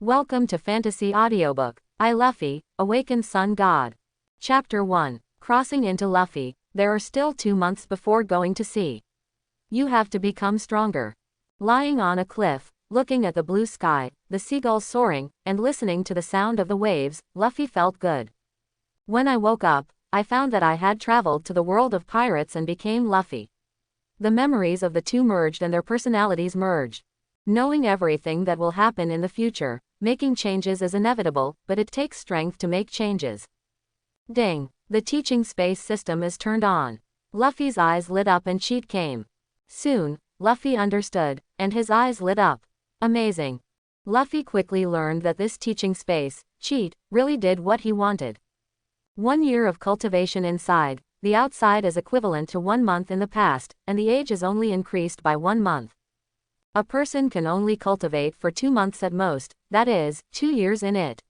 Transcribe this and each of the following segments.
Welcome to Fantasy Audiobook. I Luffy, Awakened Sun God. Chapter 1. Crossing into Luffy. There are still 2 months before going to sea. You have to become stronger. Lying on a cliff, looking at the blue sky, the seagulls soaring, and listening to the sound of the waves, Luffy felt good. When I woke up, I found that I had traveled to the world of pirates and became Luffy. The memories of the two merged and their personalities merged. Knowing everything that will happen in the future, making changes is inevitable, but it takes strength to make changes. Ding! The teaching space system is turned on. Luffy's eyes lit up and cheat came. Soon, Luffy understood, and his eyes lit up. Amazing. Luffy quickly learned that this teaching space, cheat, really did what he wanted. 1 year of cultivation inside, the outside is equivalent to 1 month in the past, and the age is only increased by 1 month. A person can only cultivate for 2 months at most, that is, 2 years in it.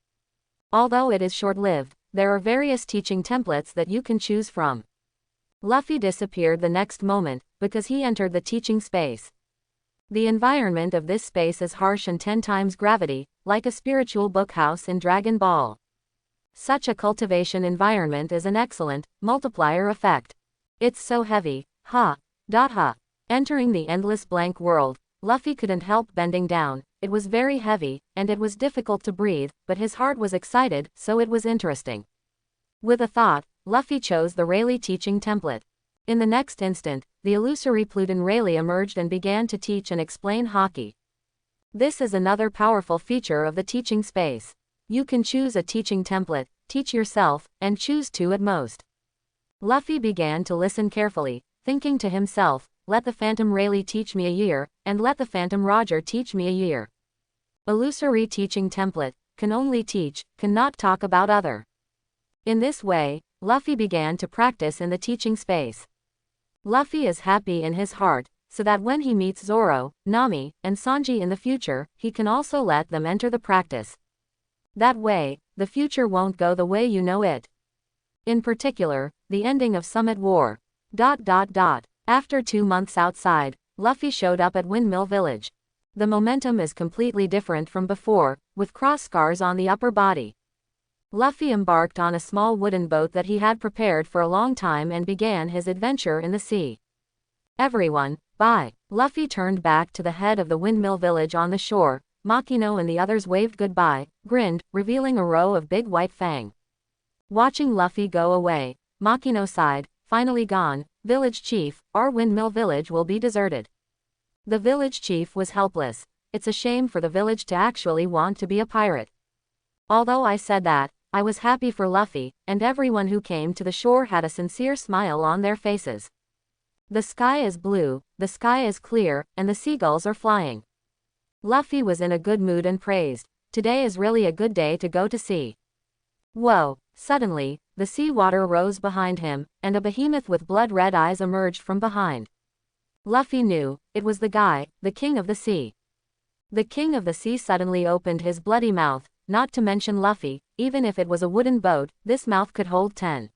Although it is short-lived, there are various teaching templates that you can choose from. Luffy disappeared the next moment, because he entered the teaching space. The environment of this space is harsh and 10 times gravity, like a spiritual bookhouse in Dragon Ball. Such a cultivation environment is an excellent multiplier effect. It's so heavy, ha. Entering the endless blank world, Luffy couldn't help bending down. It was very heavy, and it was difficult to breathe, but his heart was excited, so it was interesting. With a thought, Luffy chose the Rayleigh teaching template. In the next instant, the illusory Pluton Rayleigh emerged and began to teach and explain Hawkeye. This is another powerful feature of the teaching space. You can choose a teaching template, teach yourself, and choose 2 at most. Luffy began to listen carefully, thinking to himself, let the Phantom Rayleigh teach me a year, and let the Phantom Roger teach me a year. Illusory teaching template, can only teach, cannot talk about other. In this way, Luffy began to practice in the teaching space. Luffy is happy in his heart, so that when he meets Zoro, Nami, and Sanji in the future, he can also let them enter the practice. That way, the future won't go the way you know it. In particular, the ending of Summit War. After 2 months outside, Luffy showed up at Windmill Village. The momentum is completely different from before, with cross scars on the upper body. Luffy embarked on a small wooden boat that he had prepared for a long time and began his adventure in the sea. Everyone, bye. Luffy turned back to the head of the Windmill Village on the shore. Makino and the others waved goodbye, grinned, revealing a row of big white fang. Watching Luffy go away, Makino sighed, finally gone. Village chief, our Windmill Village will be deserted. The village chief was helpless. It's a shame for the village to actually want to be a pirate. Although I said that, I was happy for Luffy, and everyone who came to the shore had a sincere smile on their faces. The sky is blue, the sky is clear, and the seagulls are flying. Luffy was in a good mood and praised, today is really a good day to go to sea. Whoa! Suddenly, the sea water rose behind him, and a behemoth with blood-red eyes emerged from behind. Luffy knew, it was the guy, the king of the sea. The king of the sea suddenly opened his bloody mouth, not to mention Luffy, even if it was a wooden boat, this mouth could hold 10.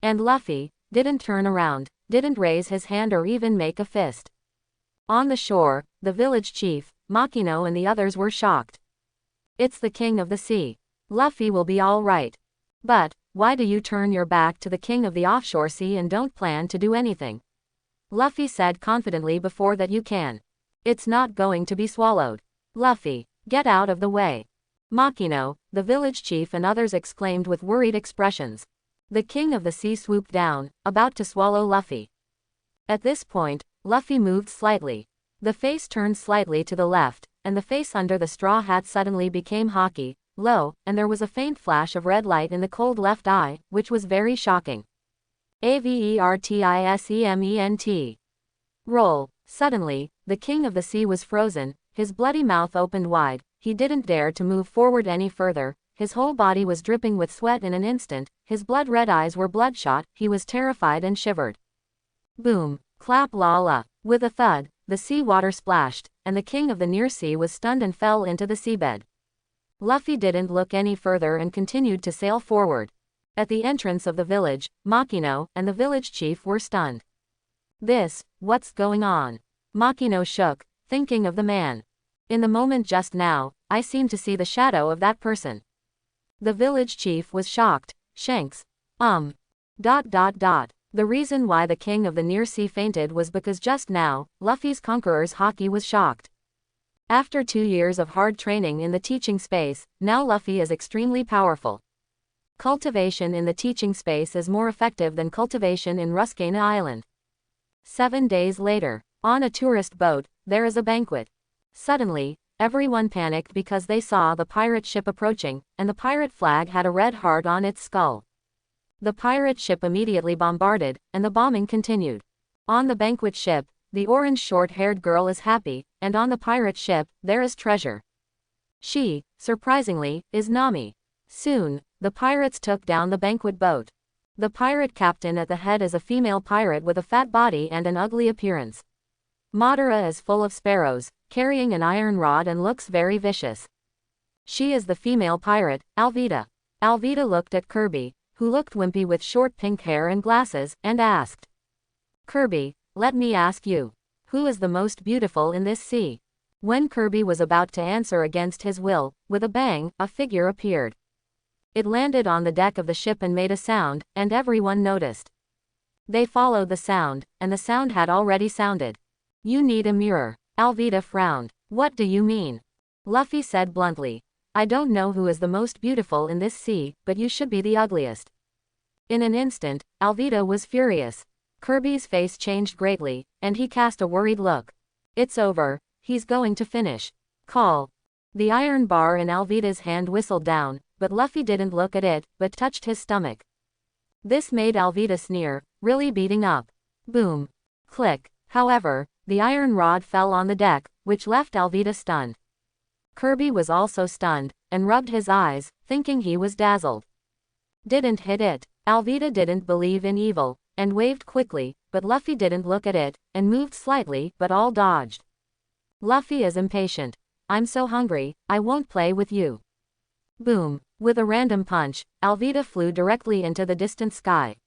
And Luffy didn't turn around, didn't raise his hand or even make a fist. On the shore, the village chief, Makino and the others were shocked. It's the king of the sea. Luffy will be all right. But, why do you turn your back to the king of the offshore sea and don't plan to do anything? Luffy said confidently before that you can. It's not going to be swallowed. Luffy, get out of the way. Makino, the village chief and others exclaimed with worried expressions. The king of the sea swooped down, about to swallow Luffy. At this point, Luffy moved slightly. The face turned slightly to the left, and the face under the straw hat suddenly became Hawkeye. Low, and there was a faint flash of red light in the cold left eye, which was very shocking. Avertisement. Roll. Suddenly, the king of the sea was frozen, his bloody mouth opened wide, he didn't dare to move forward any further, his whole body was dripping with sweat in an instant, his blood-red eyes were bloodshot, he was terrified and shivered. Boom. Clap la la. With a thud, the sea water splashed, and the king of the near sea was stunned and fell into the seabed. Luffy didn't look any further and continued to sail forward. At the entrance of the village, Makino and the village chief were stunned. What's going on? Makino shook, thinking of the man. In the moment just now, I seem to see the shadow of that person. The village chief was shocked. Shanks. The reason why the king of the near sea fainted was because just now, Luffy's conqueror's haki was shocked. After 2 years of hard training in the teaching space, now Luffy is extremely powerful. Cultivation in the teaching space is more effective than cultivation in Ruskana Island. 7 days later, on a tourist boat, there is a banquet. Suddenly, everyone panicked because they saw the pirate ship approaching, and the pirate flag had a red heart on its skull. The pirate ship immediately bombarded, and the bombing continued. On the banquet ship, the orange short-haired girl is happy, and on the pirate ship, there is treasure. She, surprisingly, is Nami. Soon, the pirates took down the banquet boat. The pirate captain at the head is a female pirate with a fat body and an ugly appearance. Madara is full of sparrows, carrying an iron rod and looks very vicious. She is the female pirate, Alvida. Alvida looked at Koby, who looked wimpy with short pink hair and glasses, and asked, Koby, let me ask you, who is the most beautiful in this sea? When Koby was about to answer against his will, with a bang, a figure appeared. It landed on the deck of the ship and made a sound, and everyone noticed. They followed the sound, and the sound had already sounded. You need a mirror. Alvida frowned. What do you mean? Luffy said bluntly. I don't know who is the most beautiful in this sea, but you should be the ugliest. In an instant, Alvida was furious. Kirby's face changed greatly, and he cast a worried look. It's over, he's going to finish. Call. The iron bar in Alvida's hand whistled down, but Luffy didn't look at it, but touched his stomach. This made Alvida sneer, really beating up. Boom. Click. However, the iron rod fell on the deck, which left Alvida stunned. Koby was also stunned, and rubbed his eyes, thinking he was dazzled. Didn't hit it. Alvida didn't believe in evil, and waved quickly, but Luffy didn't look at it, and moved slightly, but all dodged. Luffy is impatient. I'm so hungry, I won't play with you. Boom. With a random punch, Alvida flew directly into the distant sky.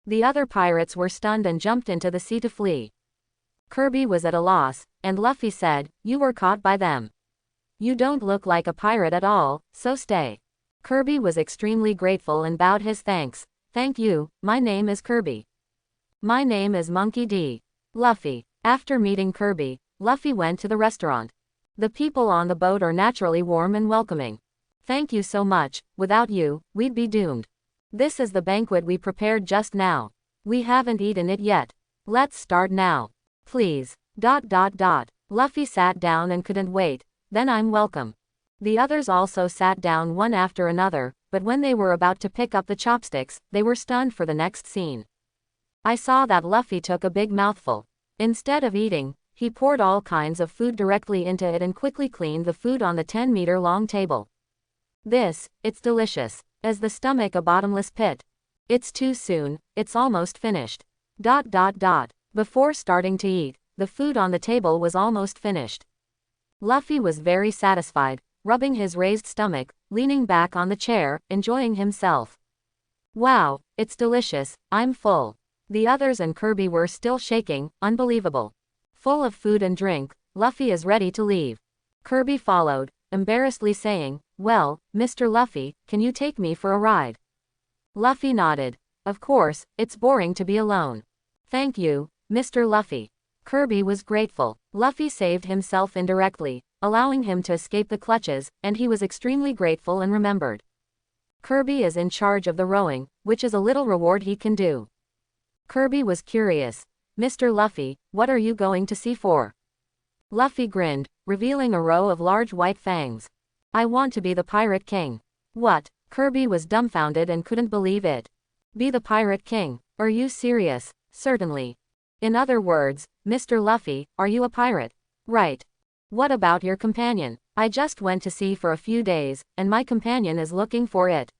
The other pirates were stunned and jumped into the sea to flee. Koby was at a loss, and Luffy said, you were caught by them. You don't look like a pirate at all, so stay. Koby was extremely grateful and bowed his thanks. Thank you, my name is Koby. My name is Monkey D. Luffy. After meeting Koby, Luffy went to the restaurant. The people on the boat are naturally warm and welcoming. Thank you so much, without you, we'd be doomed. This is the banquet we prepared just now. We haven't eaten it yet. Let's start now. Please. Luffy sat down and couldn't wait. Then I'm welcome. The others also sat down one after another, but when they were about to pick up the chopsticks, they were stunned for the next scene. I saw that Luffy took a big mouthful. Instead of eating, he poured all kinds of food directly into it and quickly cleaned the food on the 10-meter-long table. It's delicious. Is the stomach a bottomless pit? It's too soon, it's almost finished. Before starting to eat, the food on the table was almost finished. Luffy was very satisfied, rubbing his raised stomach, leaning back on the chair, enjoying himself. Wow, it's delicious, I'm full. The others and Koby were still shaking, unbelievable. Full of food and drink, Luffy is ready to leave. Koby followed, embarrassedly saying, well, Mr. Luffy, can you take me for a ride? Luffy nodded. Of course, it's boring to be alone. Thank you, Mr. Luffy. Koby was grateful. Luffy saved himself indirectly, allowing him to escape the clutches, and he was extremely grateful and remembered. Koby is in charge of the rowing, which is a little reward he can do. Koby was curious. Mr. Luffy, what are you going to sea for? Luffy grinned, revealing a row of large white fangs. I want to be the Pirate King. What? Koby was dumbfounded and couldn't believe it. Be the Pirate King? Are you serious? Certainly. In other words, Mr. Luffy, are you a pirate? Right. What about your companion? I just went to sea for a few days, and my companion is looking for it.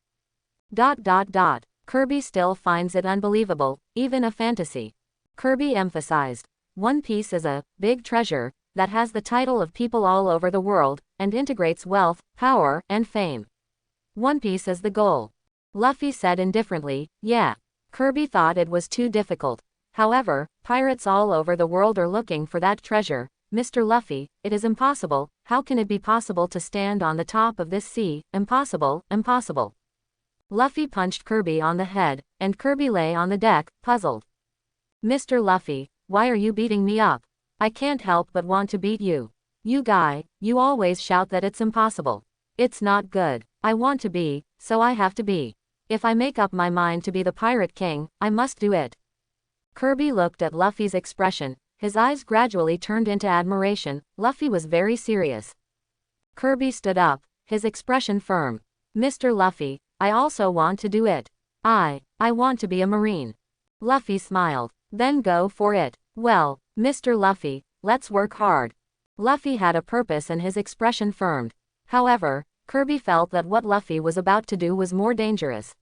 Koby still finds it unbelievable, even a fantasy. Koby emphasized. One Piece is a big treasure that has the title of people all over the world, and integrates wealth, power, and fame. One Piece is the goal. Luffy said indifferently, yeah. Koby thought it was too difficult. However, pirates all over the world are looking for that treasure, Mr. Luffy, it is impossible. How can it be possible to stand on the top of this sea? Impossible, impossible. Luffy punched Koby on the head, and Koby lay on the deck, puzzled. Mr. Luffy, why are you beating me up? I can't help but want to beat you. You guy, you always shout that it's impossible. It's not good. I want to be, so I have to be. If I make up my mind to be the Pirate King, I must do it. Koby looked at Luffy's expression. His eyes gradually turned into admiration. Luffy was very serious. Koby stood up, his expression firm. Mr. Luffy, I also want to do it. I want to be a Marine. Luffy smiled. Then go for it. Well, Mr. Luffy, let's work hard. Luffy had a purpose and his expression firmed. However, Koby felt that what Luffy was about to do was more dangerous.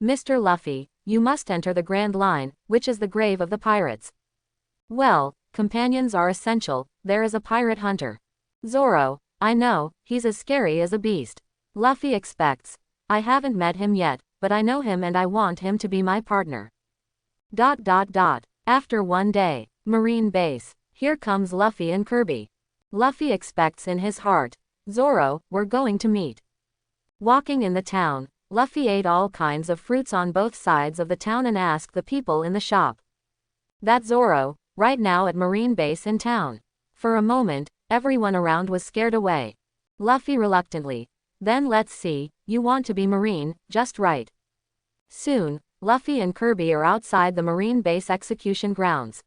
Mr. Luffy, you must enter the Grand Line, which is the grave of the pirates. Well, companions are essential. There is a pirate hunter. Zoro, I know, he's as scary as a beast. Luffy expects. I haven't met him yet, but I know him and I want him to be my partner. ... After one day, Marine Base. Here comes Luffy and Koby. Luffy expects in his heart. Zoro, we're going to meet. Walking in the town, Luffy ate all kinds of fruits on both sides of the town and asked the people in the shop. That's Zoro, right now at Marine Base in town. For a moment, everyone around was scared away. Luffy reluctantly. Then let's see, you want to be Marine, just right. Soon, Luffy and Koby are outside the Marine Base execution grounds.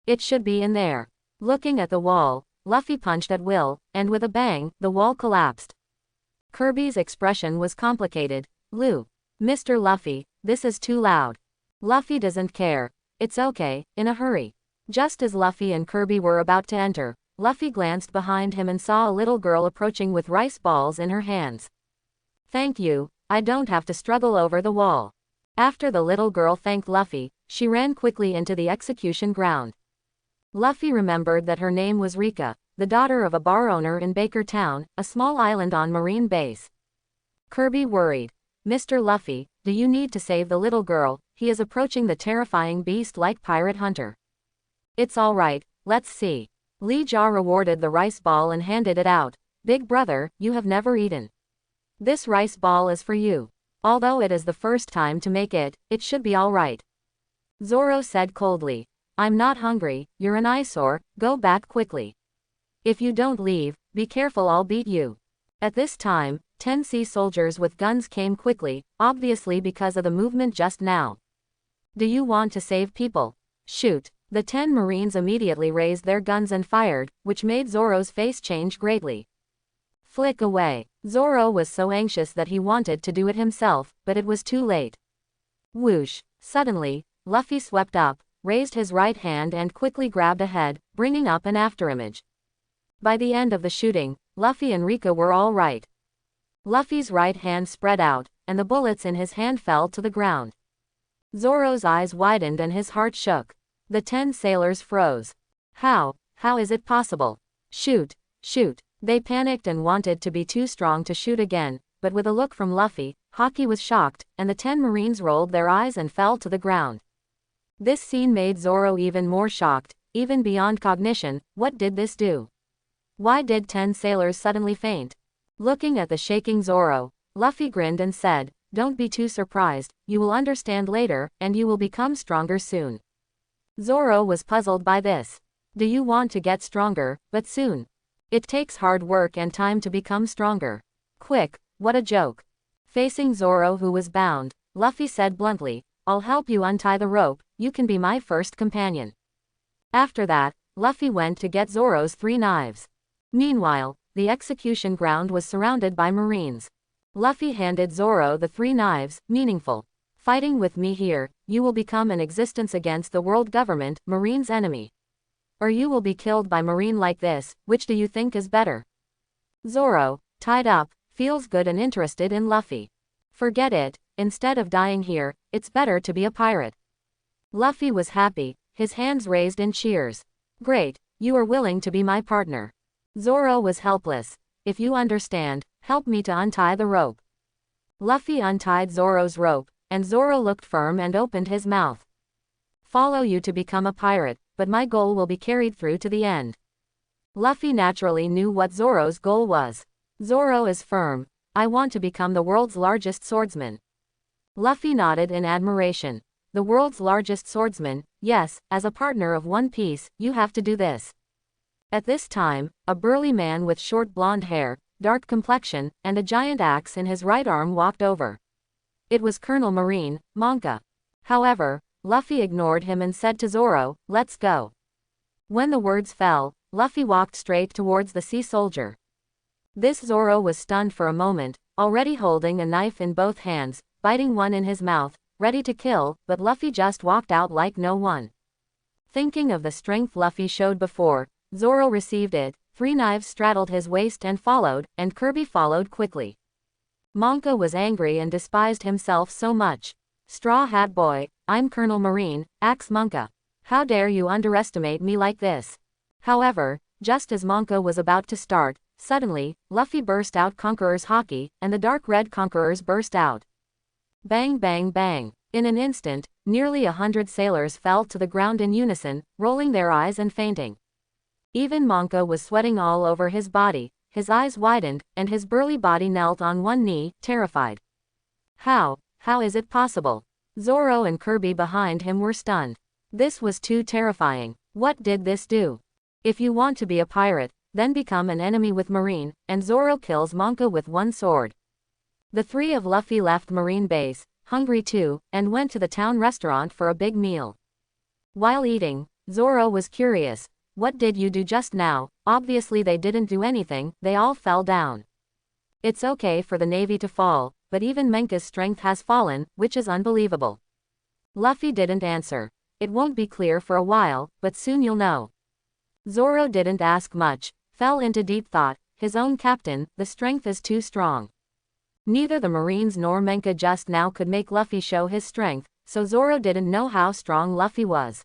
It should be in there. Looking at the wall, Luffy punched at will, and with a bang, the wall collapsed. Kirby's expression was complicated. Mr. Luffy, this is too loud. Luffy doesn't care. It's okay, in a hurry. Just as Luffy and Koby were about to enter, Luffy glanced behind him and saw a little girl approaching with rice balls in her hands. Thank you, I don't have to struggle over the wall. After the little girl thanked Luffy, she ran quickly into the execution ground. Luffy remembered that her name was Rika, the daughter of a bar owner in Baker Town, a small island on Marine Base. Koby worried. Mr. Luffy, do you need to save the little girl? He is approaching the terrifying beast-like pirate hunter. It's all right, let's see. Lee Jaw rewarded the rice ball and handed it out. Big brother, you have never eaten. This rice ball is for you. Although it is the first time to make it, it should be all right. Zoro said coldly. I'm not hungry, you're an eyesore, go back quickly. If you don't leave, be careful, I'll beat you. At this time, 10 sea soldiers with guns came quickly, obviously because of the movement just now. Do you want to save people? Shoot. The 10 Marines immediately raised their guns and fired, which made Zoro's face change greatly. Flick away. Zoro was so anxious that he wanted to do it himself, but it was too late. Whoosh. Suddenly, Luffy swept up, raised his right hand and quickly grabbed a head, bringing up an afterimage. By the end of the shooting, Luffy and Rika were all right. Luffy's right hand spread out, and the bullets in his hand fell to the ground. Zoro's eyes widened and his heart shook. The 10 sailors froze. How is it possible? Shoot. They panicked and wanted to be too strong to shoot again, but with a look from Luffy, Hawkeye was shocked, and the 10 Marines rolled their eyes and fell to the ground. This scene made Zoro even more shocked, even beyond cognition. What did this do? Why did 10 sailors suddenly faint? Looking at the shaking Zoro, Luffy grinned and said, don't be too surprised, you will understand later, and you will become stronger soon. Zoro was puzzled by this. Do you want to get stronger, but soon? It takes hard work and time to become stronger. Quick, what a joke. Facing Zoro who was bound, Luffy said bluntly, I'll help you untie the rope, you can be my first companion. After that, Luffy went to get Zoro's 3 knives. Meanwhile, the execution ground was surrounded by Marines. Luffy handed Zoro the 3 knives, meaningful. Fighting with me here, you will become an existence against the world government, Marine's enemy. Or you will be killed by Marine like this, which do you think is better? Zoro, tied up, feels good and interested in Luffy. Forget it, instead of dying here, it's better to be a pirate. Luffy was happy, his hands raised in cheers. Great, you are willing to be my partner. Zoro was helpless. If you understand, help me to untie the rope. Luffy untied Zoro's rope, and Zoro looked firm and opened his mouth. Follow you to become a pirate, but my goal will be carried through to the end. Luffy naturally knew what Zoro's goal was. Zoro is firm. I want to become the world's largest swordsman. Luffy nodded in admiration. The world's largest swordsman, yes, as a partner of One Piece, you have to do this. At this time, a burly man with short blonde hair, dark complexion, and a giant axe in his right arm walked over. It was Colonel Marine, Monka. However, Luffy ignored him and said to Zoro, "Let's go." When the words fell, Luffy walked straight towards the sea soldier. This Zoro was stunned for a moment, already holding a knife in both hands, biting one in his mouth, ready to kill, but Luffy just walked out like no one. Thinking of the strength Luffy showed before, Zoro received it, 3 knives straddled his waist and Koby followed quickly. Monka was angry and despised himself so much. "Straw Hat Boy, I'm Colonel Marine, Axe Monka. How dare you underestimate me like this?" However, just as Monka was about to start, suddenly, Luffy burst out Conqueror's Haki, and the dark red Conquerors burst out. Bang bang bang. In an instant, nearly 100 sailors fell to the ground in unison, rolling their eyes and fainting. Even Monka was sweating all over his body, his eyes widened, and his burly body knelt on one knee, terrified. How is it possible? Zoro and Koby behind him were stunned. This was too terrifying. What did this do? If you want to be a pirate, then become an enemy with Marine, and Zoro kills Monka with one sword. The 3 of Luffy left Marine Base, hungry too, and went to the town restaurant for a big meal. While eating, Zoro was curious. "What did you do just now?" Obviously they didn't do anything, they all fell down. It's okay for the Navy to fall, but even Menka's strength has fallen, which is unbelievable. Luffy didn't answer. It won't be clear for a while, but soon you'll know. Zoro didn't ask much, fell into deep thought. His own captain, the strength is too strong. Neither the Marines nor Menka just now could make Luffy show his strength, so Zoro didn't know how strong Luffy was.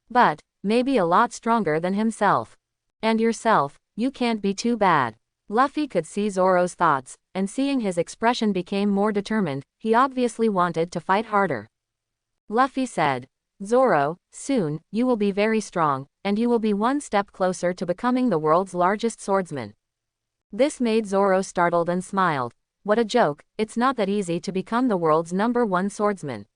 But, maybe a lot stronger than himself. And yourself, you can't be too bad. Luffy could see Zoro's thoughts, and seeing his expression became more determined, he obviously wanted to fight harder. Luffy said, "Zoro, soon, you will be very strong, and you will be one step closer to becoming the world's largest swordsman." This made Zoro startled and smiled. What a joke, it's not that easy to become the world's #1 swordsman.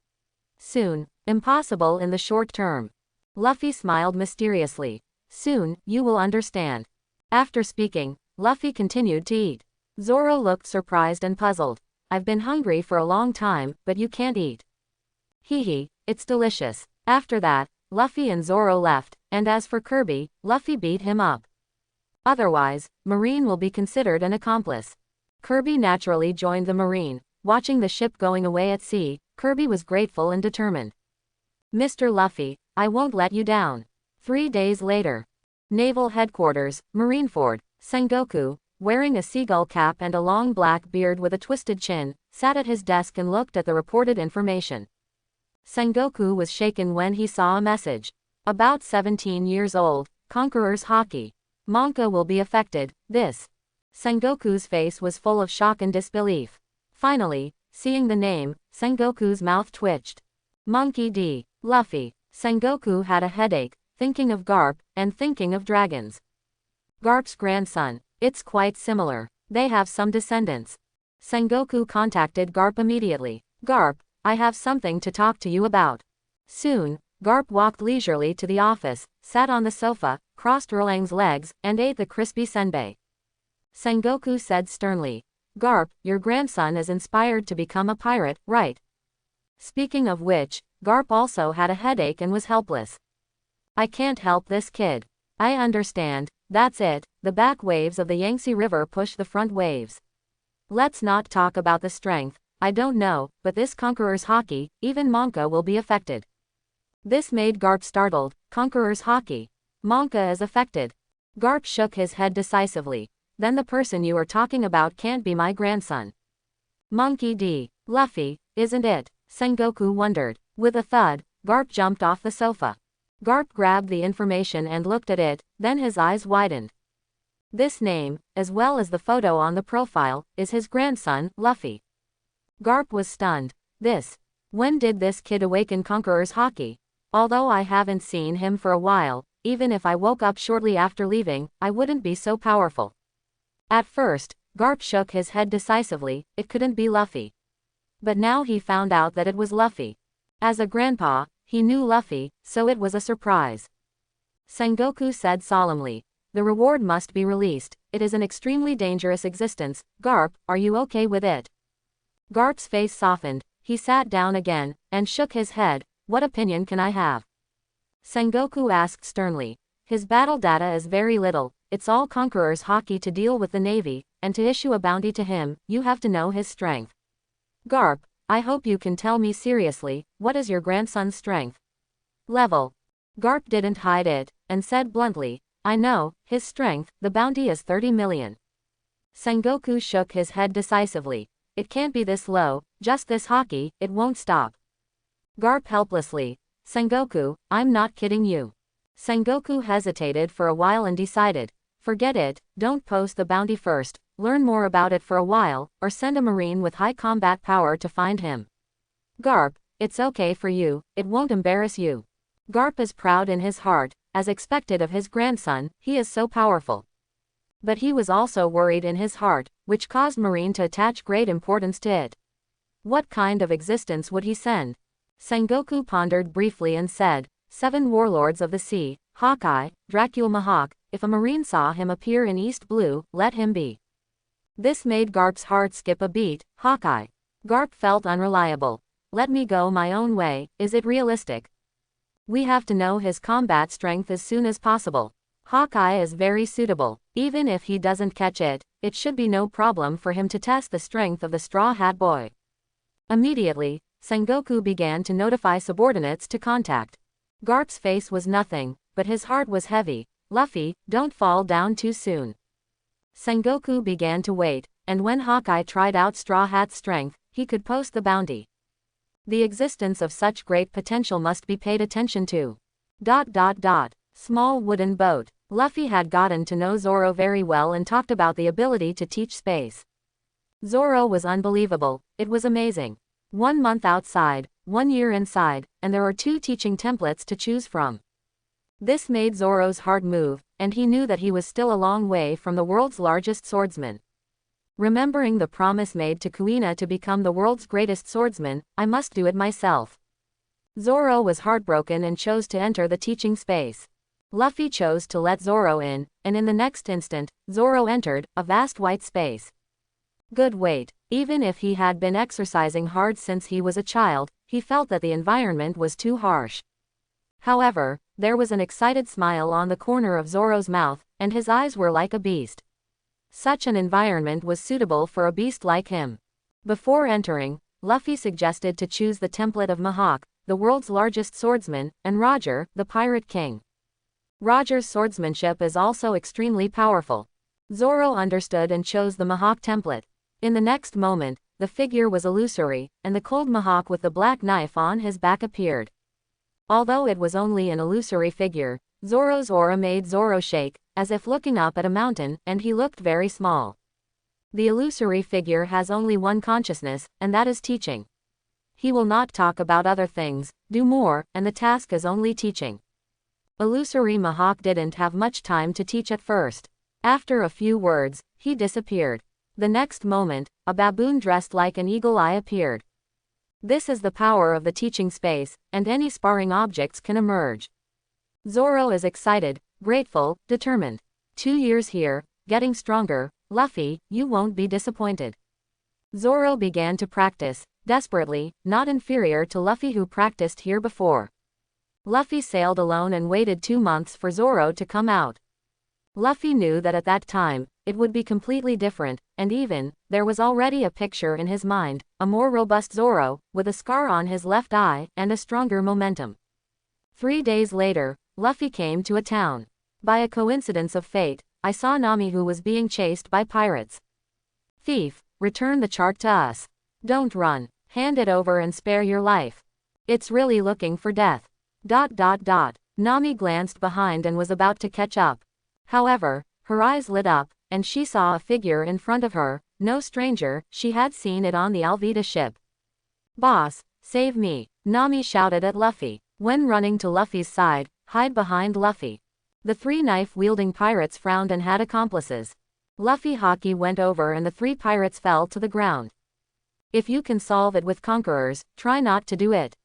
Soon, impossible in the short term. Luffy smiled mysteriously. "Soon, you will understand." After speaking, Luffy continued to eat. Zoro looked surprised and puzzled. "I've been hungry for a long time, but you can't eat." "Hee, it's delicious." After that, Luffy and Zoro left, and as for Koby, Luffy beat him up. Otherwise, Marine will be considered an accomplice. Koby naturally joined the Marine. Watching the ship going away at sea, Koby was grateful and determined. "Mr. Luffy, I won't let you down." 3 days later. Naval Headquarters, Marineford, Sengoku, wearing a seagull cap and a long black beard with a twisted chin, sat at his desk and looked at the reported information. Sengoku was shaken when he saw a message. About 17 years old, Conqueror's Haki. Monka will be affected, this. Sengoku's face was full of shock and disbelief. Finally, seeing the name, Sengoku's mouth twitched. Monkey D. Luffy. Sengoku had a headache, thinking of Garp, and thinking of dragons. Garp's grandson. It's quite similar. They have some descendants. Sengoku contacted Garp immediately. "Garp, I have something to talk to you about." Soon, Garp walked leisurely to the office, sat on the sofa, crossed Erlang's legs, and ate the crispy senbei. Sengoku said sternly, "Garp, your grandson is inspired to become a pirate, right?" Speaking of which, Garp also had a headache and was helpless. "I can't help this kid." "I understand, that's it, the back waves of the Yangtze River push the front waves. Let's not talk about the strength, I don't know, but this Conqueror's Haki, even Monka will be affected." This made Garp startled. Conqueror's Haki. Monka is affected. Garp shook his head decisively. "Then the person you are talking about can't be my grandson." "Monkey D. Luffy, isn't it?" Sengoku wondered. With a thud, Garp jumped off the sofa. Garp grabbed the information and looked at it, then his eyes widened. This name, as well as the photo on the profile, is his grandson, Luffy. Garp was stunned. When did this kid awaken Conqueror's Haki? Although I haven't seen him for a while, even if I woke up shortly after leaving, I wouldn't be so powerful. At first, Garp shook his head decisively, it couldn't be Luffy. But now he found out that it was Luffy. As a grandpa, he knew Luffy, so it was a surprise. Sengoku said solemnly, "The reward must be released, it is an extremely dangerous existence. Garp, are you okay with it?" Garp's face softened, he sat down again, and shook his head. "What opinion can I have?" Sengoku asked sternly. "His battle data is very little, it's all Conqueror's Haki to deal with the Navy, and to issue a bounty to him, you have to know his strength. Garp, I hope you can tell me seriously, what is your grandson's strength level?" Garp didn't hide it, and said bluntly, "I know, his strength, the bounty is 30 million. Sengoku shook his head decisively. "It can't be this low, just this Haki, it won't stop." Garp helplessly, "Sengoku, I'm not kidding you." Sengoku hesitated for a while and decided, "Forget it, don't post the bounty first, learn more about it for a while, or send a marine with high combat power to find him." Garp, "It's okay for you, it won't embarrass you." Garp is proud in his heart, as expected of his grandson, he is so powerful. But he was also worried in his heart, which caused Marine to attach great importance to it. What kind of existence would he send? Sengoku pondered briefly and said, 7 warlords of the sea, Hawkeye, Dracula Mahawk, if a Marine saw him appear in East Blue, let him be. This made Garp's heart skip a beat. Hawkeye. Garp felt unreliable. Let me go my own way, is it realistic? We have to know his combat strength as soon as possible. Hawkeye is very suitable. Even if he doesn't catch it, it should be no problem for him to test the strength of the Straw Hat Boy. Immediately, Sengoku began to notify subordinates to contact. Garp's face was nothing, but his heart was heavy. Luffy, don't fall down too soon. Sengoku began to wait, and when Hawkeye tried out Straw Hat's strength, he could post the bounty. The existence of such great potential must be paid attention to. Small wooden boat. Luffy had gotten to know Zoro very well and talked about the ability to teach space. Zoro was unbelievable, it was amazing. 1 month outside, 1 year inside, and there are 2 teaching templates to choose from. This made Zoro's heart move, and he knew that he was still a long way from the world's largest swordsman. Remembering the promise made to Kuina to become the world's greatest swordsman, I must do it myself. Zoro was heartbroken and chose to enter the teaching space. Luffy chose to let Zoro in, and in the next instant, Zoro entered, a vast white space. Good wait. Even if he had been exercising hard since he was a child, he felt that the environment was too harsh. However, there was an excited smile on the corner of Zoro's mouth, and his eyes were like a beast. Such an environment was suitable for a beast like him. Before entering, Luffy suggested to choose the template of Mihawk, the world's largest swordsman, and Roger, the Pirate King. Roger's swordsmanship is also extremely powerful. Zoro understood and chose the Mihawk template. In the next moment, the figure was illusory, and the cold Mihawk with the black knife on his back appeared. Although it was only an illusory figure, Zoro's aura made Zoro shake, as if looking up at a mountain, and he looked very small. The illusory figure has only one consciousness, and that is teaching. He will not talk about other things, do more, and the task is only teaching. Illusory Mihawk didn't have much time to teach at first. After a few words, he disappeared. The next moment, a baboon dressed like an eagle eye appeared. This is the power of the teaching space, and any sparring objects can emerge. Zoro is excited, grateful, determined. 2 years here, getting stronger. Luffy, you won't be disappointed. Zoro began to practice, desperately, not inferior to Luffy who practiced here before. Luffy sailed alone and waited 2 months for Zoro to come out. Luffy knew that at that time, it would be completely different, and even, there was already a picture in his mind, a more robust Zoro, with a scar on his left eye, and a stronger momentum. 3 days later, Luffy came to a town. By a coincidence of fate, I saw Nami who was being chased by pirates. Thief, return the chart to us. Don't run, hand it over and spare your life. It's really looking for death. Nami glanced behind and was about to catch up. However, her eyes lit up, and she saw a figure in front of her, no stranger, she had seen it on the Alvida ship. Boss, save me, Nami shouted at Luffy. When running to Luffy's side, hide behind Luffy. The three knife-wielding pirates frowned and had accomplices. Luffy Hawkeye went over and the three pirates fell to the ground. If you can solve it with conquerors, try not to do it.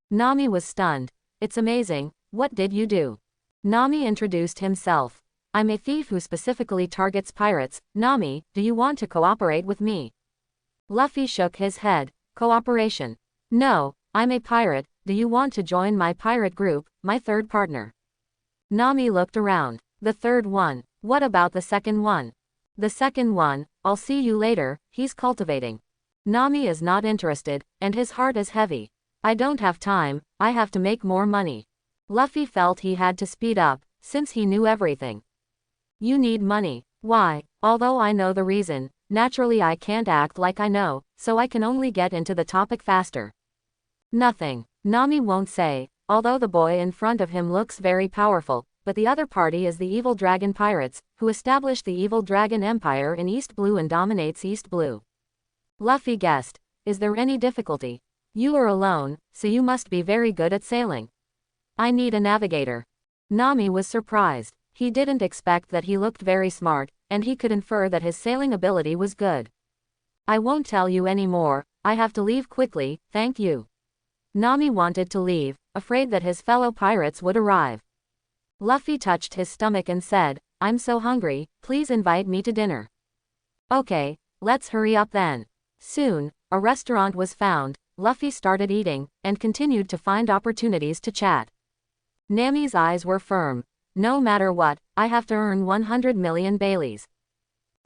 Nami was stunned. It's amazing, what did you do? Nami introduced himself. I'm a thief who specifically targets pirates. Nami, do you want to cooperate with me? Luffy shook his head. Cooperation? No, I'm a pirate. Do you want to join my pirate group, my third partner? Nami looked around. The third one. What about the second one? The second one, I'll see you later, he's cultivating. Nami is not interested, and his heart is heavy. I don't have time, I have to make more money. Luffy felt he had to speed up, since he knew everything. You need money. Why? Although I know the reason, naturally I can't act like I know, so I can only get into the topic faster. Nothing. Nami won't say, although the boy in front of him looks very powerful, but the other party is the Evil Dragon Pirates, who established the Evil Dragon Empire in East Blue and dominates East Blue. Luffy guessed. Is there any difficulty? You are alone, so you must be very good at sailing. I need a navigator. Nami was surprised. He didn't expect that he looked very smart, and he could infer that his sailing ability was good. I won't tell you any more, I have to leave quickly, thank you. Nami wanted to leave, afraid that his fellow pirates would arrive. Luffy touched his stomach and said, I'm so hungry, please invite me to dinner. Okay, let's hurry up then. Soon, a restaurant was found, Luffy started eating, and continued to find opportunities to chat. Nami's eyes were firm. No matter what, I have to earn 100 million Baileys.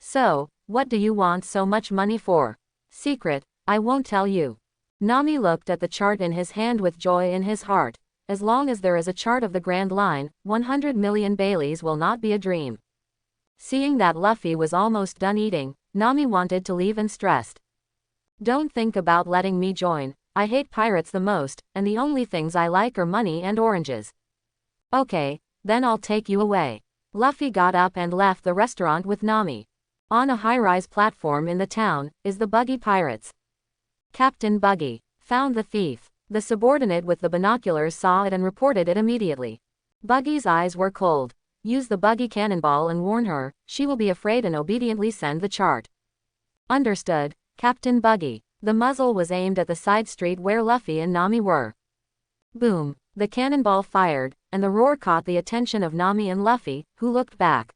So, what do you want so much money for? Secret, I won't tell you. Nami looked at the chart in his hand with joy in his heart. As long as there is a chart of the Grand Line, 100 million Baileys will not be a dream. Seeing that Luffy was almost done eating, Nami wanted to leave and stressed. Don't think about letting me join, I hate pirates the most, and the only things I like are money and oranges. Okay, then I'll take you away. Luffy got up and left the restaurant with Nami. On a high-rise platform in the town, is the Buggy Pirates. Captain Buggy found the thief. The subordinate with the binoculars saw it and reported it immediately. Buggy's eyes were cold. Use the Buggy cannonball and warn her, she will be afraid and obediently send the chart. Understood, Captain Buggy. The muzzle was aimed at the side street where Luffy and Nami were. Boom. The cannonball fired, and the roar caught the attention of Nami and Luffy, who looked back.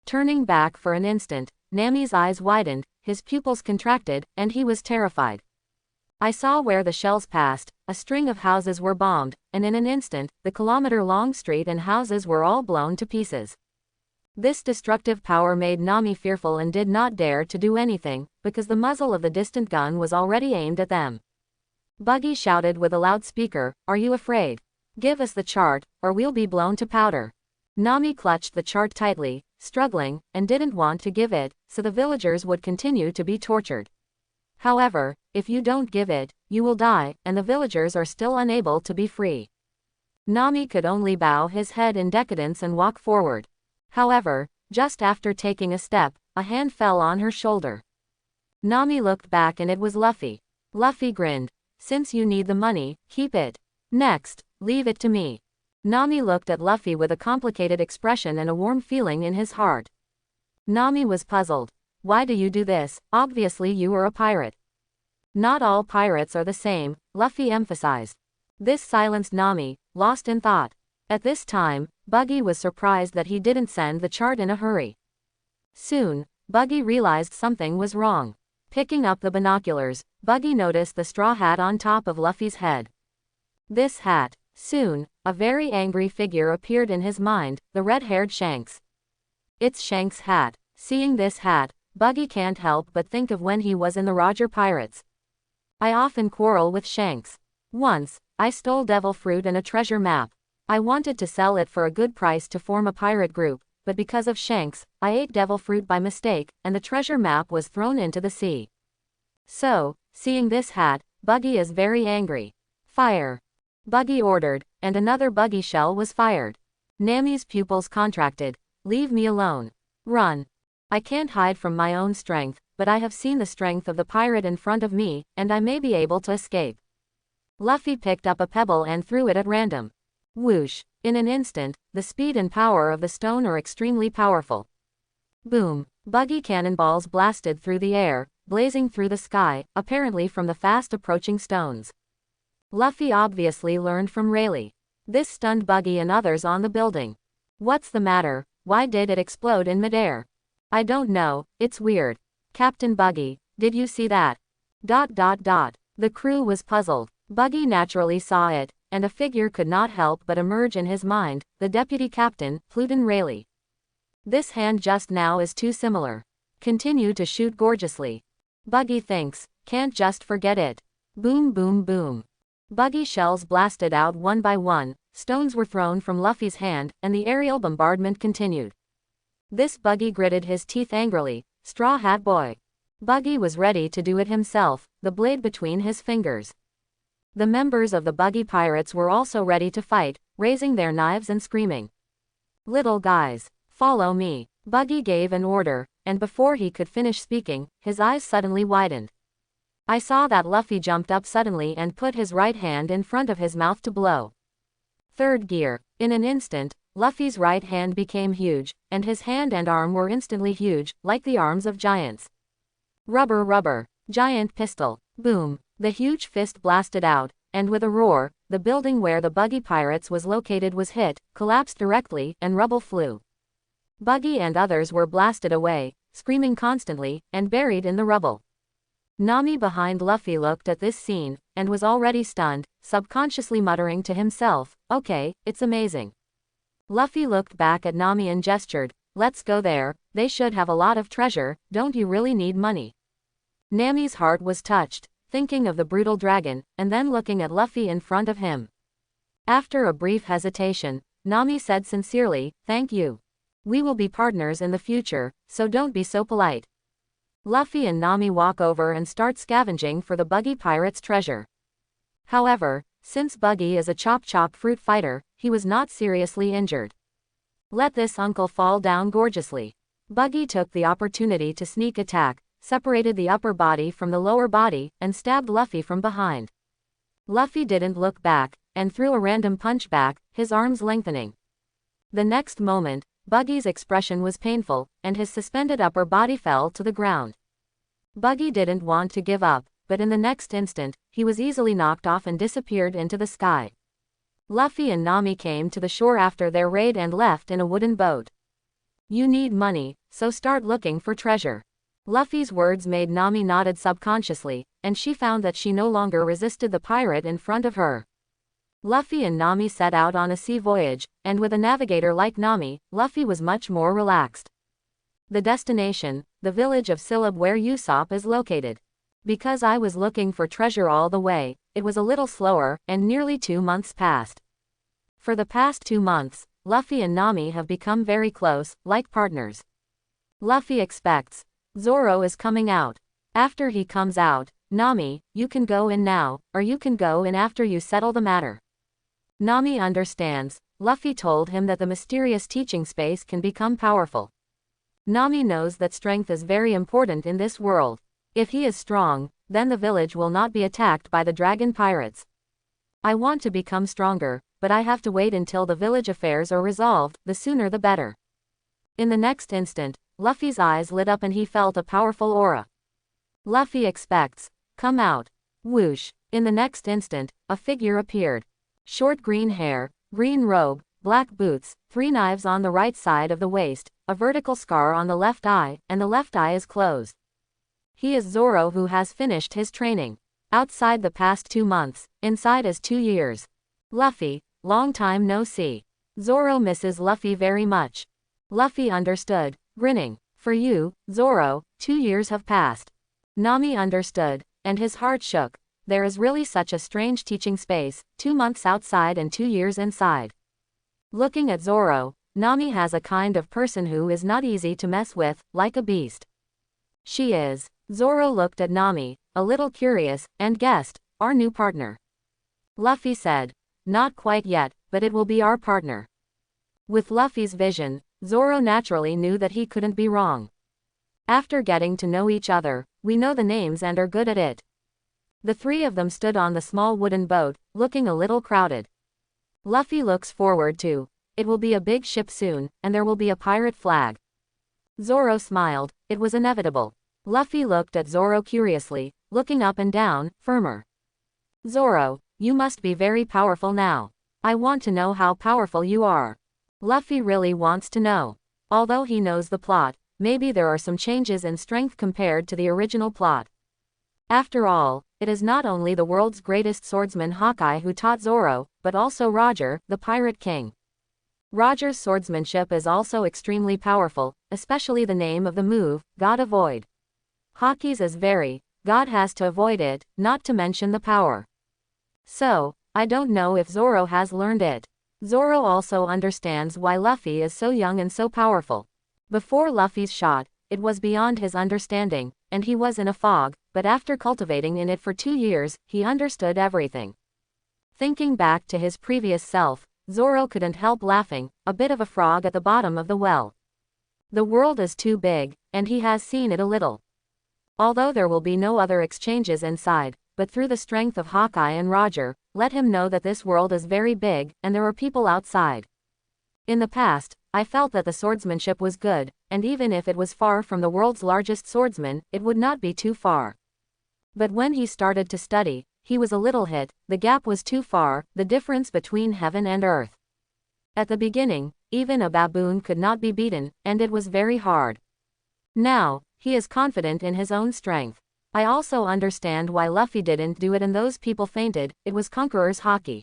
Turning back for an instant, Nami's eyes widened, his pupils contracted, and he was terrified. I saw where the shells passed, a string of houses were bombed, and in an instant, the kilometer-long street and houses were all blown to pieces. This destructive power made Nami fearful and did not dare to do anything, because the muzzle of the distant gun was already aimed at them. Buggy shouted with a loudspeaker, are you afraid? Give us the chart, or we'll be blown to powder. Nami clutched the chart tightly, struggling, and didn't want to give it, so the villagers would continue to be tortured. However, if you don't give it, you will die, and the villagers are still unable to be free. Nami could only bow his head in decadence and walk forward. However, just after taking a step, a hand fell on her shoulder. Nami looked back and it was Luffy. Luffy grinned. Since you need the money, keep it. Next, leave it to me. Nami looked at Luffy with a complicated expression and a warm feeling in his heart. Nami was puzzled. Why do you do this? Obviously you are a pirate. Not all pirates are the same, Luffy emphasized. This silenced Nami, lost in thought. At this time, Buggy was surprised that he didn't send the chart in a hurry. Soon, Buggy realized something was wrong. Picking up the binoculars, Buggy noticed the straw hat on top of Luffy's head. This hat. Soon, a very angry figure appeared in his mind, the red-haired Shanks. It's Shanks' hat. Seeing this hat, Buggy can't help but think of when he was in the Roger Pirates. I often quarrel with Shanks. Once, I stole devil fruit and a treasure map. I wanted to sell it for a good price to form a pirate group, but because of Shanks, I ate devil fruit by mistake, and the treasure map was thrown into the sea. So, seeing this hat, Buggy is very angry. Fire! Buggy ordered, and another Buggy shell was fired. Nami's pupils contracted. Leave me alone. Run. I can't hide from my own strength, but I have seen the strength of the pirate in front of me, and I may be able to escape. Luffy picked up a pebble and threw it at random. Whoosh. In an instant, the speed and power of the stone are extremely powerful. Boom. Buggy cannonballs blasted through the air, blazing through the sky, apparently from the fast approaching stones. Luffy obviously learned from Rayleigh. This stunned Buggy and others on the building. What's the matter? Why did it explode in midair? I don't know, it's weird. Captain Buggy, did you see that? The crew was puzzled. Buggy naturally saw it, and a figure could not help but emerge in his mind, the deputy captain, Pluton Rayleigh. This hand just now is too similar. Continue to shoot gorgeously. Buggy thinks, can't just forget it. Boom boom boom. Buggy shells blasted out one by one, stones were thrown from Luffy's hand, and the aerial bombardment continued. This Buggy gritted his teeth angrily, Straw Hat Boy. Buggy was ready to do it himself, the blade between his fingers. The members of the Buggy pirates were also ready to fight, raising their knives and screaming. Little guys, follow me. Buggy gave an order, and before he could finish speaking, his eyes suddenly widened. I saw that Luffy jumped up suddenly and put his right hand in front of his mouth to blow. Third gear. In an instant, Luffy's right hand became huge, and his hand and arm were instantly huge, like the arms of giants. Rubber rubber. Giant pistol. Boom. The huge fist blasted out, and with a roar, the building where the Buggy pirates was located was hit, collapsed directly, and rubble flew. Buggy and others were blasted away, screaming constantly, and buried in the rubble. Nami behind Luffy looked at this scene, and was already stunned, subconsciously muttering to himself, okay, it's amazing. Luffy looked back at Nami and gestured, let's go there, they should have a lot of treasure, don't you really need money? Nami's heart was touched, thinking of the brutal dragon, and then looking at Luffy in front of him. After a brief hesitation, Nami said sincerely, thank you. We will be partners in the future, so don't be so polite. Luffy and Nami walk over and start scavenging for the Buggy pirates' treasure. However, since Buggy is a chop-chop fruit fighter, he was not seriously injured. Let this uncle fall down gorgeously. Buggy took the opportunity to sneak attack, separated the upper body from the lower body, and stabbed Luffy from behind. Luffy didn't look back, and threw a random punch back, his arms lengthening. The next moment, Buggy's expression was painful, and his suspended upper body fell to the ground. Buggy didn't want to give up, but in the next instant, he was easily knocked off and disappeared into the sky. Luffy and Nami came to the shore after their raid and left in a wooden boat. You need money, so start looking for treasure. Luffy's words made Nami nodded subconsciously, and she found that she no longer resisted the pirate in front of her. Luffy and Nami set out on a sea voyage, and with a navigator like Nami, Luffy was much more relaxed. The destination, the village of Silab where Usopp is located. Because I was looking for treasure all the way, it was a little slower, and nearly 2 months passed. For the past 2 months, Luffy and Nami have become very close, like partners. Luffy expects Zoro is coming out. After he comes out, Nami, you can go in now, or you can go in after you settle the matter. Nami understands. Luffy told him that the mysterious teaching space can become powerful. Nami knows that strength is very important in this world. If he is strong, then the village will not be attacked by the dragon pirates. I want to become stronger, but I have to wait until the village affairs are resolved, the sooner the better. In the next instant, Luffy's eyes lit up and he felt a powerful aura. Luffy expects, come out. Whoosh. In the next instant, a figure appeared. Short green hair, green robe, black boots, 3 knives on the right side of the waist, a vertical scar on the left eye, and the left eye is closed. He is Zoro who has finished his training. Outside the past 2 months, inside is 2 years. Luffy, long time no see. Zoro misses Luffy very much. Luffy understood, grinning. For you, Zoro, 2 years have passed. Nami understood, and his heart shook. There is really such a strange teaching space, 2 months outside and 2 years inside. Looking at Zoro, Nami has a kind of person who is not easy to mess with, like a beast. She is. Zoro looked at Nami, a little curious, and guessed, our new partner. Luffy said, not quite yet, but it will be our partner. With Luffy's vision, Zoro naturally knew that he couldn't be wrong. After getting to know each other, we know the names and are good at it. The 3 of them stood on the small wooden boat, looking a little crowded. Luffy looks forward to. It will be a big ship soon, and there will be a pirate flag. Zoro smiled. It was inevitable. Luffy looked at Zoro curiously, looking up and down, firmer. Zoro, you must be very powerful now. I want to know how powerful you are. Luffy really wants to know. Although he knows the plot, maybe there are some changes in strength compared to the original plot. After all, it is not only the world's greatest swordsman Hawkeye who taught Zoro, but also Roger, the Pirate King. Roger's swordsmanship is also extremely powerful, especially the name of the move, God Avoid. Haki's is very, God has to avoid it, not to mention the power. So, I don't know if Zoro has learned it. Zoro also understands why Luffy is so young and so powerful. Before Luffy's shot, it was beyond his understanding, and he was in a fog, but after cultivating in it for 2 years, he understood everything. Thinking back to his previous self, Zoro couldn't help laughing, a bit of a frog at the bottom of the well. The world is too big, and he has seen it a little. Although there will be no other exchanges inside, but through the strength of Hawkeye and Roger, let him know that this world is very big, and there are people outside. In the past, I felt that the swordsmanship was good, and even if it was far from the world's largest swordsman, it would not be too far. But when he started to study, he was a little hit, the gap was too far, the difference between heaven and earth. At the beginning, even a baboon could not be beaten, and it was very hard. Now, he is confident in his own strength. I also understand why Luffy didn't do it and those people fainted, it was Conqueror's Haki.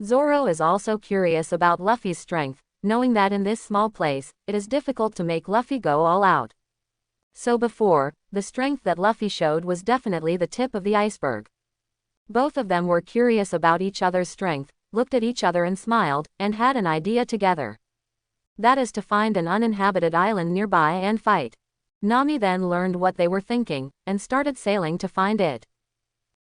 Zoro is also curious about Luffy's strength, knowing that in this small place, it is difficult to make Luffy go all out. So before, the strength that Luffy showed was definitely the tip of the iceberg. Both of them were curious about each other's strength, looked at each other and smiled, and had an idea together. That is to find an uninhabited island nearby and fight. Nami then learned what they were thinking, and started sailing to find it.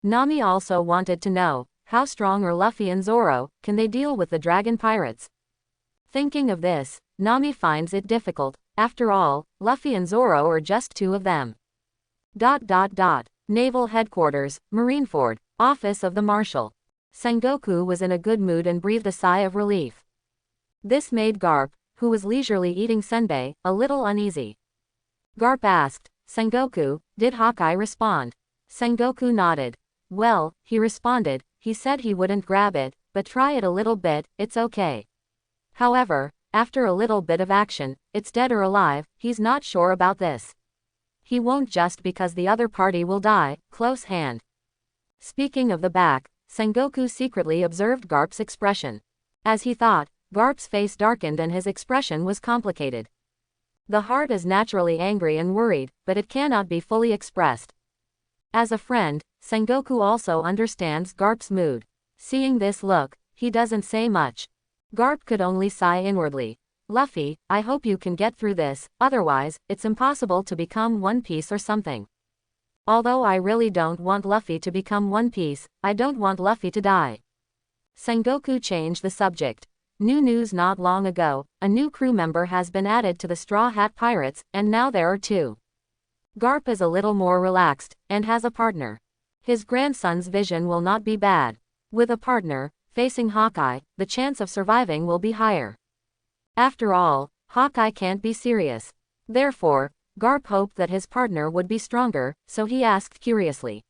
Nami also wanted to know, how strong are Luffy and Zoro, can they deal with the dragon pirates? Thinking of this, Nami finds it difficult, after all, Luffy and Zoro are just 2 of them. Naval Headquarters, Marineford, Office of the Marshal. Sengoku was in a good mood and breathed a sigh of relief. This made Garp, who was leisurely eating senbei, a little uneasy. Garp asked, Sengoku, did Hawkeye respond? Sengoku nodded. Well, he responded, he said he wouldn't grab it, but try it a little bit, it's okay. However, after a little bit of action, it's dead or alive, he's not sure about this. He won't just because the other party will die, close hand. Speaking of the back, Sengoku secretly observed Garp's expression. As he thought, Garp's face darkened and his expression was complicated. The heart is naturally angry and worried, but it cannot be fully expressed. As a friend, Sengoku also understands Garp's mood. Seeing this look, he doesn't say much. Garp could only sigh inwardly. Luffy, I hope you can get through this, otherwise, it's impossible to become One Piece or something. Although I really don't want Luffy to become One Piece, I don't want Luffy to die. Sengoku changed the subject. New news not long ago, a new crew member has been added to the Straw Hat Pirates, and now there are 2. Garp is a little more relaxed, and has a partner. His grandson's vision will not be bad. With a partner, facing Hawkeye, the chance of surviving will be higher. After all, Hawkeye can't be serious. Therefore, Garp hoped that his partner would be stronger, so he asked curiously.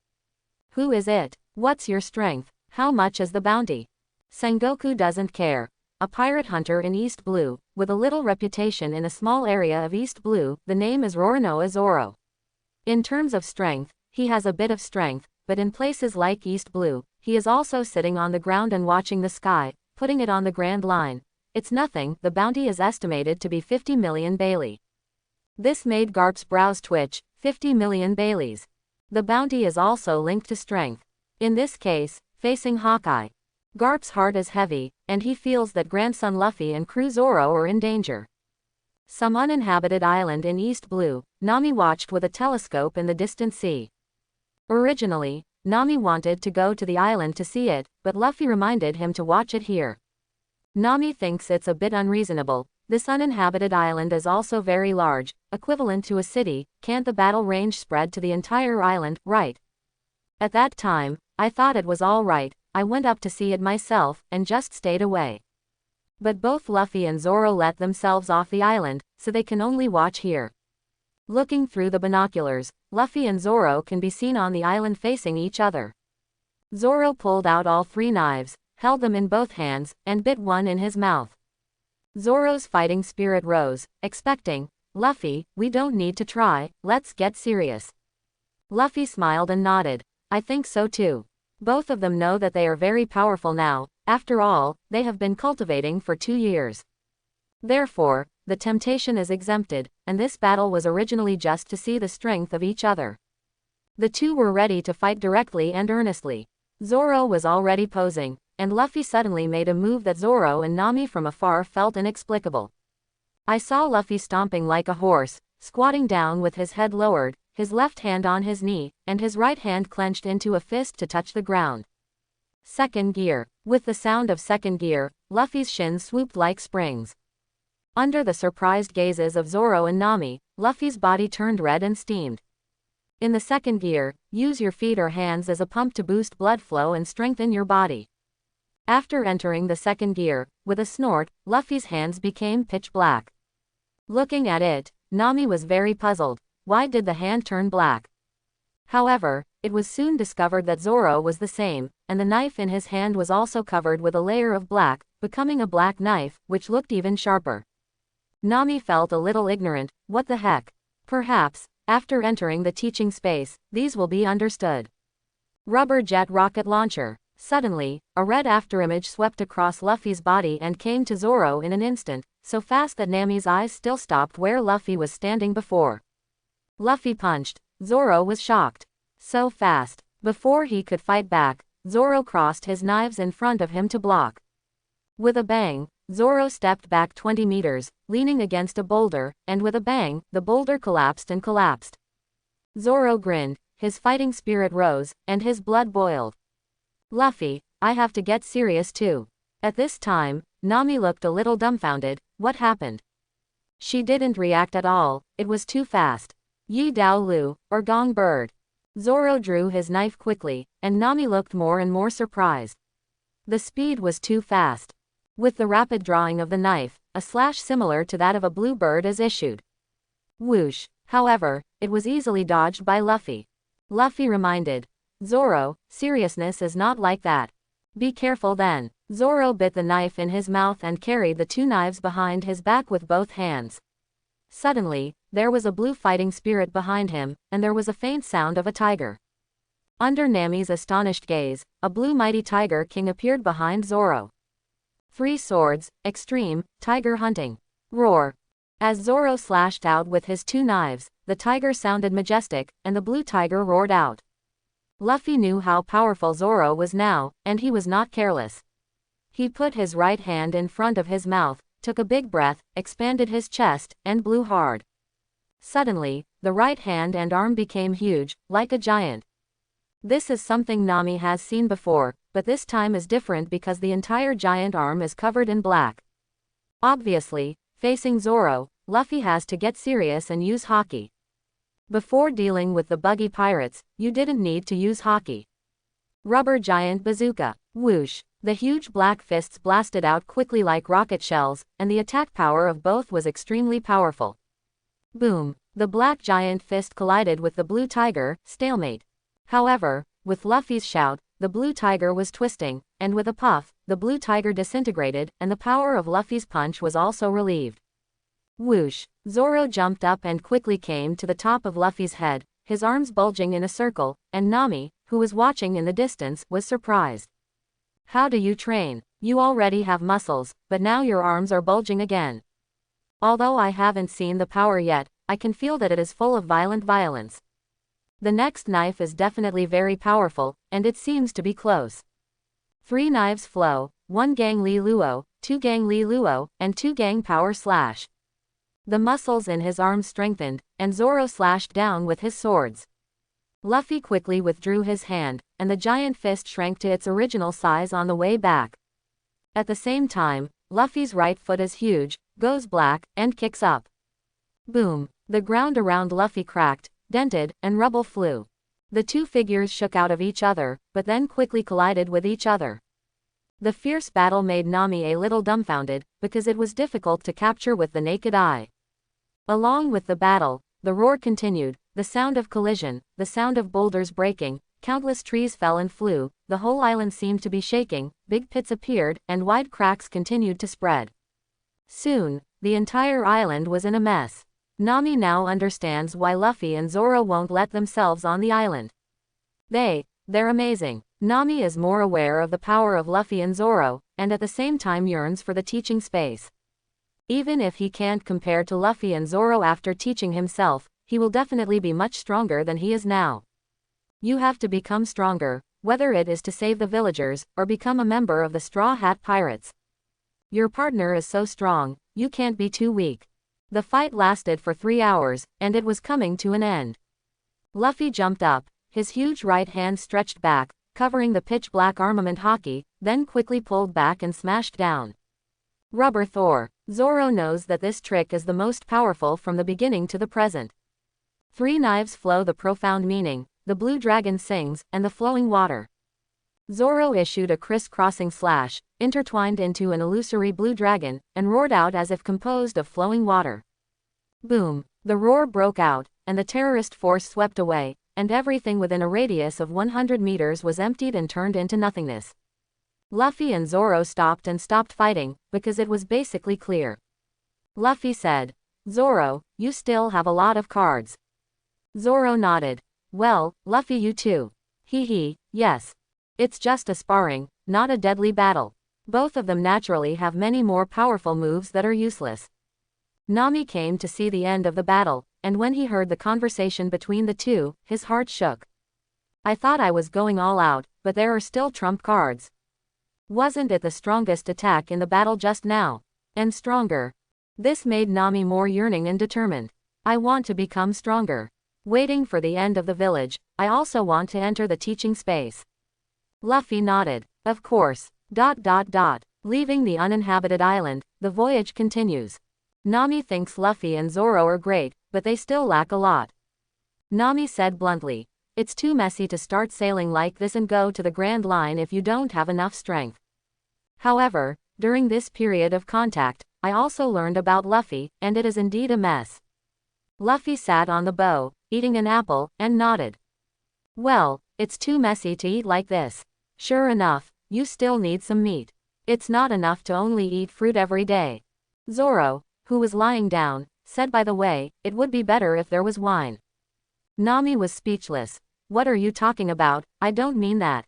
Who is it? What's your strength? How much is the bounty? Sengoku doesn't care. A pirate hunter in East Blue, with a little reputation in a small area of East Blue, the name is Roronoa Zoro. In terms of strength, he has a bit of strength, but in places like East Blue, he is also sitting on the ground and watching the sky, putting it on the Grand Line. It's nothing, the bounty is estimated to be 50 million Bailey. This made Garp's brows twitch, 50 million Baileys. The bounty is also linked to strength. In this case, facing Hawkeye. Garp's heart is heavy, and he feels that grandson Luffy and crew Zoro are in danger. Some uninhabited island in East Blue, Nami watched with a telescope in the distant sea. Originally, Nami wanted to go to the island to see it, but Luffy reminded him to watch it here. Nami thinks it's a bit unreasonable. This uninhabited island is also very large, equivalent to a city. Can't the battle range spread to the entire island, right? At that time, I thought it was all right, I went up to see it myself, and just stayed away. But both Luffy and Zoro let themselves off the island, so they can only watch here. Looking through the binoculars, Luffy and Zoro can be seen on the island facing each other. Zoro pulled out all 3 knives, held them in both hands, and bit one in his mouth. Zoro's fighting spirit rose, expecting, "Luffy, we don't need to try, let's get serious." Luffy smiled and nodded. "I think so too. Both of them know that they are very powerful now, after all, they have been cultivating for 2 years. Therefore, the temptation is exempted, and this battle was originally just to see the strength of each other." The two were ready to fight directly and earnestly. Zoro was already posing, and Luffy suddenly made a move that Zoro and Nami from afar felt inexplicable. I saw Luffy stomping like a horse, squatting down with his head lowered, his left hand on his knee, and his right hand clenched into a fist to touch the ground. Second gear. With the sound of second gear, Luffy's shins swooped like springs. Under the surprised gazes of Zoro and Nami, Luffy's body turned red and steamed. In the second gear, use your feet or hands as a pump to boost blood flow and strengthen your body. After entering the second gear, with a snort, Luffy's hands became pitch black. Looking at it, Nami was very puzzled. Why did the hand turn black? However, it was soon discovered that Zoro was the same, and the knife in his hand was also covered with a layer of black, becoming a black knife, which looked even sharper. Nami felt a little ignorant. What the heck? Perhaps, after entering the teaching space, these will be understood. Rubber jet rocket launcher. Suddenly, a red afterimage swept across Luffy's body and came to Zoro in an instant, so fast that Nami's eyes still stopped where Luffy was standing before. Luffy punched. Zoro was shocked. So fast. Before he could fight back, Zoro crossed his knives in front of him to block. With a bang, Zoro stepped back 20 meters, leaning against a boulder, and with a bang, the boulder collapsed and collapsed. Zoro grinned, his fighting spirit rose, and his blood boiled. "Luffy, I have to get serious too." At this time, Nami looked a little dumbfounded. What happened? She didn't react at all, it was too fast. Yi Dao Lu, or Gong Bird. Zoro drew his knife quickly, and Nami looked more and more surprised. The speed was too fast. With the rapid drawing of the knife, a slash similar to that of a blue bird is issued. Whoosh. However, it was easily dodged by Luffy. Luffy reminded Zoro, seriousness is not like that. Be careful then. Zoro bit the knife in his mouth and carried the 2 knives behind his back with both hands. Suddenly, there was a blue fighting spirit behind him, and there was a faint sound of a tiger. Under Nami's astonished gaze, a blue mighty tiger king appeared behind Zoro. 3 swords, extreme, tiger hunting. Roar. As Zoro slashed out with his 2 knives, the tiger sounded majestic, and the blue tiger roared out. Luffy knew how powerful Zoro was now, and he was not careless. He put his right hand in front of his mouth, took a big breath, expanded his chest, and blew hard. Suddenly, the right hand and arm became huge, like a giant. This is something Nami has seen before, but this time is different because the entire giant arm is covered in black. Obviously, facing Zoro, Luffy has to get serious and use Haki. Before dealing with the buggy pirates, you didn't need to use Haki. Rubber giant bazooka. Whoosh. The huge black fists blasted out quickly like rocket shells, and the attack power of both was extremely powerful. Boom. The black giant fist collided with the blue tiger, stalemate. However, with Luffy's shout, the blue tiger was twisting, and with a puff, the blue tiger disintegrated, and the power of Luffy's punch was also relieved. Whoosh. Zoro jumped up and quickly came to the top of Luffy's head, his arms bulging in a circle, and Nami, who was watching in the distance, was surprised. How do you train? You already have muscles, but now your arms are bulging again. Although I haven't seen the power yet, I can feel that it is full of violence. The next knife is definitely very powerful, and it seems to be close. 3 knives flow, 1 gang li luo, 2 gang li luo, and 2 gang power slash. The muscles in his arms strengthened, and Zoro slashed down with his swords. Luffy quickly withdrew his hand, and the giant fist shrank to its original size on the way back. At the same time, Luffy's right foot is huge, goes black, and kicks up. Boom. The ground around Luffy cracked, dented, and rubble flew. The two figures shook out of each other, but then quickly collided with each other. The fierce battle made Nami a little dumbfounded, because it was difficult to capture with the naked eye. Along with the battle, the roar continued, the sound of collision, the sound of boulders breaking, countless trees fell and flew, the whole island seemed to be shaking, big pits appeared, and wide cracks continued to spread. Soon, the entire island was in a mess. Nami now understands why Luffy and Zoro won't let themselves on the island. They're amazing. Nami is more aware of the power of Luffy and Zoro, and at the same time yearns for the teaching space. Even if he can't compare to Luffy and Zoro after teaching himself, he will definitely be much stronger than he is now. You have to become stronger, whether it is to save the villagers, or become a member of the Straw Hat Pirates. Your partner is so strong, you can't be too weak. The fight lasted for 3 hours, and it was coming to an end. Luffy jumped up, his huge right hand stretched back, covering the pitch-black armament Hawkeye, then quickly pulled back and smashed down. Rubber Thor. Zoro knows that this trick is the most powerful from the beginning to the present. 3 knives flow the profound meaning, the blue dragon sings, and the flowing water. Zoro issued a criss-crossing slash, intertwined into an illusory blue dragon, and roared out as if composed of flowing water. Boom! The roar broke out, and the terrorist force swept away, and everything within a radius of 100 meters was emptied and turned into nothingness. Luffy and Zoro stopped fighting, because it was basically clear. Luffy said, "Zoro, you still have a lot of cards." Zoro nodded. "Well, Luffy, you too." Hee, yes. It's just a sparring, not a deadly battle. Both of them naturally have many more powerful moves that are useless. Nami came to see the end of the battle, and when he heard the conversation between the two, his heart shook. "I thought I was going all out, but there are still trump cards. Wasn't it the strongest attack in the battle just now? And stronger." This made Nami more yearning and determined. "I want to become stronger. Waiting for the end of the village, I also want to enter the teaching space." Luffy nodded. "Of course. ... Leaving the uninhabited island, the voyage continues. Nami thinks Luffy and Zoro are great, but they still lack a lot. Nami said bluntly, "It's too messy to start sailing like this and go to the Grand Line if you don't have enough strength." However, during this period of contact, I also learned about Luffy, and it is indeed a mess. Luffy sat on the bow, eating an apple, and nodded. "Well, it's too messy to eat like this. Sure enough, you still need some meat. It's not enough to only eat fruit every day." Zoro, who was lying down, said, "By the way, it would be better if there was wine." Nami was speechless. "What are you talking about? I don't mean that.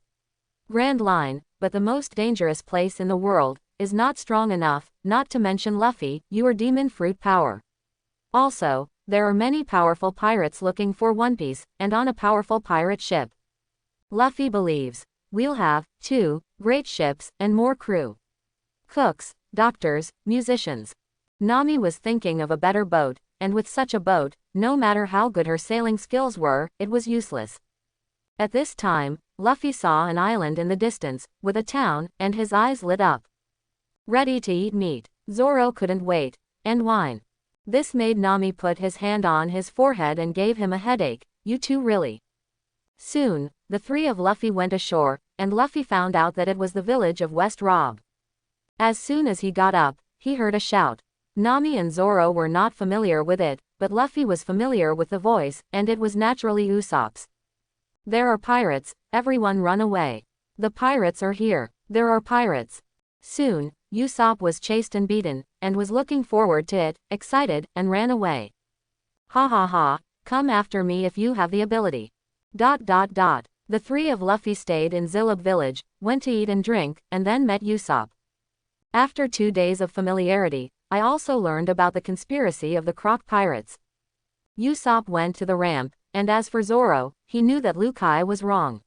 Grand Line, but the most dangerous place in the world, is not strong enough, not to mention Luffy, your demon fruit power. Also, there are many powerful pirates looking for One Piece, and on a powerful pirate ship. Luffy believes we'll have 2 great ships, and more crew. Cooks, doctors, musicians." Nami was thinking of a better boat, and with such a boat, no matter how good her sailing skills were, it was useless. At this time, Luffy saw an island in the distance, with a town, and his eyes lit up. Ready to eat meat. Zoro couldn't wait. And wine. This made Nami put his hand on his forehead and gave him a headache. "You two really." Soon, the 3 of Luffy went ashore, and Luffy found out that it was the village of West Rob. As soon as he got up, he heard a shout. Nami and Zoro were not familiar with it, but Luffy was familiar with the voice, and it was naturally Usopp's. "There are pirates, everyone run away. The pirates are here. There are pirates." Soon, Usopp was chased and beaten, and was looking forward to it, excited, and ran away. "Ha ha ha, come after me if you have the ability." The 3 of Luffy stayed in Zilib village, went to eat and drink, and then met Usopp. After 2 days of familiarity, I also learned about the conspiracy of the Croc Pirates. Usopp went to the ramp, and as for Zoro, he knew that Hawkeye was wrong.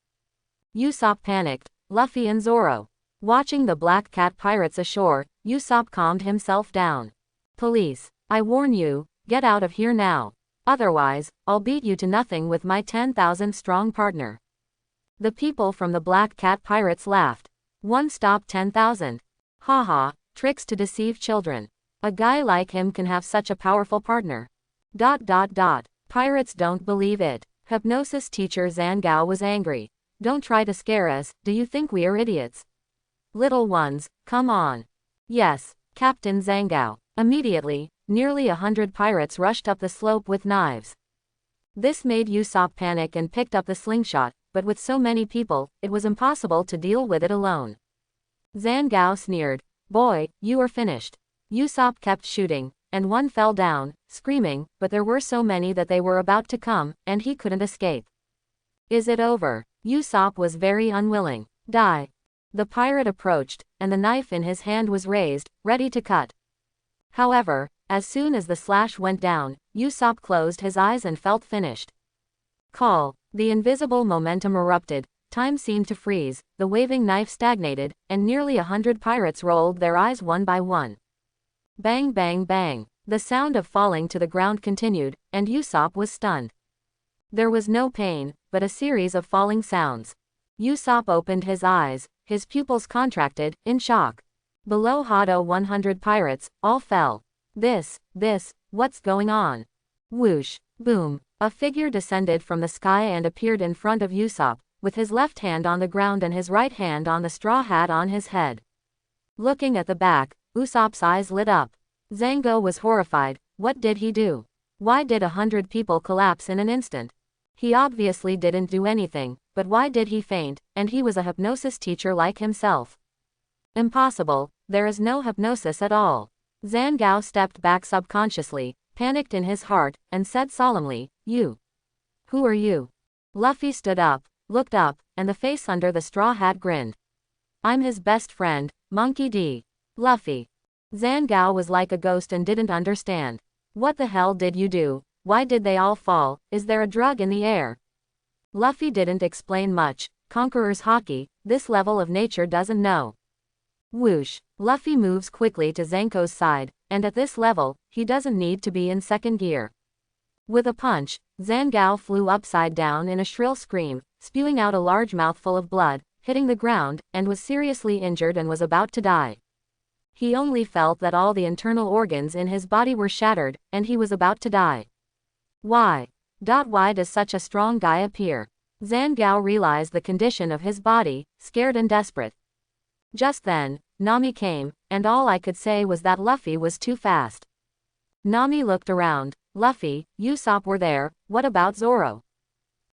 Usopp panicked. Luffy and Zoro. Watching the Black Cat Pirates ashore, Usopp calmed himself down. "Police, I warn you, get out of here now. Otherwise, I'll beat you to nothing with my 10,000 strong partner." The people from the Black Cat Pirates laughed. "One stop 10,000. Haha, tricks to deceive children. A guy like him can have such a powerful partner. Pirates don't believe it. Hypnosis teacher Zangao was angry. Don't try to scare us, do you think we are idiots? Little ones, come on. Yes, Captain Zangao. Immediately, nearly 100 pirates rushed up the slope with knives. This made Usopp panic and picked up the slingshot, but with so many people, it was impossible to deal with it alone. Zangao sneered. Boy, you are finished. Usopp kept shooting, and one fell down, screaming, but there were so many that they were about to come, and he couldn't escape. Is it over? Usopp was very unwilling. Die. The pirate approached, and the knife in his hand was raised, ready to cut. However, as soon as the slash went down, Usopp closed his eyes and felt finished. Call. The invisible momentum erupted, time seemed to freeze, the waving knife stagnated, and nearly 100 pirates rolled their eyes one by one. Bang bang bang. The sound of falling to the ground continued, and Usopp was stunned. There was no pain, but a series of falling sounds. Usopp opened his eyes, his pupils contracted, in shock. Below Hado 100 pirates, all fell. What's going on? Whoosh, boom, a figure descended from the sky and appeared in front of Usopp, with his left hand on the ground and his right hand on the straw hat on his head. Looking at the back, Usopp's eyes lit up. Zango was horrified. What did he do? Why did 100 people collapse in an instant? He obviously didn't do anything, but why did he faint, and he was a hypnosis teacher like himself? Impossible, there is no hypnosis at all. Zangao stepped back subconsciously, panicked in his heart, and said solemnly, You. Who are you? Luffy stood up, looked up, and the face under the straw hat grinned. I'm his best friend, Monkey D. Luffy. Zangao was like a ghost and didn't understand. What the hell did you do? Why did they all fall? Is there a drug in the air? Luffy didn't explain much. Conqueror's Haki, this level of nature doesn't know. Whoosh. Luffy moves quickly to Zanko's side, and at this level, he doesn't need to be in second gear. With a punch, Zangao flew upside down in a shrill scream, spewing out a large mouthful of blood, hitting the ground, and was seriously injured and was about to die. He only felt that all the internal organs in his body were shattered, and he was about to die. Why? Why does such a strong guy appear? Zangao realized the condition of his body, scared and desperate. Just then, Nami came, and all I could say was that Luffy was too fast. Nami looked around. Luffy, Usopp were there, what about Zoro?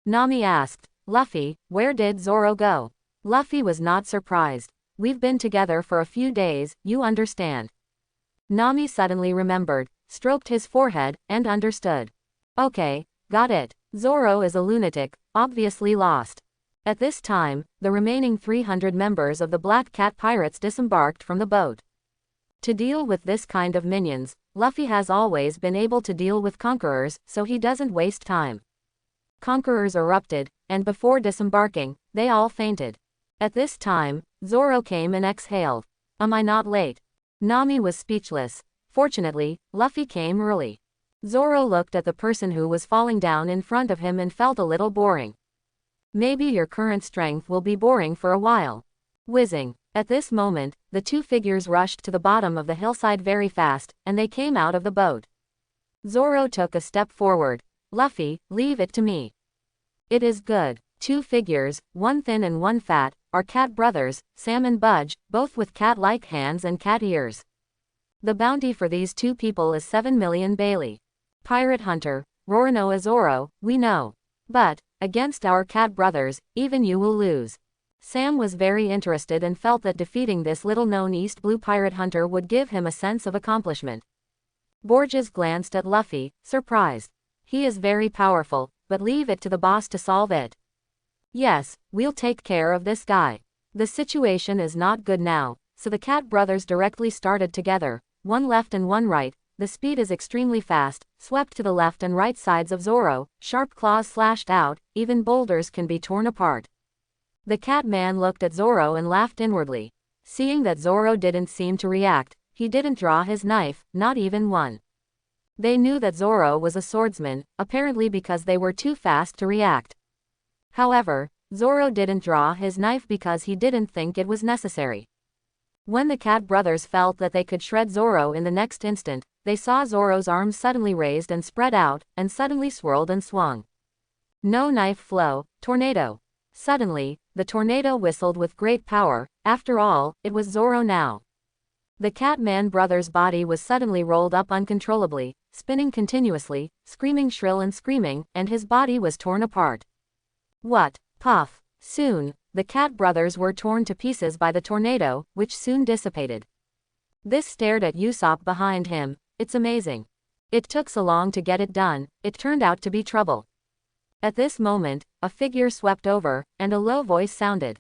Nami asked. Luffy, where did Zoro go? Luffy was not surprised. We've been together for a few days, you understand. Nami suddenly remembered, stroked his forehead, and understood. Okay, got it. Zoro is a lunatic, obviously lost. At this time, the remaining 300 members of the Black Cat Pirates disembarked from the boat. To deal with this kind of minions, Luffy has always been able to deal with conquerors, so he doesn't waste time. Conquerors erupted, and before disembarking, they all fainted. At this time, Zoro came and exhaled. Am I not late? Nami was speechless. Fortunately, Luffy came early. Zoro looked at the person who was falling down in front of him and felt a little boring. Maybe your current strength will be boring for a while. Whizzing. At this moment, the two figures rushed to the bottom of the hillside very fast, and they came out of the boat. Zoro took a step forward. Luffy, leave it to me. It is good. Two figures, one thin and one fat, are cat brothers, Sam and Budge, both with cat-like hands and cat ears. The bounty for these two people is 7 million Bailey. Pirate Hunter, Roronoa Zoro, we know. But, against our cat brothers, even you will lose. Sam was very interested and felt that defeating this little-known East Blue Pirate Hunter would give him a sense of accomplishment. Borges glanced at Luffy, surprised. He is very powerful, but leave it to the boss to solve it. Yes, we'll take care of this guy. The situation is not good now, so the cat brothers directly started together, one left and one right. The speed is extremely fast, swept to the left and right sides of Zoro, sharp claws slashed out, even boulders can be torn apart. The cat man looked at Zoro and laughed inwardly. Seeing that Zoro didn't seem to react, he didn't draw his knife, not even one. They knew that Zoro was a swordsman, apparently because they were too fast to react. However, Zoro didn't draw his knife because he didn't think it was necessary. When the cat brothers felt that they could shred Zoro in the next instant, they saw Zoro's arms suddenly raised and spread out, and suddenly swirled and swung. No knife flow, tornado. Suddenly, the tornado whistled with great power. After all, it was Zoro now. The Catman brother's body was suddenly rolled up uncontrollably, spinning continuously, screaming shrill and screaming, and his body was torn apart. What? Puff. Soon, the Cat brothers were torn to pieces by the tornado, which soon dissipated. This stared at Usopp behind him. It's amazing. It took so long to get it done, it turned out to be trouble. At this moment, a figure swept over, and a low voice sounded.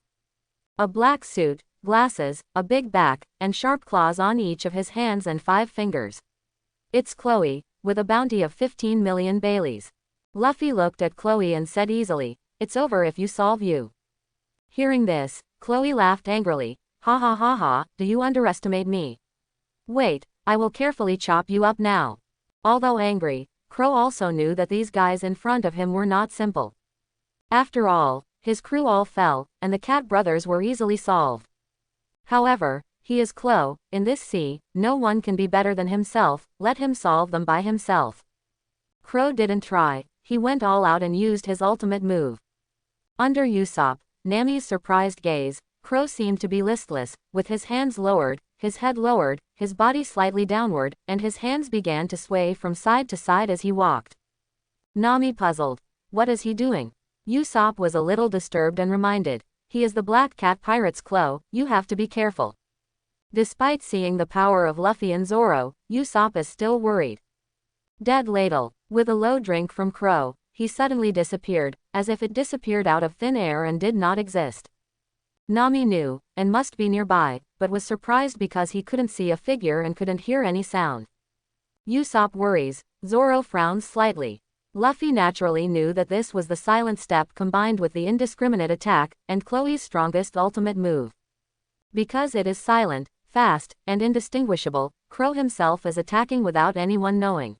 A black suit, glasses, a big back, and sharp claws on each of his hands and 5 fingers. It's Chloe, with a bounty of 15 million Baileys. Luffy looked at Chloe and said easily, "It's over if you solve you." Hearing this, Chloe laughed angrily. "Ha ha ha ha, do you underestimate me? Wait, I will carefully chop you up now." Although angry, Crow also knew that these guys in front of him were not simple. After all, his crew all fell, and the Cat brothers were easily solved. However, he is Crow, in this sea, no one can be better than himself, let him solve them by himself. Crow didn't try, he went all out and used his ultimate move. Under Usopp, Nami's surprised gaze, Crow seemed to be listless, with his hands lowered, his head lowered, his body slightly downward, and his hands began to sway from side to side as he walked. Nami puzzled. What is he doing? Usopp was a little disturbed and reminded. He is the Black Cat Pirate's Crow, you have to be careful. Despite seeing the power of Luffy and Zoro, Usopp is still worried. Dead ladle. With a low drink from Crow, he suddenly disappeared, as if it disappeared out of thin air and did not exist. Nami knew, and must be nearby, but was surprised because he couldn't see a figure and couldn't hear any sound. Usopp worries, Zoro frowns slightly. Luffy naturally knew that this was the silent step combined with the indiscriminate attack, and Chloe's strongest ultimate move. Because it is silent, fast, and indistinguishable, Crow himself is attacking without anyone knowing.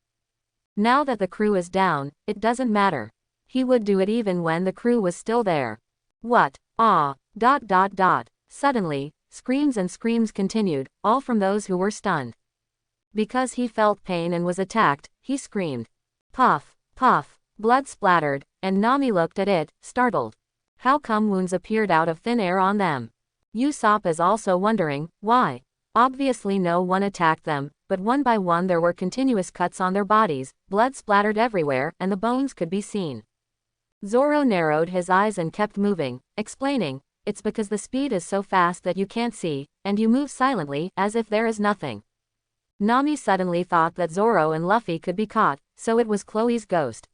Now that the crew is down, it doesn't matter. He would do it even when the crew was still there. What? Ah. ... Suddenly, screams and screams continued, all from those who were stunned. Because he felt pain and was attacked, he screamed. Puff, puff, blood splattered, and Nami looked at it, startled. How come wounds appeared out of thin air on them? Usopp is also wondering, why? Obviously no one attacked them, but one by one there were continuous cuts on their bodies, blood splattered everywhere, and the bones could be seen. Zoro narrowed his eyes and kept moving, explaining, "It's because the speed is so fast that you can't see, and you move silently, as if there is nothing." Nami suddenly thought that Zoro and Luffy could be caught, so it was Chloe's ghost.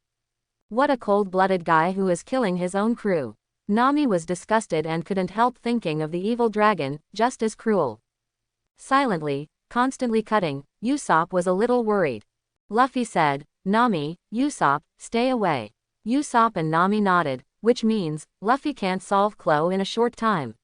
What a cold-blooded guy who is killing his own crew. Nami was disgusted and couldn't help thinking of the evil dragon, just as cruel. Silently, constantly cutting, Usopp was a little worried. Luffy said, "Nami, Usopp, stay away." Usopp and Nami nodded, which means, Luffy can't solve Chloe in a short time.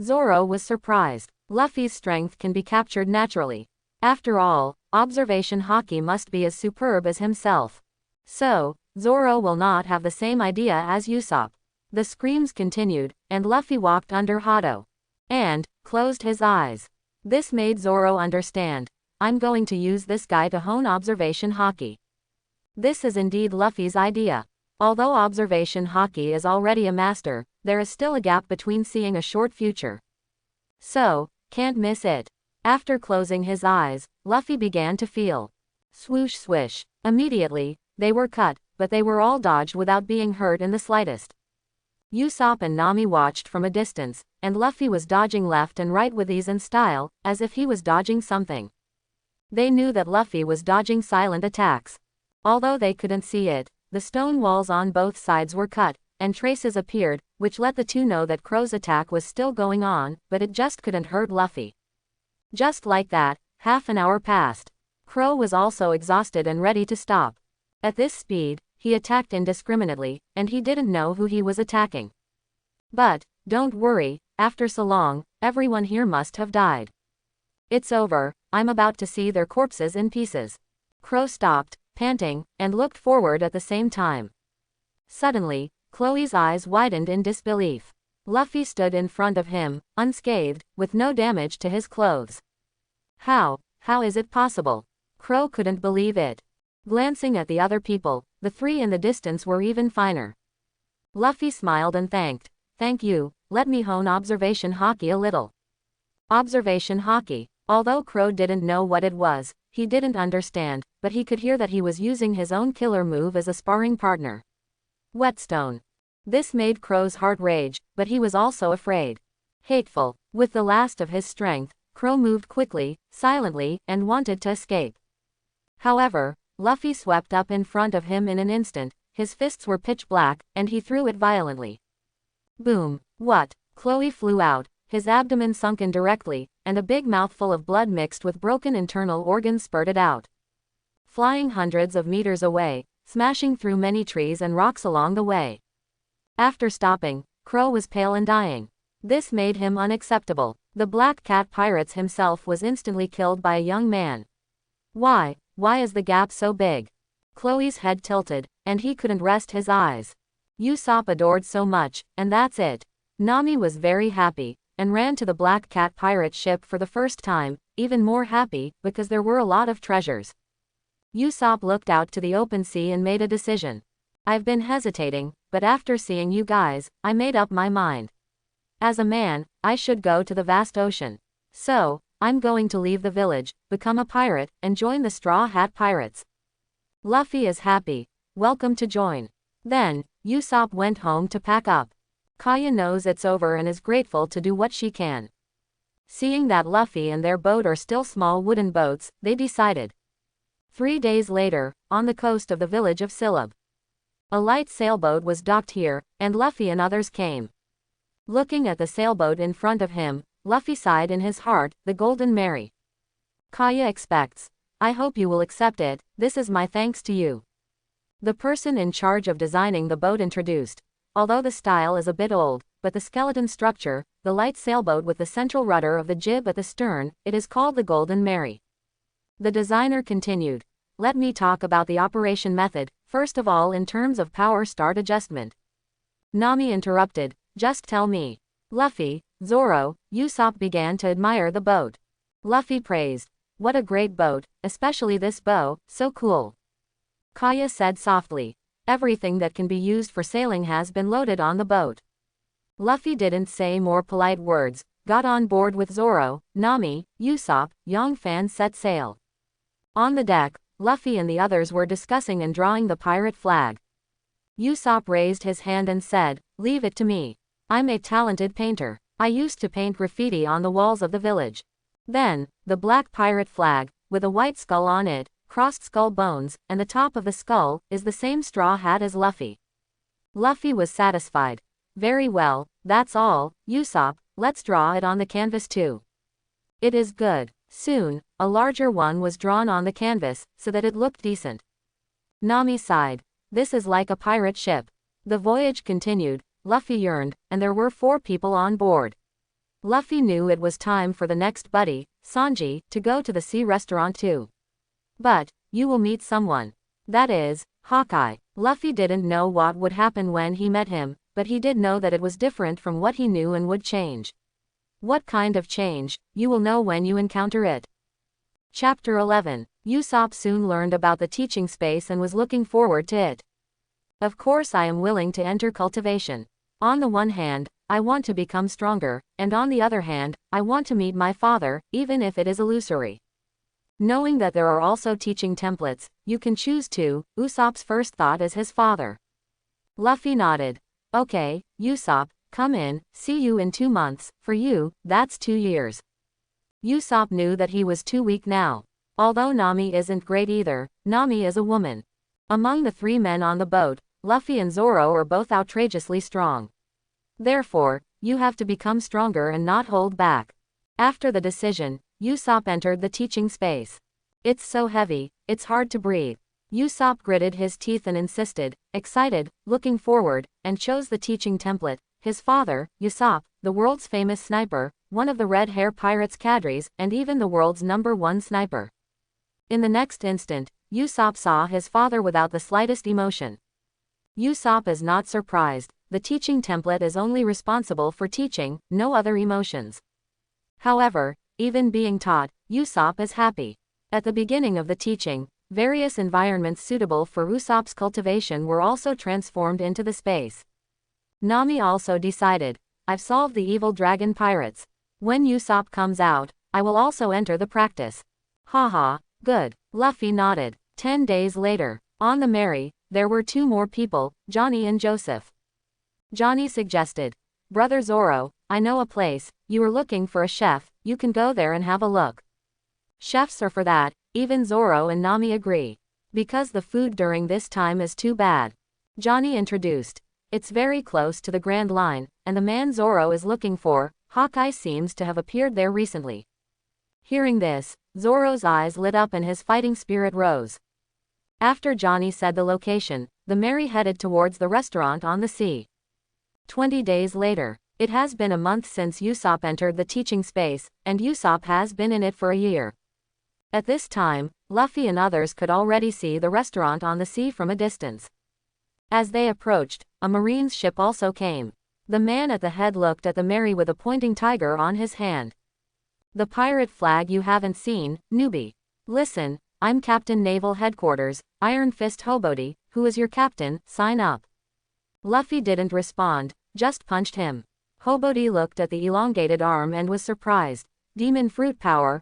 Zoro was surprised. Luffy's strength can be captured naturally. After all, observation haki must be as superb as himself. So, Zoro will not have the same idea as Usopp. The screams continued, and Luffy walked under Hado. And, closed his eyes. This made Zoro understand. I'm going to use this guy to hone observation haki. This is indeed Luffy's idea. Although observation haki is already a master, there is still a gap between seeing a short future. So, can't miss it. After closing his eyes, Luffy began to feel. Swoosh swish. Immediately, they were cut, but they were all dodged without being hurt in the slightest. Usopp and Nami watched from a distance, and Luffy was dodging left and right with ease and style, as if he was dodging something. They knew that Luffy was dodging silent attacks. Although they couldn't see it, the stone walls on both sides were cut, and traces appeared, which let the two know that Crow's attack was still going on, but it just couldn't hurt Luffy. Just like that, half an hour passed. Crow was also exhausted and ready to stop. At this speed, he attacked indiscriminately, and he didn't know who he was attacking. But, don't worry, after so long, everyone here must have died. It's over, I'm about to see their corpses in pieces. Crow stopped, panting, and looked forward at the same time. Suddenly, Chloe's eyes widened in disbelief. Luffy stood in front of him, unscathed, with no damage to his clothes. How is it possible? Crow couldn't believe it. Glancing at the other people, the three in the distance were even finer. Luffy smiled and thanked. Thank you, let me hone observation haki a little. Observation haki. Although Crow didn't know what it was, he didn't understand, but he could hear that he was using his own killer move as a sparring partner. Whetstone. This made Crow's heart rage, but he was also afraid. Hateful. With the last of his strength, Crow moved quickly, silently, and wanted to escape. However, Luffy swept up in front of him in an instant, his fists were pitch black, and he threw it violently. Boom. What? Chloe flew out, his abdomen sunk in directly, and a big mouthful of blood mixed with broken internal organs spurted out. Flying hundreds of meters away, smashing through many trees and rocks along the way. After stopping, Crow was pale and dying. This made him unacceptable. The Black Cat Pirates himself was instantly killed by a young man. Why is the gap so big? Chloe's head tilted, and he couldn't rest his eyes. Usopp adored so much, and that's it. Nami was very happy, and ran to the Black Cat pirate ship for the first time, even more happy, because there were a lot of treasures. Usopp looked out to the open sea and made a decision. I've been hesitating, but after seeing you guys, I made up my mind. As a man, I should go to the vast ocean. So, I'm going to leave the village, become a pirate, and join the Straw Hat Pirates. Luffy is happy. Welcome to join. Then, Usopp went home to pack up. Kaya knows it's over and is grateful to do what she can. Seeing that Luffy and their boat are still small wooden boats, they decided. 3 days later, on the coast of the village of Silab. A light sailboat was docked here, and Luffy and others came. Looking at the sailboat in front of him, Luffy sighed in his heart, the Golden Mary. Kaya expects. I hope you will accept it, this is my thanks to you. The person in charge of designing the boat introduced. Although the style is a bit old, but the skeleton structure, the light sailboat with the central rudder of the jib at the stern, it is called the Golden Mary. The designer continued. Let me talk about the operation method, first of all in terms of power start adjustment. Nami interrupted. Just tell me. Luffy, Zoro, Usopp began to admire the boat. Luffy praised. What a great boat, especially this bow, so cool. Kaya said softly. Everything that can be used for sailing has been loaded on the boat. Luffy didn't say more polite words, got on board with Zoro, Nami, Usopp, Yongfan set sail. On the deck, Luffy and the others were discussing and drawing the pirate flag. Usopp raised his hand and said, leave it to me. I'm a talented painter. I used to paint graffiti on the walls of the village. Then, the black pirate flag, with a white skull on it, crossed skull bones, and the top of the skull, is the same straw hat as Luffy. Luffy was satisfied. Very well, that's all, Usopp, let's draw it on the canvas too. It is good. Soon, a larger one was drawn on the canvas, so that it looked decent. Nami sighed. This is like a pirate ship. The voyage continued, Luffy yearned, and there were 4 people on board. Luffy knew it was time for the next buddy, Sanji, to go to the sea restaurant too. But, you will meet someone. That is, Hawkeye. Luffy didn't know what would happen when he met him, but he did know that it was different from what he knew and would change. What kind of change, you will know when you encounter it. Chapter 11. Usopp soon learned about the teaching space and was looking forward to it. Of course I am willing to enter cultivation. On the one hand, I want to become stronger, and on the other hand, I want to meet my father, even if it is illusory. Knowing that there are also teaching templates, you can choose to, Usopp's first thought is his father. Luffy nodded. Okay, Usopp, come in, see you in 2 months, for you, that's 2 years. Usopp knew that he was too weak now. Although Nami isn't great either, Nami is a woman. Among the 3 men on the boat, Luffy and Zoro are both outrageously strong. Therefore, you have to become stronger and not hold back. After the decision, Usopp entered the teaching space. It's so heavy, it's hard to breathe. Usopp gritted his teeth and insisted, excited, looking forward, and chose the teaching template. His father, Usopp, the world's famous sniper, one of the Red Hair Pirates' cadres, and even the world's #1 sniper. In the next instant, Usopp saw his father without the slightest emotion. Usopp is not surprised, the teaching template is only responsible for teaching, no other emotions. However, even being taught, Usopp is happy. At the beginning of the teaching, various environments suitable for Usopp's cultivation were also transformed into the space. Nami also decided. I've solved the evil dragon pirates. When Usopp comes out, I will also enter the practice. Haha, good. Luffy nodded. 10 days later, on the Mary, there were two more people, Johnny and Joseph. Johnny suggested, Brother Zoro, I know a place, you were looking for a chef, you can go there and have a look. Chefs are for that, even Zoro and Nami agree. Because the food during this time is too bad. Johnny introduced. It's very close to the Grand Line, and the man Zoro is looking for, Hawkeye, seems to have appeared there recently. Hearing this, Zoro's eyes lit up and his fighting spirit rose. After Johnny said the location, the Mary headed towards the restaurant on the sea. 20 days later. It has been a month since Usopp entered the teaching space, and Usopp has been in it for a year. At this time, Luffy and others could already see the restaurant on the sea from a distance. As they approached, a marine's ship also came. The man at the head looked at the Mary with a pointing tiger on his hand. The pirate flag you haven't seen, newbie. Listen, I'm Captain Naval Headquarters, Iron Fist Hobody, who is your captain, sign up. Luffy didn't respond, just punched him. Hobody looked at the elongated arm and was surprised. Demon fruit power,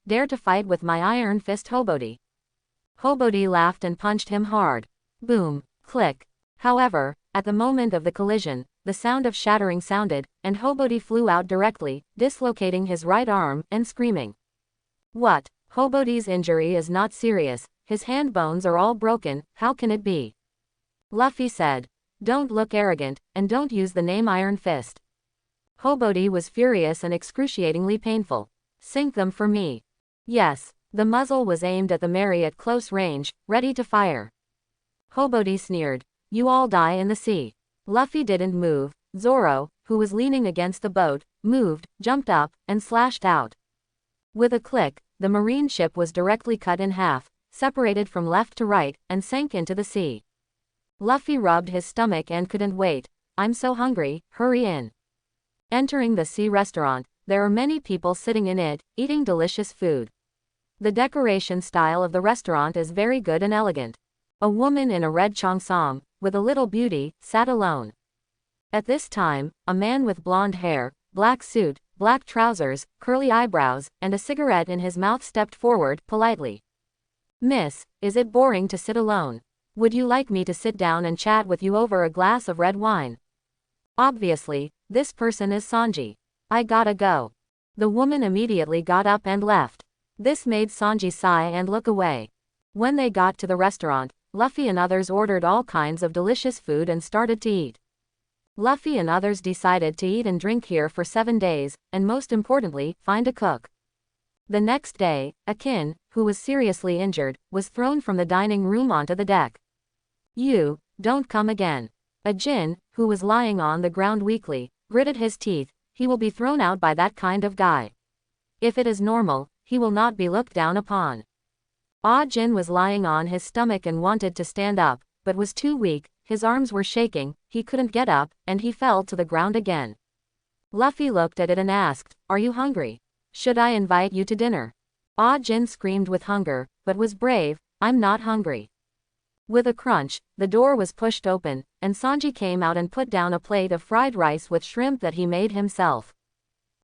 dare to fight with my Iron Fist Hobody. Hobody laughed and punched him hard. Boom, click. However, at the moment of the collision, the sound of shattering sounded, and Hobody flew out directly, dislocating his right arm, and screaming. What? Hobody's injury is not serious, his hand bones are all broken, how can it be? Luffy said. Don't look arrogant, and don't use the name Iron Fist. Hobody was furious and excruciatingly painful. Sink them for me. Yes. The muzzle was aimed at the Mary at close range, ready to fire. Hobody sneered. You all die in the sea. Luffy didn't move. Zoro, who was leaning against the boat, moved, jumped up, and slashed out. With a click, the marine ship was directly cut in half, separated from left to right, and sank into the sea. Luffy rubbed his stomach and couldn't wait. I'm so hungry, hurry in. Entering the sea restaurant, there are many people sitting in it, eating delicious food. The decoration style of the restaurant is very good and elegant. A woman in a red cheongsam, with a little beauty, sat alone. At this time, a man with blonde hair, black suit, black trousers, curly eyebrows, and a cigarette in his mouth stepped forward, politely. Miss, is it boring to sit alone? Would you like me to sit down and chat with you over a glass of red wine? Obviously, this person is Sanji. I gotta go. The woman immediately got up and left. This made Sanji sigh and look away. When they got to the restaurant, Luffy and others ordered all kinds of delicious food and started to eat. Luffy and others decided to eat and drink here for 7 days, and most importantly, find a cook. The next day, Akin, who was seriously injured, was thrown from the dining room onto the deck. You, don't come again. A Jin, who was lying on the ground weakly, gritted his teeth, he will be thrown out by that kind of guy. If it is normal, he will not be looked down upon. Jin was lying on his stomach and wanted to stand up, but was too weak, his arms were shaking, he couldn't get up, and he fell to the ground again. Luffy looked at it and asked, Are you hungry? Should I invite you to dinner? Jin screamed with hunger, but was brave, I'm not hungry. With a crunch, the door was pushed open, and Sanji came out and put down a plate of fried rice with shrimp that he made himself.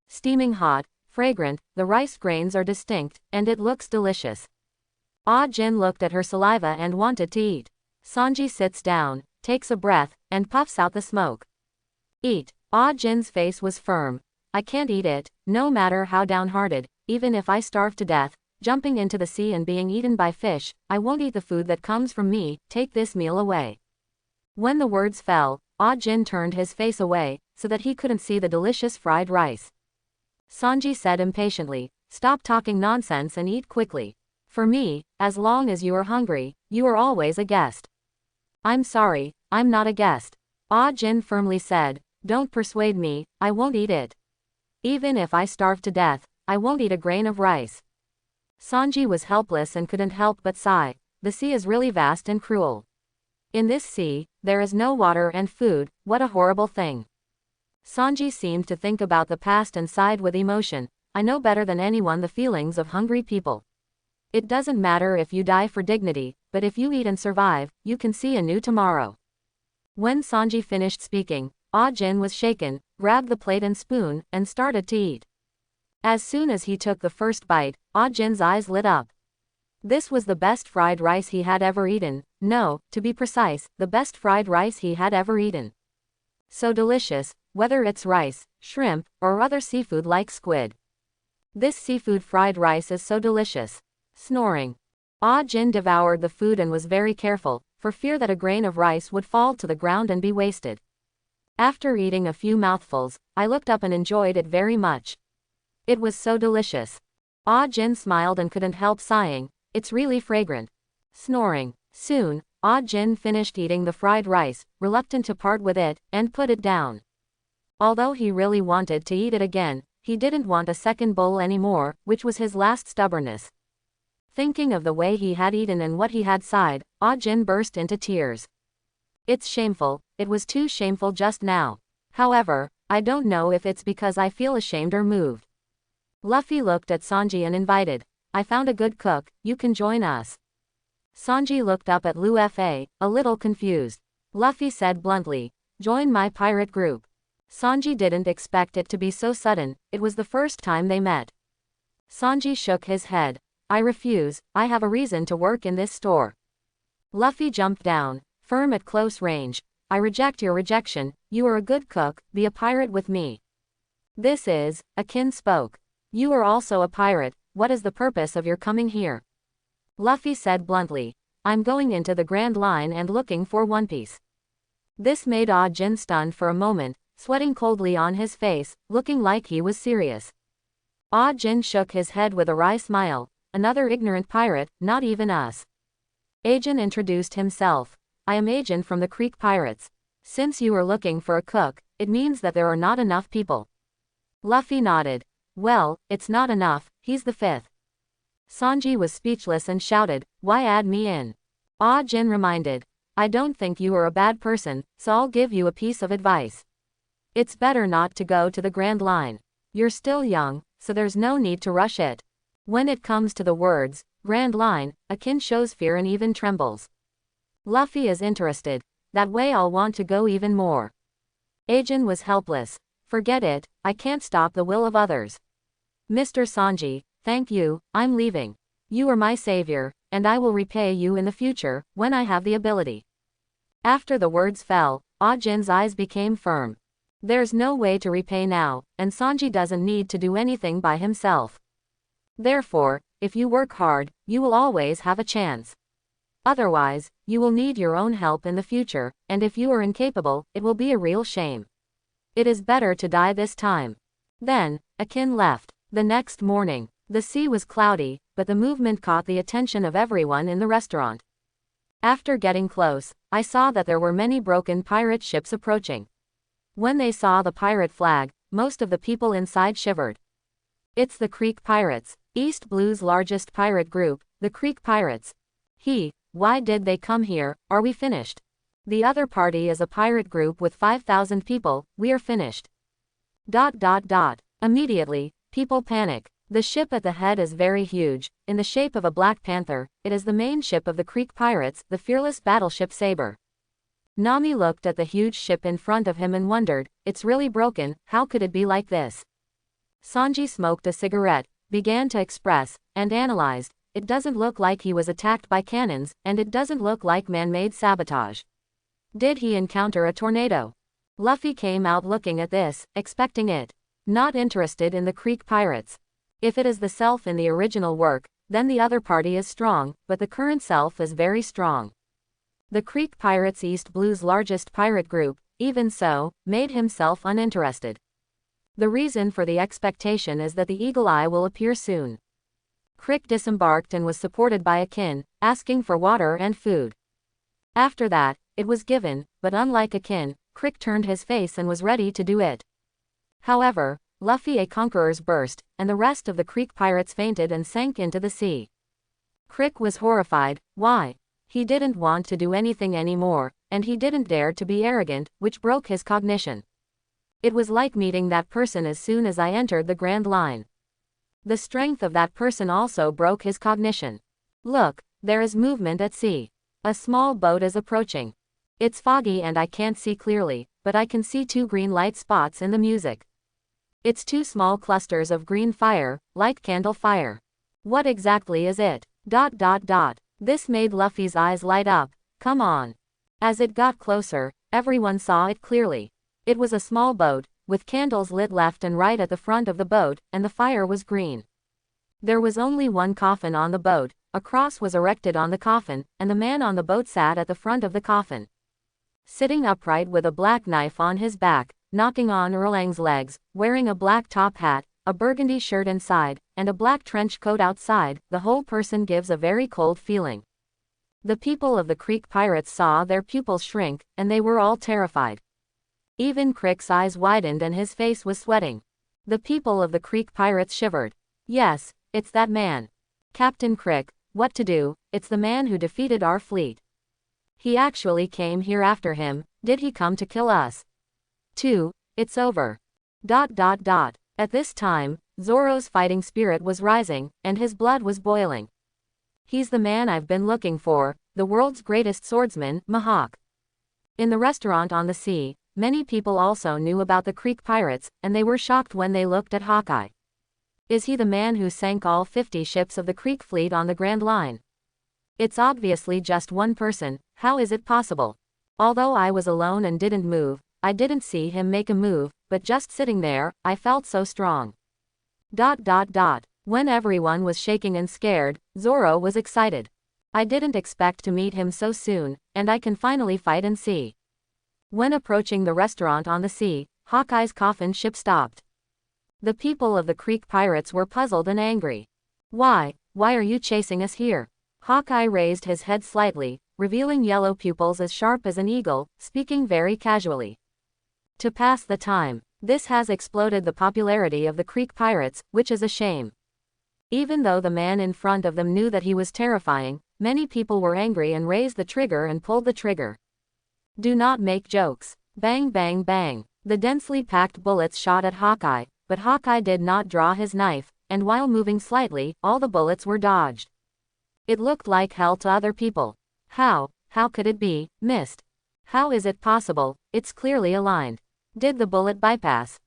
Steaming hot, fragrant, the rice grains are distinct, and it looks delicious. Jin looked at her saliva and wanted to eat. Sanji sits down, takes a breath, and puffs out the smoke. Eat. Jin's face was firm. I can't eat it, no matter how downhearted, even if I starve to death, jumping into the sea and being eaten by fish, I won't eat the food that comes from me, take this meal away. When the words fell, Jin turned his face away, so that he couldn't see the delicious fried rice. Sanji said impatiently, Stop talking nonsense and eat quickly. For me, as long as you are hungry, you are always a guest. I'm sorry, I'm not a guest. Jin firmly said, Don't persuade me, I won't eat it. Even if I starve to death, I won't eat a grain of rice. Sanji was helpless and couldn't help but sigh. The sea is really vast and cruel. In this sea, there is no water and food, what a horrible thing. Sanji seemed to think about the past and sighed with emotion. I know better than anyone the feelings of hungry people. It doesn't matter if you die for dignity, but if you eat and survive, you can see a new tomorrow. When Sanji finished speaking, Jin was shaken, grabbed the plate and spoon, and started to eat. As soon as he took the first bite, Jin's eyes lit up. This was the best fried rice he had ever eaten. No, to be precise, the best fried rice he had ever eaten. So delicious, whether it's rice, shrimp, or other seafood like squid. This seafood fried rice is so delicious. Snoring. Jin devoured the food and was very careful, for fear that a grain of rice would fall to the ground and be wasted. After eating a few mouthfuls, I looked up and enjoyed it very much. It was so delicious. Jin smiled and couldn't help sighing, it's really fragrant. Snoring. Soon, Jin finished eating the fried rice, reluctant to part with it, and put it down. Although he really wanted to eat it again, he didn't want a second bowl anymore, which was his last stubbornness. Thinking of the way he had eaten and what he had sighed, Jin burst into tears. It's shameful, it was too shameful just now. However, I don't know if it's because I feel ashamed or moved. Luffy looked at Sanji and invited, I found a good cook, you can join us. Sanji looked up at Luffy, a little confused. Luffy said bluntly, join my pirate group. Sanji didn't expect it to be so sudden, it was the first time they met. Sanji shook his head. I refuse, I have a reason to work in this store. Luffy jumped down, firm at close range. I reject your rejection, you are a good cook, be a pirate with me. This is, Akin spoke. You are also a pirate, what is the purpose of your coming here? Luffy said bluntly, I'm going into the Grand Line and looking for One Piece. This made Jin stunned for a moment, sweating coldly on his face, looking like he was serious. Jin shook his head with a wry smile, another ignorant pirate, not even us. Ajin introduced himself. I am Ajin from the Creek Pirates. Since you are looking for a cook, it means that there are not enough people. Luffy nodded. Well, it's not enough, he's the fifth. Sanji was speechless and shouted, why add me in? Jin reminded. I don't think you are a bad person, so I'll give you a piece of advice. It's better not to go to the Grand Line. You're still young, so there's no need to rush it. When it comes to the words, Grand Line, Akin shows fear and even trembles. Luffy is interested. That way I'll want to go even more. Ajin was helpless. Forget it, I can't stop the will of others. Mr. Sanji, thank you, I'm leaving. You are my savior, and I will repay you in the future, when I have the ability. After the words fell, Jin's eyes became firm. There's no way to repay now, and Sanji doesn't need to do anything by himself. Therefore, if you work hard, you will always have a chance. Otherwise, you will need your own help in the future, and if you are incapable, it will be a real shame. It is better to die this time. Then, Akin left. The next morning, the sea was cloudy, but the movement caught the attention of everyone in the restaurant. After getting close, I saw that there were many broken pirate ships approaching. When they saw the pirate flag, most of the people inside shivered. It's the Creek Pirates, East Blue's largest pirate group, the Creek Pirates. Why did they come here? Are we finished? The other party is a pirate group with 5,000 people, we are finished. Immediately, people panic. The ship at the head is very huge, in the shape of a black panther, it is the main ship of the Creek Pirates, the fearless battleship Saber. Nami looked at the huge ship in front of him and wondered, it's really broken, how could it be like this? Sanji smoked a cigarette, began to express, and analyzed, it doesn't look like he was attacked by cannons, and it doesn't look like man-made sabotage. Did he encounter a tornado? Luffy came out looking at this, expecting it. Not interested in the Creek Pirates. If it is the self in the original work, then the other party is strong, but the current self is very strong. The Creek Pirates, East Blue's largest pirate group, even so, made himself uninterested. The reason for the expectation is that the Eagle Eye will appear soon. Crick disembarked and was supported by Akin, asking for water and food. After that, it was given, but unlike Akin, Crick turned his face and was ready to do it. However, Luffy a conqueror's burst, and the rest of the Creek Pirates fainted and sank into the sea. Crick was horrified. Why? He didn't want to do anything anymore, and he didn't dare to be arrogant, which broke his cognition. It was like meeting that person as soon as I entered the Grand Line. The strength of that person also broke his cognition. Look, there is movement at sea. A small boat is approaching. It's foggy and I can't see clearly, but I can see 2 green light spots in the music. It's 2 small clusters of green fire, like candle fire. What exactly is it? ... This made Luffy's eyes light up. Come on. As it got closer, everyone saw it clearly. It was a small boat, with candles lit left and right at the front of the boat, and the fire was green. There was only one coffin on the boat, a cross was erected on the coffin, and the man on the boat sat at the front of the coffin. Sitting upright with a black knife on his back, knocking on Erlang's legs, wearing a black top hat, a burgundy shirt inside, and a black trench coat outside, the whole person gives a very cold feeling. The people of the Creek Pirates saw their pupils shrink, and they were all terrified. Even Crick's eyes widened and his face was sweating. The people of the Creek Pirates shivered. Yes, it's that man. Captain Crick, what to do, it's the man who defeated our fleet. He actually came here after him, did he come to kill us? 2. It's over. ... At this time, Zoro's fighting spirit was rising, and his blood was boiling. He's the man I've been looking for, the world's greatest swordsman, Mihawk. In the restaurant on the sea, many people also knew about the Creek Pirates, and they were shocked when they looked at Hawkeye. Is he the man who sank all 50 ships of the Creek fleet on the Grand Line? It's obviously just one person, how is it possible? Although I was alone and didn't move, I didn't see him make a move, but just sitting there, I felt so strong. ... When everyone was shaking and scared, Zoro was excited. I didn't expect to meet him so soon, and I can finally fight and see. When approaching the restaurant on the sea, Hawkeye's coffin ship stopped. The people of the Creek Pirates were puzzled and angry. Why are you chasing us here? Hawkeye raised his head slightly, revealing yellow pupils as sharp as an eagle, speaking very casually. To pass the time. This has exploded the popularity of the Creek Pirates, which is a shame. Even though the man in front of them knew that he was terrifying, many people were angry and raised the trigger and pulled the trigger. Do not make jokes. Bang bang bang. The densely packed bullets shot at Hawkeye, but Hawkeye did not draw his knife, and while moving slightly, all the bullets were dodged. It looked like hell to other people. How could it be missed? How is it possible? It's clearly aligned. Did the bullet bypass? ...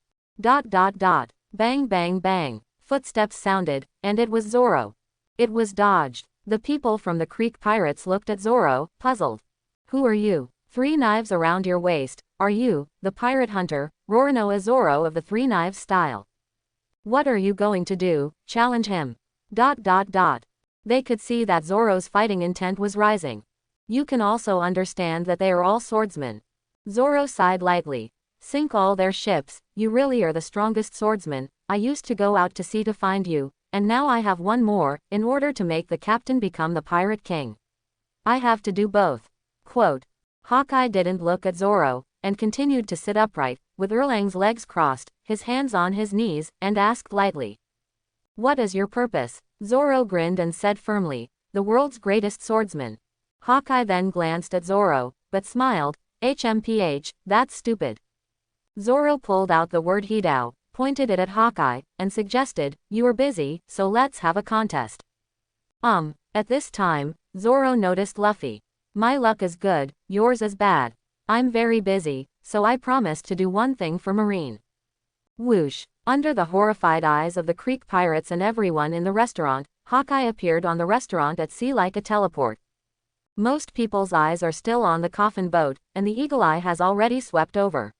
Bang bang bang. Footsteps sounded, and it was Zoro. It was dodged. The people from the Creek Pirates looked at Zoro, puzzled. Who are you? 3 knives around your waist, are you, the pirate hunter, Roronoa Zoro of the 3 knives style? What are you going to do, challenge him? ... They could see that Zoro's fighting intent was rising. You can also understand that they are all swordsmen. Zoro sighed lightly. Sink all their ships, you really are the strongest swordsman. I used to go out to sea to find you, and now I have one more, in order to make the captain become the pirate king. I have to do both. Quote. Hawkeye didn't look at Zoro, and continued to sit upright, with Erlang's legs crossed, his hands on his knees, and asked lightly. What is your purpose? Zoro grinned and said firmly, the world's greatest swordsman. Hawkeye then glanced at Zoro, but smiled, HMPH, that's stupid. Zoro pulled out the word Hidao, pointed it at Hawkeye, and suggested, you are busy, so let's have a contest. At this time, Zoro noticed Luffy. My luck is good, yours is bad. I'm very busy, so I promised to do one thing for Marine. Whoosh. Under the horrified eyes of the Creek Pirates and everyone in the restaurant, Hawkeye appeared on the restaurant at sea like a teleport. Most people's eyes are still on the coffin boat, and the eagle eye has already swept over.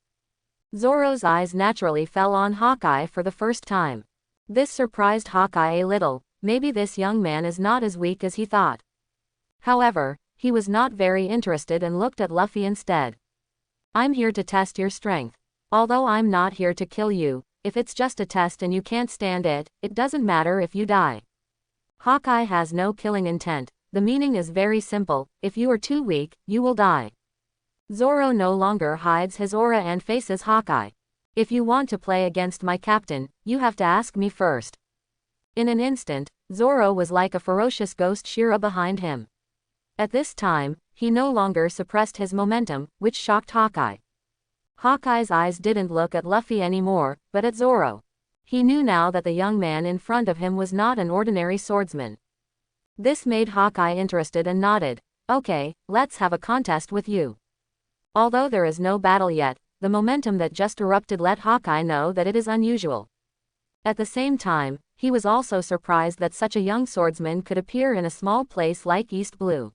Zoro's eyes naturally fell on Hawkeye for the first time. This surprised Hawkeye a little, maybe this young man is not as weak as he thought. However, he was not very interested and looked at Luffy instead. I'm here to test your strength. Although I'm not here to kill you, if it's just a test and you can't stand it, it doesn't matter if you die. Hawkeye has no killing intent, the meaning is very simple, if you are too weak, you will die. Zoro no longer hides his aura and faces Hawkeye. If you want to play against my captain, you have to ask me first. In an instant, Zoro was like a ferocious ghost Shira behind him. At this time, he no longer suppressed his momentum, which shocked Hawkeye. Hawkeye's eyes didn't look at Luffy anymore, but at Zoro. He knew now that the young man in front of him was not an ordinary swordsman. This made Hawkeye interested and nodded. Okay, let's have a contest with you. Although there is no battle yet, the momentum that just erupted let Hawkeye know that it is unusual. At the same time, he was also surprised that such a young swordsman could appear in a small place like East Blue.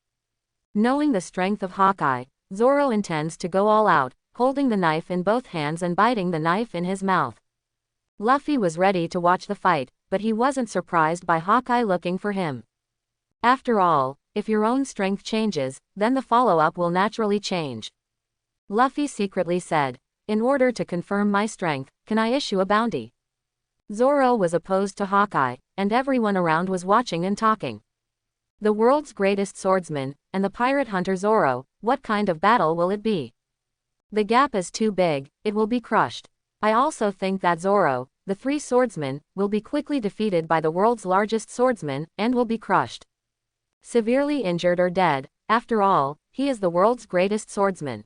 Knowing the strength of Hawkeye, Zoro intends to go all out, holding the knife in both hands and biting the knife in his mouth. Luffy was ready to watch the fight, but he wasn't surprised by Hawkeye looking for him. After all, if your own strength changes, then the follow-up will naturally change. Luffy secretly said, "In order to confirm my strength, can I issue a bounty?" Zoro was opposed to Hawkeye, and everyone around was watching and talking. The world's greatest swordsman, and the pirate hunter Zoro, what kind of battle will it be? The gap is too big, it will be crushed. I also think that Zoro, the three swordsmen, will be quickly defeated by the world's largest swordsman, and will be crushed. Severely injured or dead, after all, he is the world's greatest swordsman.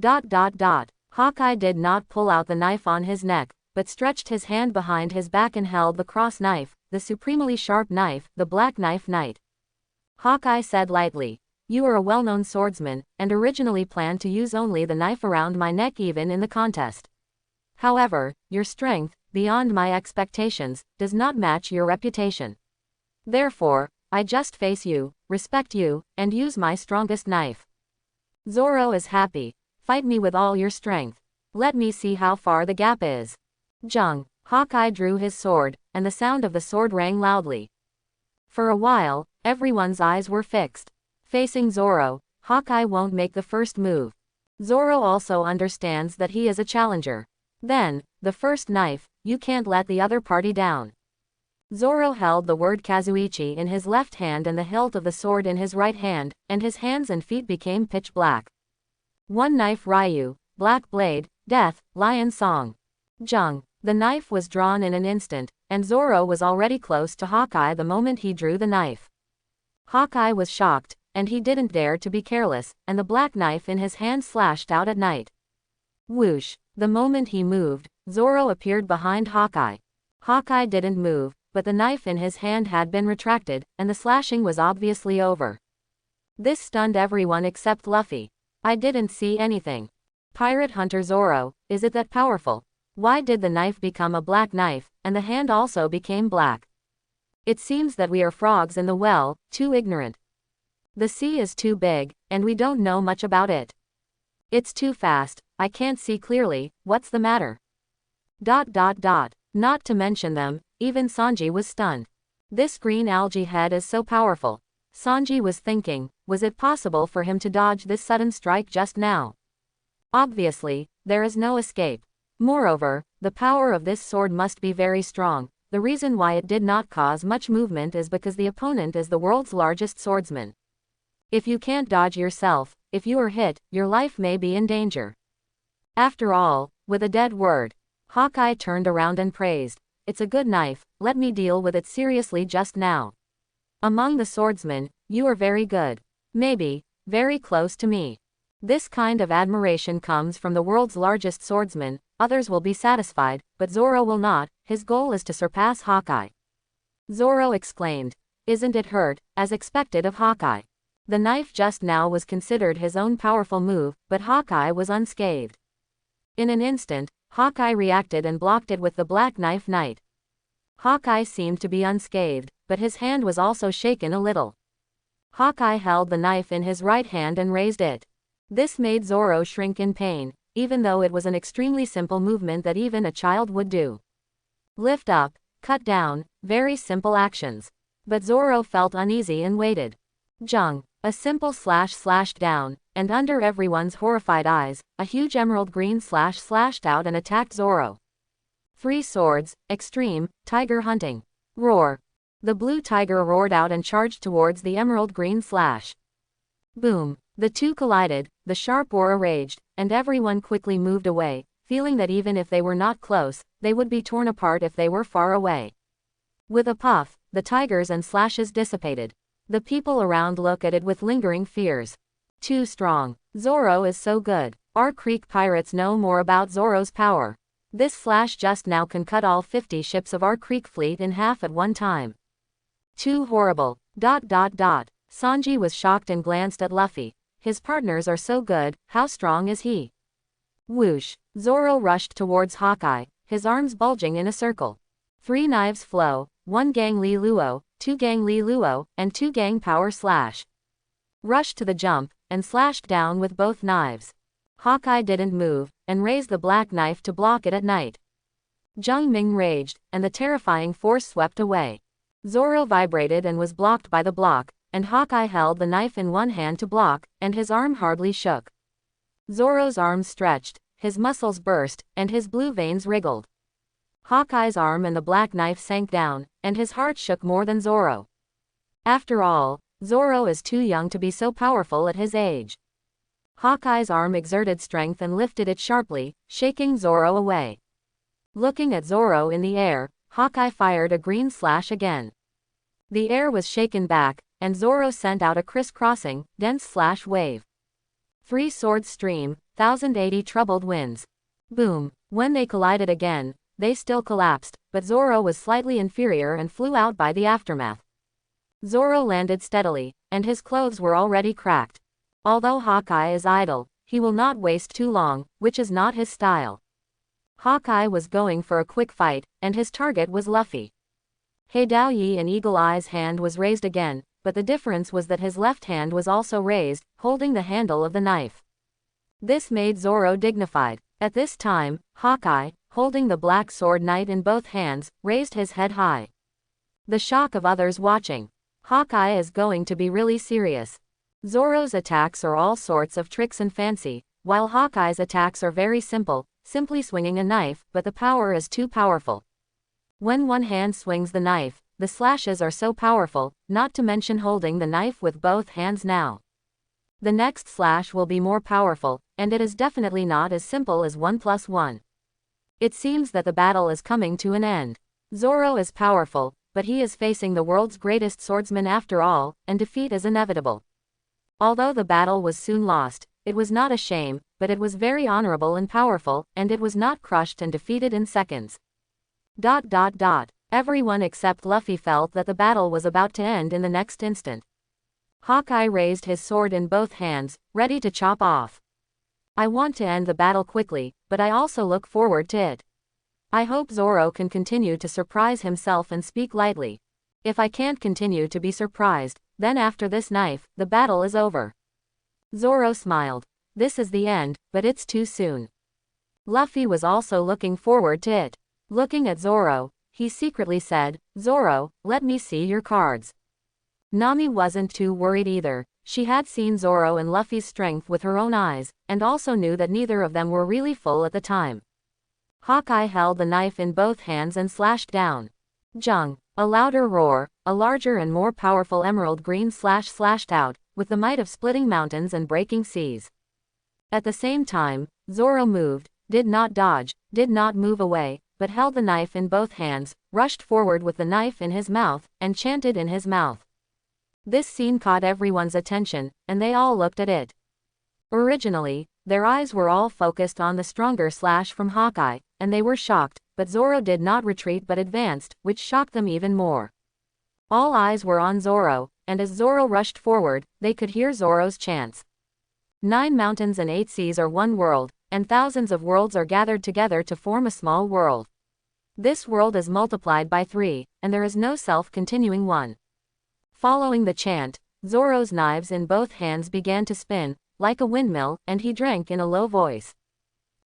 Hawkeye did not pull out the knife on his neck, but stretched his hand behind his back and held the cross knife, the supremely sharp knife, the Black Knife Knight. Hawkeye said lightly, "You are a well-known swordsman, and originally planned to use only the knife around my neck even in the contest. However, your strength, beyond my expectations, does not match your reputation. Therefore, I just face you, respect you, and use my strongest knife. Zoro is happy. Fight me with all your strength. Let me see how far the gap is." Jung. Hawkeye drew his sword, and the sound of the sword rang loudly. For a while, everyone's eyes were fixed. Facing Zoro, Hawkeye won't make the first move. Zoro also understands that he is a challenger. Then, the first knife, you can't let the other party down. Zoro held the word Kazuichi in his left hand and the hilt of the sword in his right hand, and his hands and feet became pitch black. One knife Ryu, Black Blade, Death, Lion Song. Jung. The knife was drawn in an instant, and Zoro was already close to Hawkeye the moment he drew the knife. Hawkeye was shocked, and he didn't dare to be careless, and the black knife in his hand slashed out at night. Whoosh! The moment he moved, Zoro appeared behind Hawkeye. Hawkeye didn't move, but the knife in his hand had been retracted, and the slashing was obviously over. This stunned everyone except Luffy. "I didn't see anything. Pirate Hunter Zoro, is it that powerful? Why did the knife become a black knife, and the hand also became black? It seems that we are frogs in the well, too ignorant. The sea is too big, and we don't know much about it. It's too fast, I can't see clearly, what's the matter?" Not to mention them, even Sanji was stunned. This green algae head is so powerful. Sanji was thinking, was it possible for him to dodge this sudden strike just now? Obviously, there is no escape. Moreover, the power of this sword must be very strong. The reason why it did not cause much movement is because the opponent is the world's largest swordsman. If you can't dodge yourself, if you are hit, your life may be in danger. After all, with a dead word, Hawkeye turned around and praised, "It's a good knife, let me deal with it seriously just now. Among the swordsmen, you are very good. Maybe, very close to me." This kind of admiration comes from the world's largest swordsman. Others will be satisfied, but Zoro will not. His goal is to surpass Hawkeye. Zoro exclaimed, "Isn't it hurt?" as expected of Hawkeye. The knife just now was considered his own powerful move, but Hawkeye was unscathed. In an instant, Hawkeye reacted and blocked it with the Black Knife Knight. Hawkeye seemed to be unscathed, but his hand was also shaken a little. Hawkeye held the knife in his right hand and raised it. This made Zoro shrink in pain, even though it was an extremely simple movement that even a child would do. Lift up, cut down, very simple actions. But Zoro felt uneasy and waited. Jung. A simple slash slashed down, and under everyone's horrified eyes, a huge emerald green slash slashed out and attacked Zoro. Three swords, extreme, tiger hunting. Roar. The blue tiger roared out and charged towards the emerald green slash. Boom. The two collided, the sharp roar raged, and everyone quickly moved away, feeling that even if they were not close, they would be torn apart if they were far away. With a puff, the tigers and slashes dissipated. The people around look at it with lingering fears. Too strong. Zoro is so good. Our Creek pirates know more about Zoro's power. This slash just now can cut all 50 ships of our Creek fleet in half at one time. Too horrible. Sanji was shocked and glanced at Luffy. His partners are so good, how strong is he? Whoosh! Zoro rushed towards Hawkeye, his arms bulging in a circle. 3 knives flow, 1 gang Li Luo, 2 gang Li Luo, and 2 gang power slash. Rushed to the jump, and slashed down with both knives. Hawkeye didn't move, and raised the black knife to block it at night. Zhang Ming raged, and the terrifying force swept away. Zoro vibrated and was blocked by the block, and Hawkeye held the knife in one hand to block, and his arm hardly shook. Zoro's arms stretched, his muscles burst, and his blue veins wriggled. Hawkeye's arm and the black knife sank down, and his heart shook more than Zoro. After all, Zoro is too young to be so powerful at his age. Hawkeye's arm exerted strength and lifted it sharply, shaking Zoro away. Looking at Zoro in the air, Hawkeye fired a green slash again. The air was shaken back, and Zoro sent out a crisscrossing, dense slash wave. 3 swords stream, 1080 troubled winds. Boom! When they collided again, they still collapsed, but Zoro was slightly inferior and flew out by the aftermath. Zoro landed steadily, and his clothes were already cracked. Although Hawkeye is idle, he will not waste too long, which is not his style. Hawkeye was going for a quick fight, and his target was Luffy. Dao and Eagle Eye's hand was raised again, but the difference was that his left hand was also raised, holding the handle of the knife. This made Zoro dignified. At this time, Hawkeye, holding the black sword knight in both hands, raised his head high. The shock of others watching. Hawkeye is going to be really serious. Zoro's attacks are all sorts of tricks and fancy, while Hawkeye's attacks are very simple, simply swinging a knife, but the power is too powerful. When one hand swings the knife, the slashes are so powerful, not to mention holding the knife with both hands now. The next slash will be more powerful, and it is definitely not as simple as 1 + 1. It seems that the battle is coming to an end. Zoro is powerful, but he is facing the world's greatest swordsman after all, and defeat is inevitable. Although the battle was soon lost, it was not a shame, but it was very honorable and powerful, and it was not crushed and defeated in seconds. Everyone except Luffy felt that the battle was about to end in the next instant. Hawkeye raised his sword in both hands, ready to chop off. I want to end the battle quickly, but I also look forward to it. I hope Zoro can continue to surprise himself and speak lightly. If I can't continue to be surprised, then after this knife, the battle is over. Zoro smiled. This is the end, but it's too soon. Luffy was also looking forward to it. Looking at Zoro, he secretly said, "Zoro, let me see your cards." Nami wasn't too worried either. She had seen Zoro and Luffy's strength with her own eyes, and also knew that neither of them were really full at the time. Hawkeye held the knife in both hands and slashed down. Jung! A louder roar, a larger and more powerful emerald green slash slashed out, with the might of splitting mountains and breaking seas. At the same time, Zoro moved, did not dodge, did not move away, but held the knife in both hands, rushed forward with the knife in his mouth, and chanted in his mouth. This scene caught everyone's attention, and they all looked at it. Originally, their eyes were all focused on the stronger slash from Hawkeye, and they were shocked, but Zoro did not retreat but advanced, which shocked them even more. All eyes were on Zoro, and as Zoro rushed forward, they could hear Zoro's chants. 9 mountains and 8 seas are one world, and thousands of worlds are gathered together to form a small world. This world is multiplied by 3, and there is no self-continuing one. Following the chant, Zoro's knives in both hands began to spin, like a windmill, and he drank in a low voice.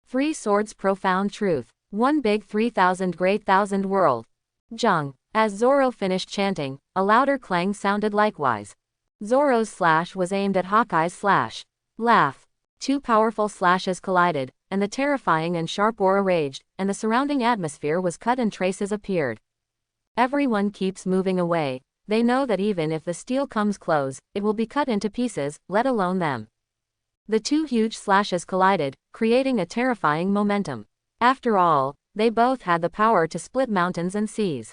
3 swords profound truth, 1 big 3,000 great thousand world. Jung! As Zoro finished chanting, a louder clang sounded likewise. Zoro's slash was aimed at Hawkeye's slash. Laugh! 2 powerful slashes collided, and the terrifying and sharp aura raged, and the surrounding atmosphere was cut and traces appeared. Everyone keeps moving away. They know that even if the steel comes close, it will be cut into pieces, let alone them. The 2 huge slashes collided, creating a terrifying momentum. After all, they both had the power to split mountains and seas.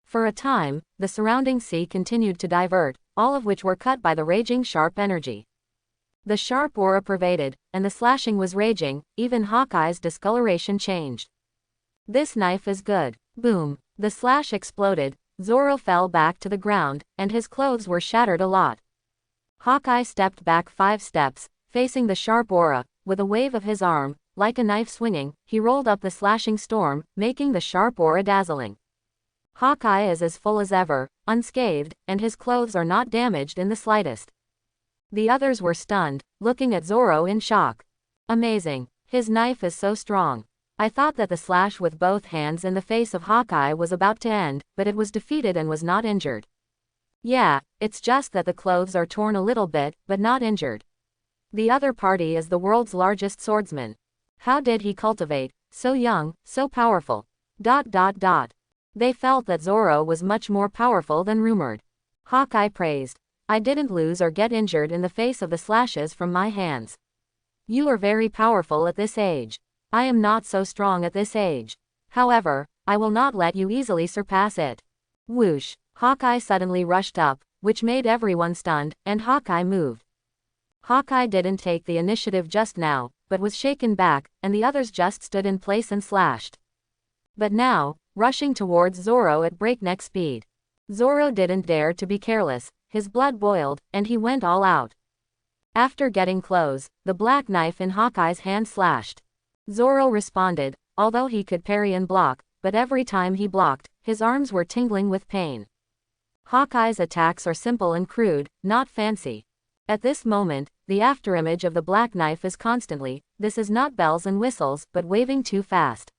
For a time, the surrounding sea continued to divert, all of which were cut by the raging sharp energy. The sharp aura pervaded, and the slashing was raging, even Hawkeye's discoloration changed. This knife is good. Boom! The slash exploded, Zoro fell back to the ground, and his clothes were shattered a lot. Hawkeye stepped back 5 steps, facing the sharp aura, with a wave of his arm, like a knife swinging, he rolled up the slashing storm, making the sharp aura dazzling. Hawkeye is as full as ever, unscathed, and his clothes are not damaged in the slightest. The others were stunned, looking at Zoro in shock. Amazing. His knife is so strong. I thought that the slash with both hands in the face of Hawkeye was about to end, but it was defeated and was not injured. Yeah, it's just that the clothes are torn a little bit, but not injured. The other party is the world's largest swordsman. How did he cultivate? So young, so powerful. ... They felt that Zoro was much more powerful than rumored. Hawkeye praised. I didn't lose or get injured in the face of the slashes from my hands. You are very powerful at this age. I am not so strong at this age. However, I will not let you easily surpass it. Whoosh! Hawkeye suddenly rushed up, which made everyone stunned, and Hawkeye moved. Hawkeye didn't take the initiative just now, but was shaken back, and the others just stood in place and slashed. But now, rushing towards Zoro at breakneck speed. Zoro didn't dare to be careless, his blood boiled, and he went all out. After getting close, the black knife in Hawkeye's hand slashed. Zoro responded, although he could parry and block, but every time he blocked, his arms were tingling with pain. Hawkeye's attacks are simple and crude, not fancy. At this moment, the afterimage of the black knife is constantly, this is not bells and whistles, but waving too fast.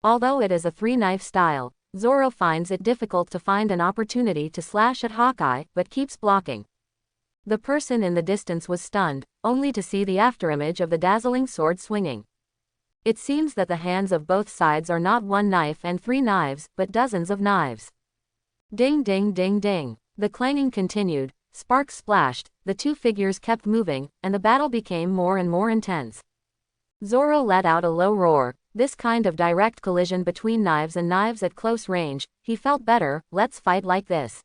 Although it is a three-knife style, Zoro finds it difficult to find an opportunity to slash at Hawkeye, but keeps blocking. The person in the distance was stunned, only to see the afterimage of the dazzling sword swinging. It seems that the hands of both sides are not one knife and three knives, but dozens of knives. Ding ding ding ding. The clanging continued, sparks splashed, the two figures kept moving, and the battle became more and more intense. Zoro let out a low roar. This kind of direct collision between knives and knives at close range, he felt better, let's fight like this.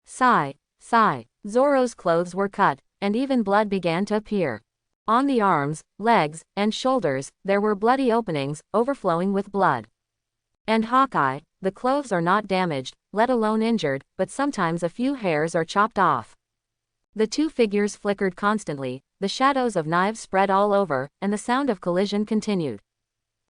Sigh, sigh. Zoro's clothes were cut, and even blood began to appear. On the arms, legs, and shoulders, there were bloody openings, overflowing with blood. And Hawkeye, the clothes are not damaged, let alone injured, but sometimes a few hairs are chopped off. The two figures flickered constantly, the shadows of knives spread all over, and the sound of collision continued.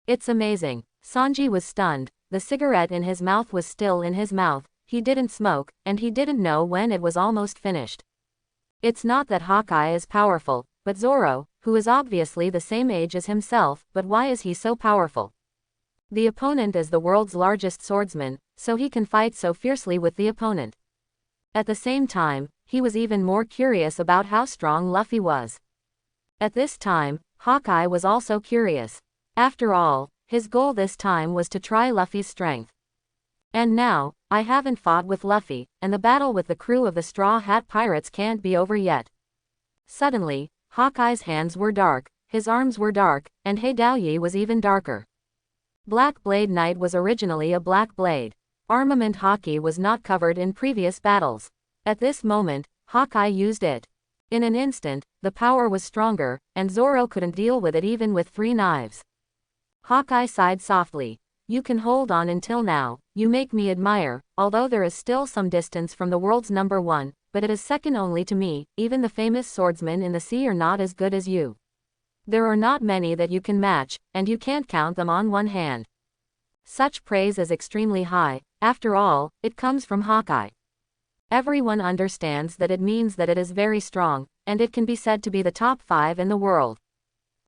It's amazing. Sanji was stunned, the cigarette in his mouth was still in his mouth, he didn't smoke, and he didn't know when it was almost finished. It's not that Hawkeye is powerful, but Zoro, who is obviously the same age as himself, but why is he so powerful? The opponent is the world's largest swordsman, so he can fight so fiercely with the opponent. At the same time, he was even more curious about how strong Luffy was. At this time, Hawkeye was also curious. After all, his goal this time was to try Luffy's strength. And now, I haven't fought with Luffy, and the battle with the crew of the Straw Hat Pirates can't be over yet. Suddenly, Hawkeye's hands were dark, his arms were dark, and Heidaoyi was even darker. Black Blade Knight was originally a black blade. Armament Haki was not covered in previous battles. At this moment, Hawkeye used it. In an instant, the power was stronger, and Zoro couldn't deal with it even with three knives. Hawkeye sighed softly. You can hold on until now, you make me admire, although there is still some distance from the world's number one, but it is second only to me, even the famous swordsmen in the sea are not as good as you. There are not many that you can match, and you can't count them on one hand. Such praise is extremely high, after all, it comes from Hawkeye. Everyone understands that it means that it is very strong, and it can be said to be the top 5 in the world.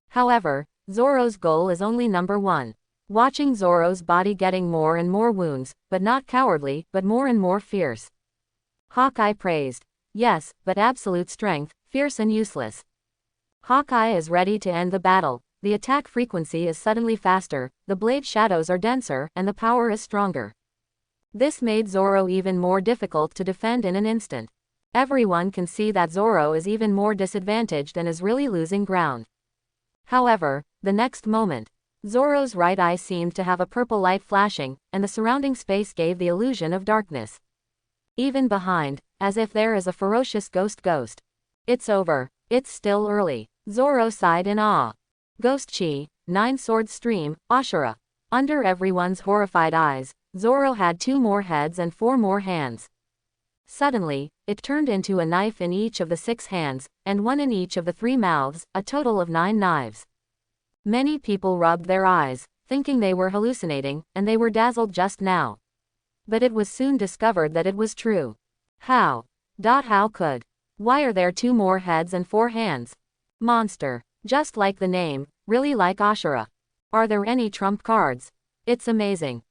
However, Zoro's goal is only number 1. Watching Zoro's body getting more and more wounds, but not cowardly, but more and more fierce. Hawkeye praised. Yes, but absolute strength, fierce and useless. Hawkeye is ready to end the battle, the attack frequency is suddenly faster, the blade shadows are denser, and the power is stronger. This made Zoro even more difficult to defend in an instant. Everyone can see that Zoro is even more disadvantaged and is really losing ground. However, the next moment, Zoro's right eye seemed to have a purple light flashing, and the surrounding space gave the illusion of darkness. Even behind, as if there is a ferocious ghost. It's over. It's still early. Zoro sighed in awe. Ghost Chi, 9-sword stream, Ashura. Under everyone's horrified eyes, Zoro had 2 more heads and 4 more hands. Suddenly, it turned into a knife in each of the 6 hands, and 1 in each of the 3 mouths, a total of 9 knives. Many people rubbed their eyes, thinking they were hallucinating, and they were dazzled just now. But it was soon discovered that it was true. How? How could? Why are there 2 more heads and 4 hands? Monster. Just like the name, really like Ashura. Are there any trump cards? It's amazing.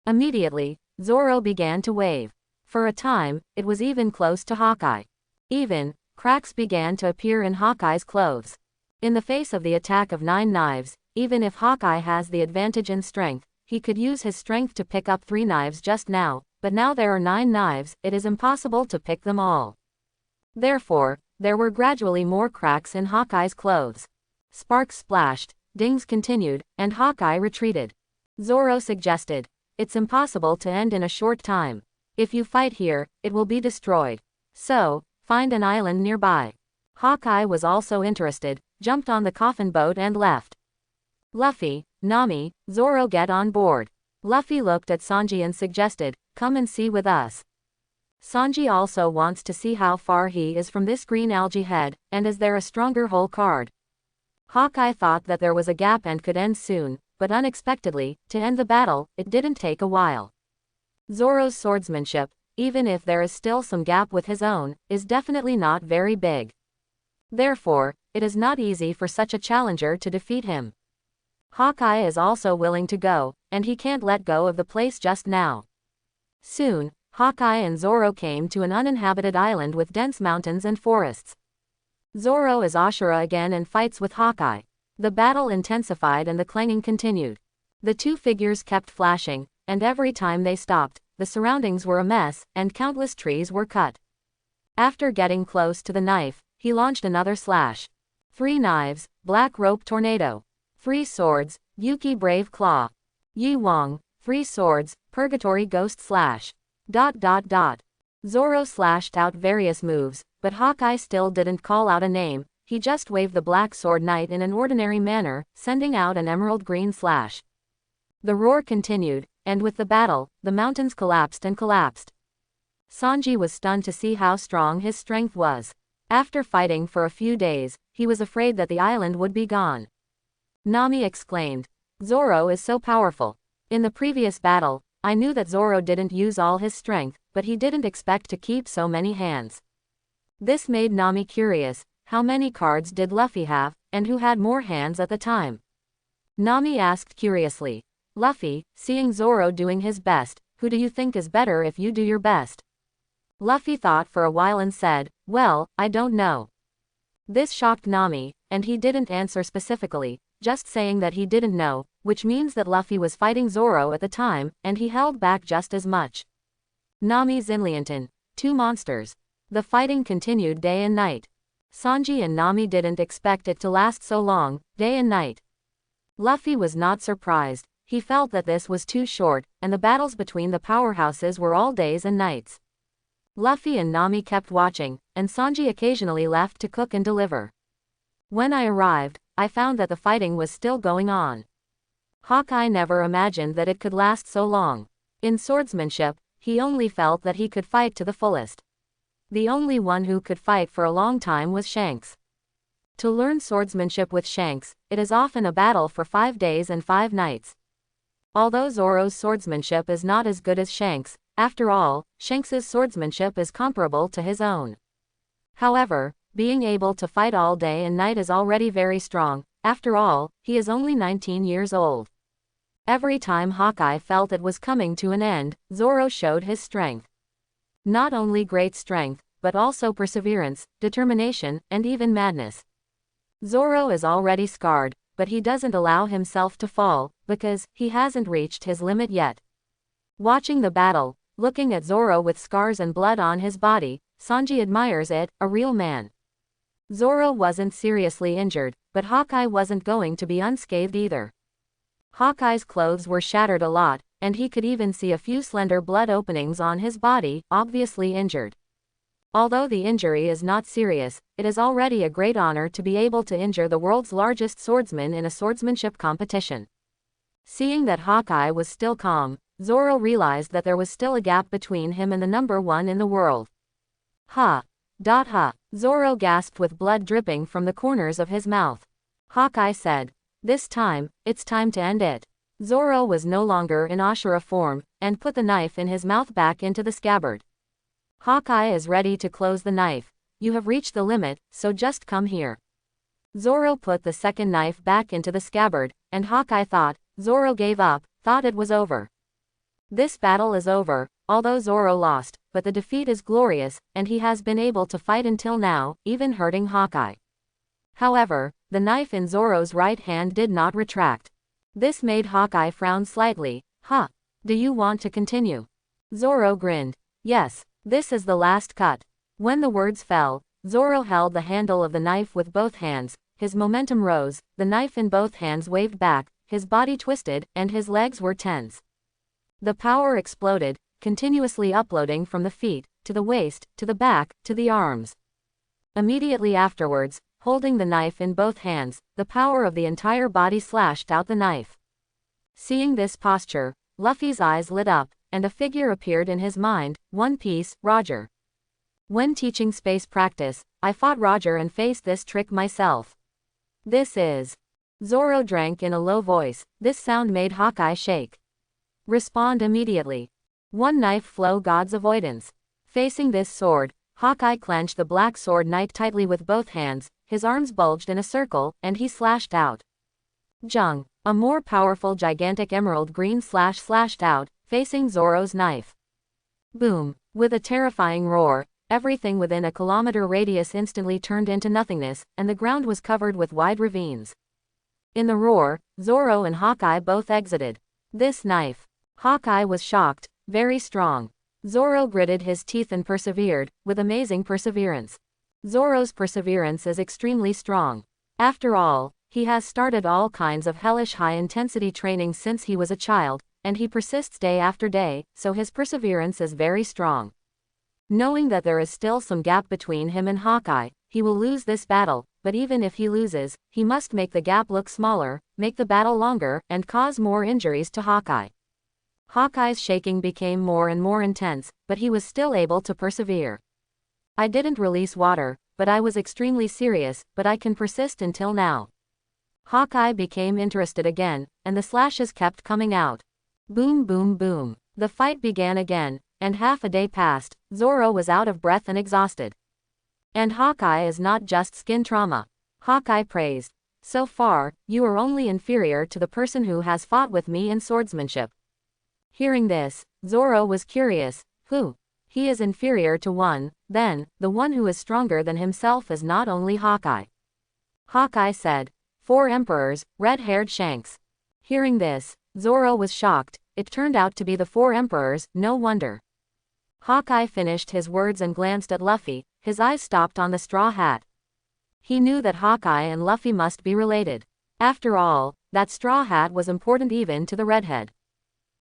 Immediately, Zoro began to wave. For a time, it was even close to Hawkeye. Even, cracks began to appear in Hawkeye's clothes. In the face of the attack of 9 knives, even if Hawkeye has the advantage in strength, he could use his strength to pick up 3 knives just now, but now there are 9 knives, it is impossible to pick them all. Therefore, there were gradually more cracks in Hawkeye's clothes. Sparks splashed, dings continued, and Hawkeye retreated. Zoro suggested, "It's impossible to end in a short time. If you fight here, it will be destroyed. So, find an island nearby." Hawkeye was also interested, jumped on the coffin boat and left. Luffy, Nami, Zoro get on board. Luffy looked at Sanji and suggested, "Come and see with us." Sanji also wants to see how far he is from this green algae head, and is there a stronger hole card. Hawkeye thought that there was a gap and could end soon, but unexpectedly, to end the battle, it didn't take a while. Zoro's swordsmanship, even if there is still some gap with his own, is definitely not very big. Therefore, it is not easy for such a challenger to defeat him. Hawkeye is also willing to go, and he can't let go of the place just now. Soon, Hawkeye and Zoro came to an uninhabited island with dense mountains and forests. Zoro is Ashura again and fights with Hawkeye. The battle intensified and the clanging continued. The 2 figures kept flashing, and every time they stopped, the surroundings were a mess, and countless trees were cut. After getting close to the knife, he launched another slash. 3 knives, black rope tornado. 3 swords, Yuki brave claw. Yi Wong, 3 swords, purgatory ghost slash. Zoro slashed out various moves, but Hawkeye still didn't call out a name, he just waved the black sword knight in an ordinary manner, sending out an emerald green slash. The roar continued, and with the battle, the mountains collapsed and collapsed. Sanji was stunned to see how strong his strength was. After fighting for a few days, he was afraid that the island would be gone. Nami exclaimed, "Zoro is so powerful. In the previous battle, I knew that Zoro didn't use all his strength, but he didn't expect to keep so many hands." This made Nami curious, how many cards did Luffy have, and who had more hands at the time? Nami asked curiously. Luffy, seeing Zoro doing his best, "Who do you think is better if you do your best?" Luffy thought for a while and said, "Well, I don't know." This shocked Nami, and he didn't answer specifically, just saying that he didn't know, which means that Luffy was fighting Zoro at the time, and he held back just as much. Nami Zinlianton, 2 monsters. The fighting continued day and night. Sanji and Nami didn't expect it to last so long, day and night. Luffy was not surprised, he felt that this was too short, and the battles between the powerhouses were all days and nights. Luffy and Nami kept watching, and Sanji occasionally left to cook and deliver. When I arrived, I found that the fighting was still going on. Hawkeye never imagined that it could last so long. In swordsmanship, he only felt that he could fight to the fullest. The only one who could fight for a long time was Shanks. To learn swordsmanship with Shanks, it is often a battle for 5 days and 5 nights. Although Zoro's swordsmanship is not as good as Shanks, after all, Shanks's swordsmanship is comparable to his own. However, being able to fight all day and night is already very strong. After all, he is only 19 years old. Every time Hawkeye felt it was coming to an end, Zoro showed his strength. Not only great strength, but also perseverance, determination, and even madness. Zoro is already scarred, but he doesn't allow himself to fall, because he hasn't reached his limit yet. Watching the battle, looking at Zoro with scars and blood on his body, Sanji admires it, a real man. Zoro wasn't seriously injured, but Hawkeye wasn't going to be unscathed either. Hawkeye's clothes were shattered a lot, and he could even see a few slender blood openings on his body, obviously injured. Although the injury is not serious, it is already a great honor to be able to injure the world's largest swordsman in a swordsmanship competition. Seeing that Hawkeye was still calm, Zoro realized that there was still a gap between him and the number 1 in the world. Ha! Ha! Zoro gasped with blood dripping from the corners of his mouth. Hawkeye said. This time, it's time to end it. Zoro was no longer in Ashura form, and put the knife in his mouth back into the scabbard. Hawkeye is ready to close the knife. You have reached the limit, so just come here. Zoro put the second knife back into the scabbard, and Hawkeye thought. Zoro gave up, thought it was over. This battle is over, although Zoro lost, but the defeat is glorious, and he has been able to fight until now, even hurting Hawkeye. However, the knife in Zoro's right hand did not retract. This made Hawkeye frown slightly. Do you want to continue? Zoro grinned. Yes, this is the last cut. When the words fell, Zoro held the handle of the knife with both hands, his momentum rose, the knife in both hands waved back, his body twisted, and his legs were tense. The power exploded, continuously uploading from the feet, to the waist, to the back, to the arms. Immediately afterwards, holding the knife in both hands, the power of the entire body slashed out the knife. Seeing this posture, Luffy's eyes lit up, and a figure appeared in his mind, One Piece, Roger. When teaching space practice, I fought Roger and faced this trick myself. This is. Zoro drank in a low voice. This sound made Hawkeye shake. Respond immediately. One knife flow God's avoidance. Facing this sword, Hawkeye clenched the black sword knife tightly with both hands, his arms bulged in a circle, and he slashed out. Jung. A more powerful gigantic emerald green slash slashed out, facing Zoro's knife. Boom. With a terrifying roar, everything within a kilometer radius instantly turned into nothingness, and the ground was covered with wide ravines. In the roar, Zoro and Hawkeye both exited. This knife. Hawkeye was shocked, very strong. Zoro gritted his teeth and persevered, with amazing perseverance. Zoro's perseverance is extremely strong. After all, he has started all kinds of hellish high-intensity training since he was a child, and he persists day after day, so his perseverance is very strong. Knowing that there is still some gap between him and Hawkeye, he will lose this battle, but even if he loses, he must make the gap look smaller, make the battle longer, and cause more injuries to Hawkeye. Hawkeye's shaking became more and more intense, but he was still able to persevere. I didn't release water, but I was extremely serious, but I can persist until now. Hawkeye became interested again, and the slashes kept coming out. Boom boom boom. The fight began again, and half a day passed. Zoro was out of breath and exhausted. And Hawkeye is not just skin trauma. Hawkeye praised. So far, you are only inferior to the person who has fought with me in swordsmanship. Hearing this, Zoro was curious. Who? He is inferior to one, then, the one who is stronger than himself is not only Hawkeye. Hawkeye said. 4 emperors, red-haired Shanks. Hearing this, Zoro was shocked. It turned out to be the 4 emperors, no wonder. Hawkeye finished his words and glanced at Luffy, his eyes stopped on the straw hat. He knew that Hawkeye and Luffy must be related. After all, that straw hat was important even to the redhead.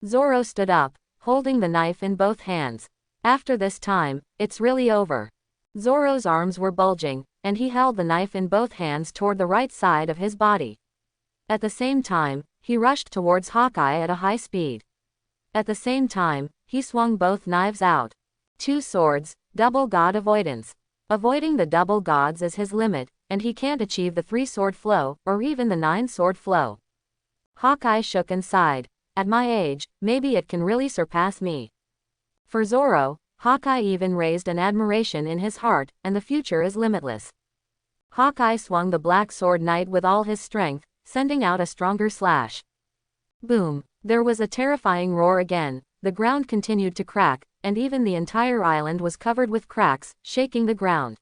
Zoro stood up, holding the knife in both hands. After this time, it's really over. Zoro's arms were bulging, and he held the knife in both hands toward the right side of his body. At the same time, he rushed towards Hawkeye at a high speed. At the same time, he swung both knives out. 2 swords, double god avoidance. Avoiding the double gods is his limit, and he can't achieve the 3-sword flow, or even the 9-sword flow. Hawkeye shook and sighed. At my age, maybe it can really surpass me. For Zoro, Hawkeye even raised an admiration in his heart, and the future is limitless. Hawkeye swung the black sword knight with all his strength, sending out a stronger slash. Boom! There was a terrifying roar again, the ground continued to crack, and even the entire island was covered with cracks, shaking the ground.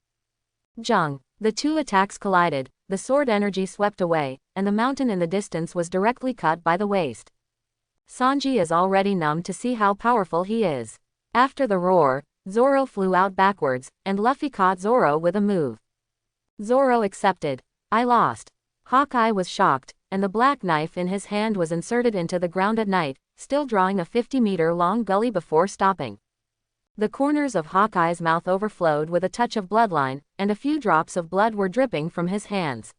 Jung! The 2 attacks collided, the sword energy swept away, and the mountain in the distance was directly cut by the waist. Sanji is already numb to see how powerful he is. After the roar, Zoro flew out backwards, and Luffy caught Zoro with a move. Zoro accepted. I lost. Hawkeye was shocked, and the black knife in his hand was inserted into the ground at night, still drawing a 50-meter-long gully before stopping. The corners of Hawkeye's mouth overflowed with a touch of bloodline, and a few drops of blood were dripping from his hands.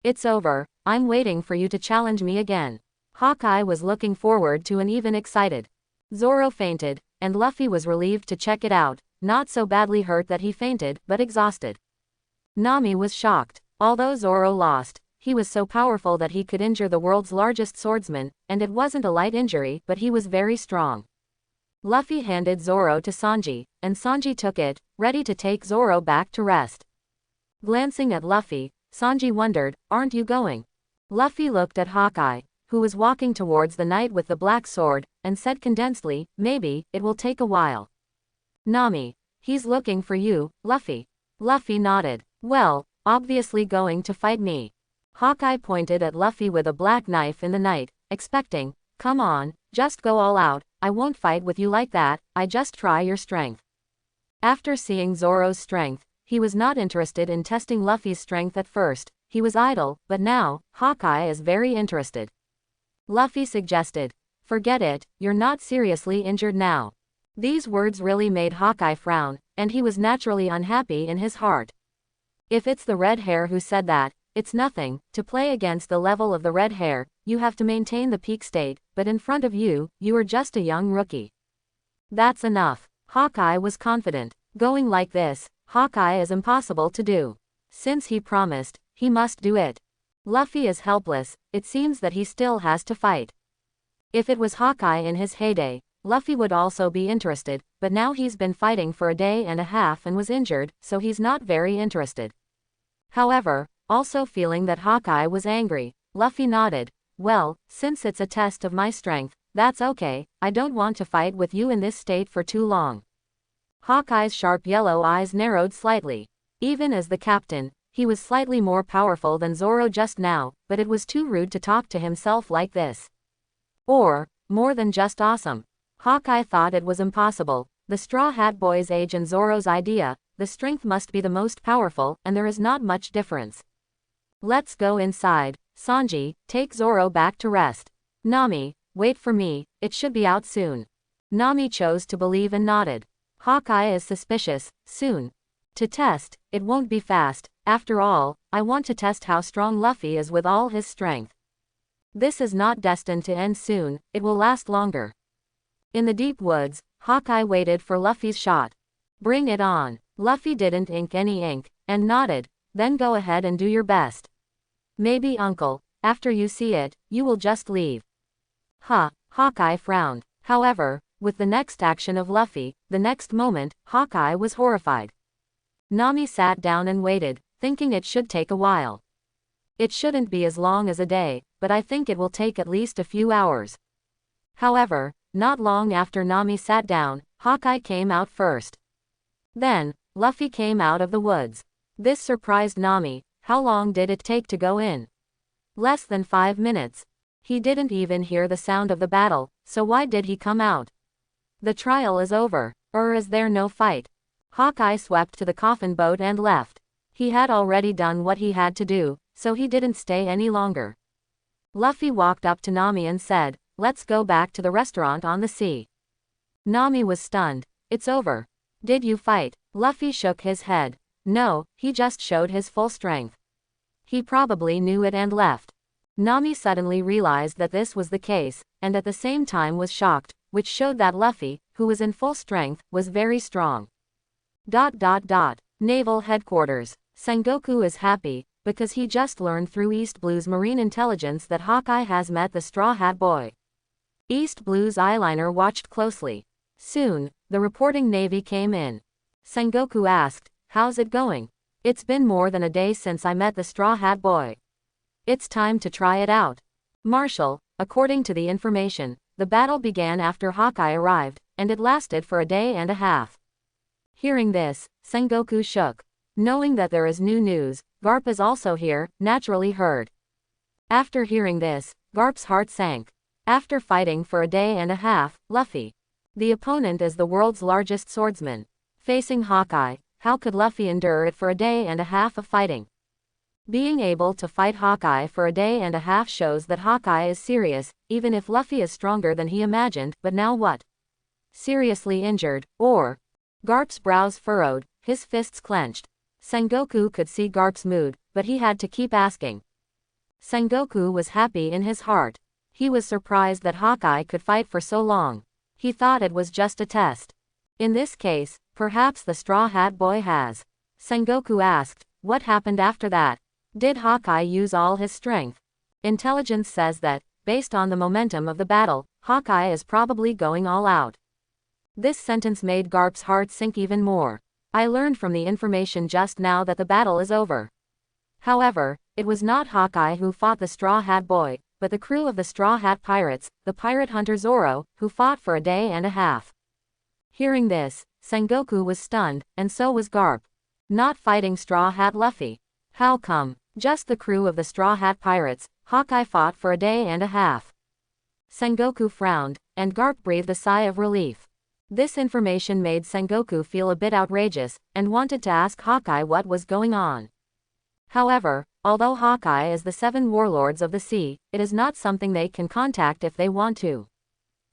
It's over, I'm waiting for you to challenge me again. Hawkeye was looking forward to an even excited. Zoro fainted, and Luffy was relieved to check it out, not so badly hurt that he fainted, but exhausted. Nami was shocked. Although Zoro lost, he was so powerful that he could injure the world's largest swordsman, and it wasn't a light injury, but he was very strong. Luffy handed Zoro to Sanji, and Sanji took it, ready to take Zoro back to rest. Glancing at Luffy, Sanji wondered, "Aren't you going?" Luffy looked at Hawkeye, who was walking towards the knight with the black sword, and said condensely, "Maybe, it will take a while." "Nami. He's looking for you, Luffy." Luffy nodded. "Well, obviously going to fight me." Hawkeye pointed at Luffy with a black knife in the night, expecting, "Come on, just go all out, I won't fight with you like that, I just try your strength." After seeing Zoro's strength, he was not interested in testing Luffy's strength at first, he was idle, but now, Hawkeye is very interested. Luffy suggested, "Forget it, you're not seriously injured now." These words really made Hawkeye frown, and he was naturally unhappy in his heart. If it's the red hair who said that, it's nothing. To play against the level of the red hair, you have to maintain the peak state, but in front of you, you are just a young rookie. That's enough. Hawkeye was confident. Going like this, Hawkeye is impossible to do. Since he promised, he must do it. Luffy is helpless, it seems that he still has to fight. If it was Hawkeye in his heyday, Luffy would also be interested, but now he's been fighting for a day and a half and was injured, so he's not very interested. However, also feeling that Hawkeye was angry, Luffy nodded. "Well, since it's a test of my strength, that's okay, I don't want to fight with you in this state for too long." Hawkeye's sharp yellow eyes narrowed slightly. Even as the captain, he was slightly more powerful than Zoro just now, but it was too rude to talk to himself like this. Or, more than just awesome. Hawkeye thought it was impossible. The Straw Hat Boy's age and Zoro's idea, the strength must be the most powerful, and there is not much difference. "Let's go inside. Sanji, take Zoro back to rest. Nami, wait for me, it should be out soon." Nami chose to believe and nodded. Hawkeye is suspicious. Soon. To test, it won't be fast, after all, I want to test how strong Luffy is with all his strength. This is not destined to end soon, it will last longer. In the deep woods, Hawkeye waited for Luffy's shot. "Bring it on." Luffy didn't ink any ink, and nodded, "Then go ahead and do your best. Maybe uncle, after you see it, you will just leave." Hawkeye frowned. However, with the next action of Luffy, the next moment, Hawkeye was horrified. Nami sat down and waited, thinking it should take a while. "It shouldn't be as long as a day, but I think it will take at least a few hours." However, not long after Nami sat down, Hawkeye came out first. Then, Luffy came out of the woods. This surprised Nami. How long did it take to go in? Less than 5 minutes. He didn't even hear the sound of the battle, so why did he come out? The trial is over. Or is there no fight? Hawkeye swept to the coffin boat and left. He had already done what he had to do, so he didn't stay any longer. Luffy walked up to Nami and said, "Let's go back to the restaurant on the sea." Nami was stunned. "It's over. Did you fight?" Luffy shook his head. "No, he just showed his full strength. He probably knew it and left." Nami suddenly realized that this was the case, and at the same time was shocked, which showed that Luffy, who was in full strength, was very strong. Naval Headquarters. Sengoku is happy, because he just learned through East Blue's marine intelligence that Hawkeye has met the Straw Hat Boy. East Blue's eyeliner watched closely. Soon, the reporting Navy came in. Sengoku asked, "How's it going?" "It's been more than a day since I met the Straw Hat Boy. It's time to try it out." "Marshal, according to the information, the battle began after Hawkeye arrived, and it lasted for a day and a half." Hearing this, Sengoku shook. Knowing that there is new news, Garp is also here, naturally heard. After hearing this, Garp's heart sank. After fighting for a day and a half, Luffy. The opponent is the world's largest swordsman. Facing Hawkeye, how could Luffy endure it for a day and a half of fighting? Being able to fight Hawkeye for a day and a half shows that Hawkeye is serious, even if Luffy is stronger than he imagined, but now what? Seriously injured, or? Garp's brows furrowed, his fists clenched. Sengoku could see Garp's mood, but he had to keep asking. Sengoku was happy in his heart. He was surprised that Hawkeye could fight for so long. He thought it was just a test. In this case, perhaps the Straw Hat Boy has. Sengoku asked, "What happened after that?" Did Hawkeye use all his strength? Intelligence says that, based on the momentum of the battle, Hawkeye is probably going all out. This sentence made Garp's heart sink even more. I learned from the information just now that the battle is over. However, it was not Hawkeye who fought the Straw Hat Boy, but the crew of the Straw Hat Pirates, the pirate hunter Zoro, who fought for a day and a half. Hearing this, Sengoku was stunned, and so was Garp. Not fighting Straw Hat Luffy. How come? Just the crew of the Straw Hat Pirates, Hawkeye fought for a day and a half. Sengoku frowned, and Garp breathed a sigh of relief. This information made Sengoku feel a bit outrageous, and wanted to ask Hawkeye what was going on. However, although Hawkeye is the 7 warlords of the sea, it is not something they can contact if they want to.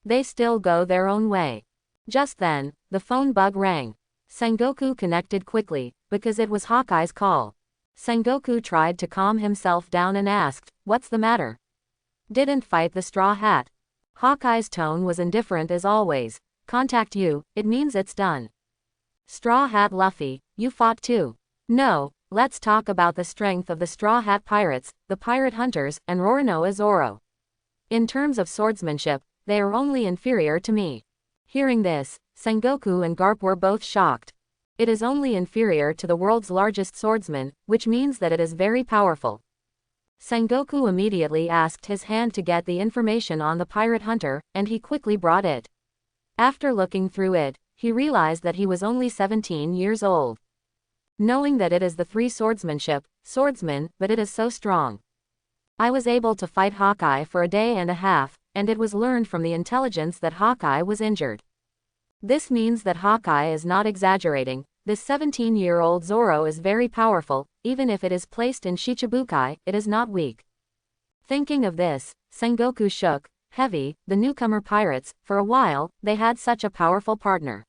They still go their own way. Just then, the phone bug rang. Sengoku connected quickly, because it was Hawkeye's call. Sengoku tried to calm himself down and asked, "What's the matter?" "Didn't fight the Straw Hat." Hawkeye's tone was indifferent as always. "Contact you, it means it's done." "Straw Hat Luffy, you fought too." "No, let's talk about the strength of the Straw Hat Pirates, the pirate hunters, and Roronoa Zoro. In terms of swordsmanship, they are only inferior to me." Hearing this, Sengoku and Garp were both shocked. It is only inferior to the world's largest swordsman, which means that it is very powerful. Sengoku immediately asked his hand to get the information on the pirate hunter, and he quickly brought it. After looking through it, he realized that he was only 17 years old. Knowing that it is the 3 swordsman, but it is so strong. I was able to fight Hawkeye for a day and a half, and it was learned from the intelligence that Hawkeye was injured. This means that Hawkeye is not exaggerating. This 17-year-old Zoro is very powerful, even if it is placed in Shichibukai, it is not weak. Thinking of this, Sengoku shook, heavy, the newcomer pirates, for a while, they had such a powerful partner.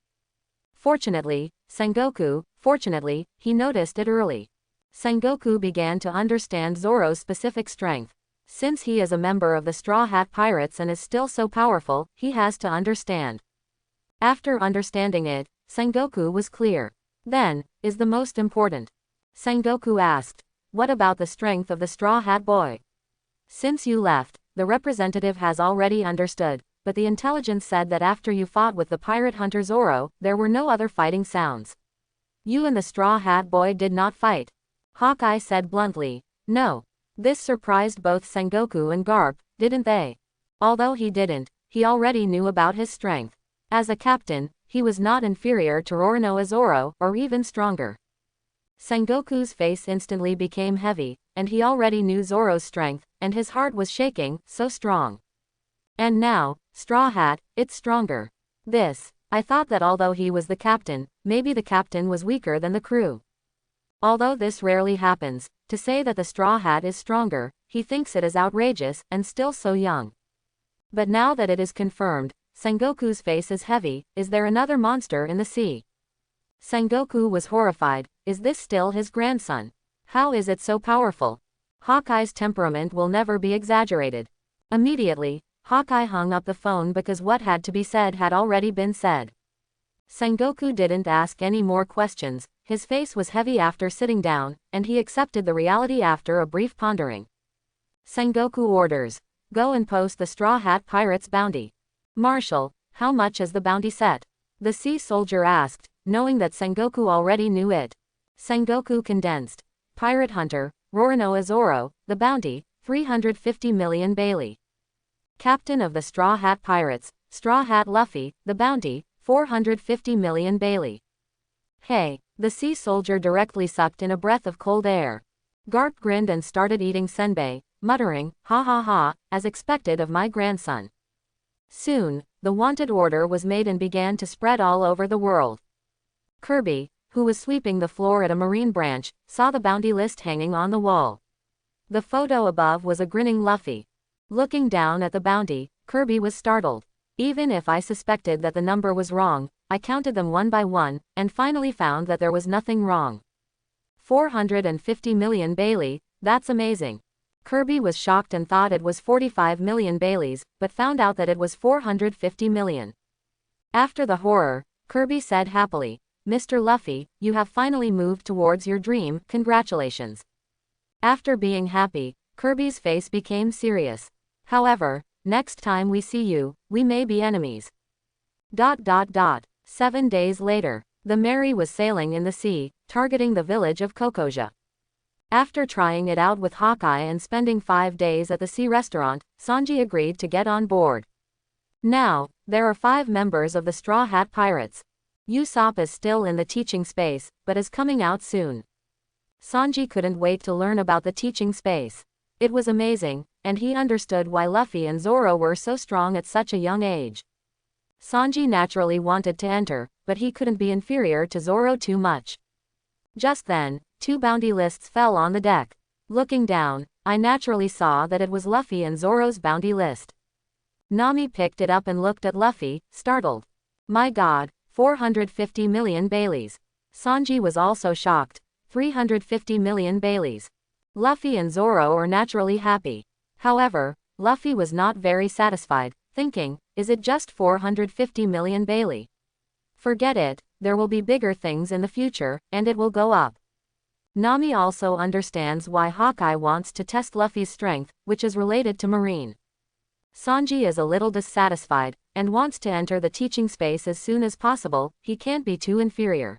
Fortunately, he noticed it early. Sengoku began to understand Zoro's specific strength. Since he is a member of the Straw Hat Pirates and is still so powerful, he has to understand. After understanding it, Sengoku was clear. Then, is the most important. Sengoku asked, "What about the strength of the Straw Hat Boy?" "Since you left, the representative has already understood, but the intelligence said that after you fought with the pirate hunter Zoro, there were no other fighting sounds. You and the Straw Hat Boy did not fight." Hawkeye said bluntly. "No." This surprised both Sengoku and Garp, didn't they? Although he didn't, he already knew about his strength. As a captain, he was not inferior to Roronoa Zoro, or even stronger. Sengoku's face instantly became heavy, and he already knew Zoro's strength, and his heart was shaking, so strong. And now, Straw Hat, it's stronger. I thought that although he was the captain, maybe the captain was weaker than the crew. Although this rarely happens, to say that the Straw Hat is stronger, he thinks it is outrageous, and still so young. But now that it is confirmed, Sengoku's face is heavy. Is there another monster in the sea? Sengoku was horrified. Is this still his grandson? How is it so powerful? Hawkeye's temperament will never be exaggerated. Immediately, Hawkeye hung up the phone because what had to be said had already been said. Sengoku didn't ask any more questions. His face was heavy after sitting down, and he accepted the reality after a brief pondering. Sengoku orders, "Go and post the Straw Hat Pirates bounty." "Marshal, how much is the bounty set?" the sea soldier asked, knowing that Sengoku already knew it. Sengoku condensed. "Pirate hunter, Roronoa Zoro, the bounty, 350 million Bailey. Captain of the Straw Hat Pirates, Straw Hat Luffy, the bounty, 450 million Bailey." Hey, the sea soldier directly sucked in a breath of cold air. Garp grinned and started eating senbei, muttering, "Ha ha ha, as expected of my grandson." Soon, the wanted order was made and began to spread all over the world. Koby, who was sweeping the floor at a marine branch, saw the bounty list hanging on the wall. The photo above was a grinning Luffy. Looking down at the bounty, Koby was startled. "Even if I suspected that the number was wrong, I counted them one by one, and finally found that there was nothing wrong. 450 million Bailey, that's amazing." Koby was shocked and thought it was 45 million Baileys, but found out that it was 450 million. After the horror, Koby said happily, "Mr. Luffy, you have finally moved towards your dream, congratulations." After being happy, Kirby's face became serious. However, next time we see you, we may be enemies. 7 days later, the Mary was sailing in the sea, targeting the village of Kokoja. After trying it out with Hawkeye and spending 5 days at the sea restaurant, Sanji agreed to get on board. Now, there are 5 members of the Straw Hat Pirates. Usopp is still in the teaching space, but is coming out soon. Sanji couldn't wait to learn about the teaching space. It was amazing, and he understood why Luffy and Zoro were so strong at such a young age. Sanji naturally wanted to enter, but he couldn't be inferior to Zoro too much. Just then, 2 bounty lists fell on the deck. Looking down, I naturally saw that it was Luffy and Zoro's bounty list. Nami picked it up and looked at Luffy, startled. My god, 450 million Baileys. Sanji was also shocked. 350 million Baileys. Luffy and Zoro are naturally happy. However, Luffy was not very satisfied, thinking, is it just 450 million Bailey? Forget it, there will be bigger things in the future, and it will go up. Nami also understands why Hawkeye wants to test Luffy's strength, which is related to Marine. Sanji is a little dissatisfied, and wants to enter the teaching space as soon as possible, he can't be too inferior.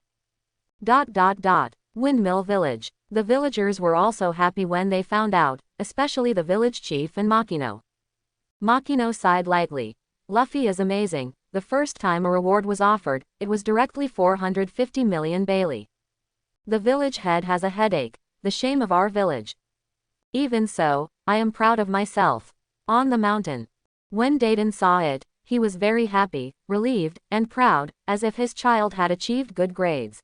Windmill Village. The villagers were also happy when they found out, especially the village chief and Makino. Makino sighed lightly. Luffy is amazing. The first time a reward was offered, it was directly 450 million Bailey. The village head has a headache. The shame of our village. Even so, I am proud of myself. On the mountain. When Dayton saw it, he was very happy, relieved, and proud, as if his child had achieved good grades.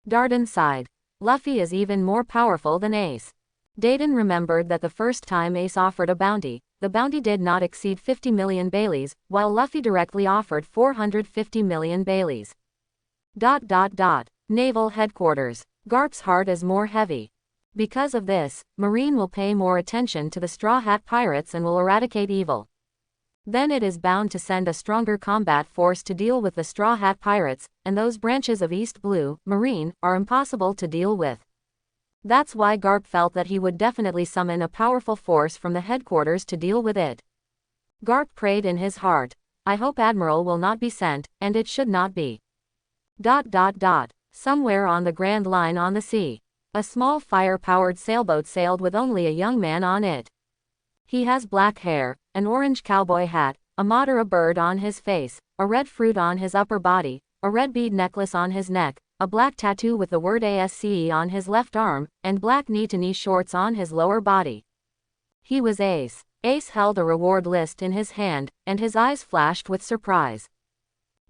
Darden sighed. Luffy is even more powerful than Ace. Dayton remembered that the first time Ace offered a bounty, the bounty did not exceed 50 million Baileys, while Luffy directly offered 450 million Baileys. Naval Headquarters. Garp's heart is more heavy. Because of this, Marine will pay more attention to the Straw Hat Pirates and will eradicate evil. Then it is bound to send a stronger combat force to deal with the Straw Hat Pirates, and those branches of East Blue, Marine, are impossible to deal with. That's why Garp felt that he would definitely summon a powerful force from the headquarters to deal with it. Garp prayed in his heart, I hope Admiral will not be sent, and it should not be. Somewhere on the Grand Line on the sea, a small fire-powered sailboat sailed with only a young man on it. He has black hair, an orange cowboy hat, a Madara bird on his face, a red fruit on his upper body, a red bead necklace on his neck, a black tattoo with the word ASCE on his left arm, and black knee-to-knee shorts on his lower body. He was Ace. Ace held a reward list in his hand, and his eyes flashed with surprise.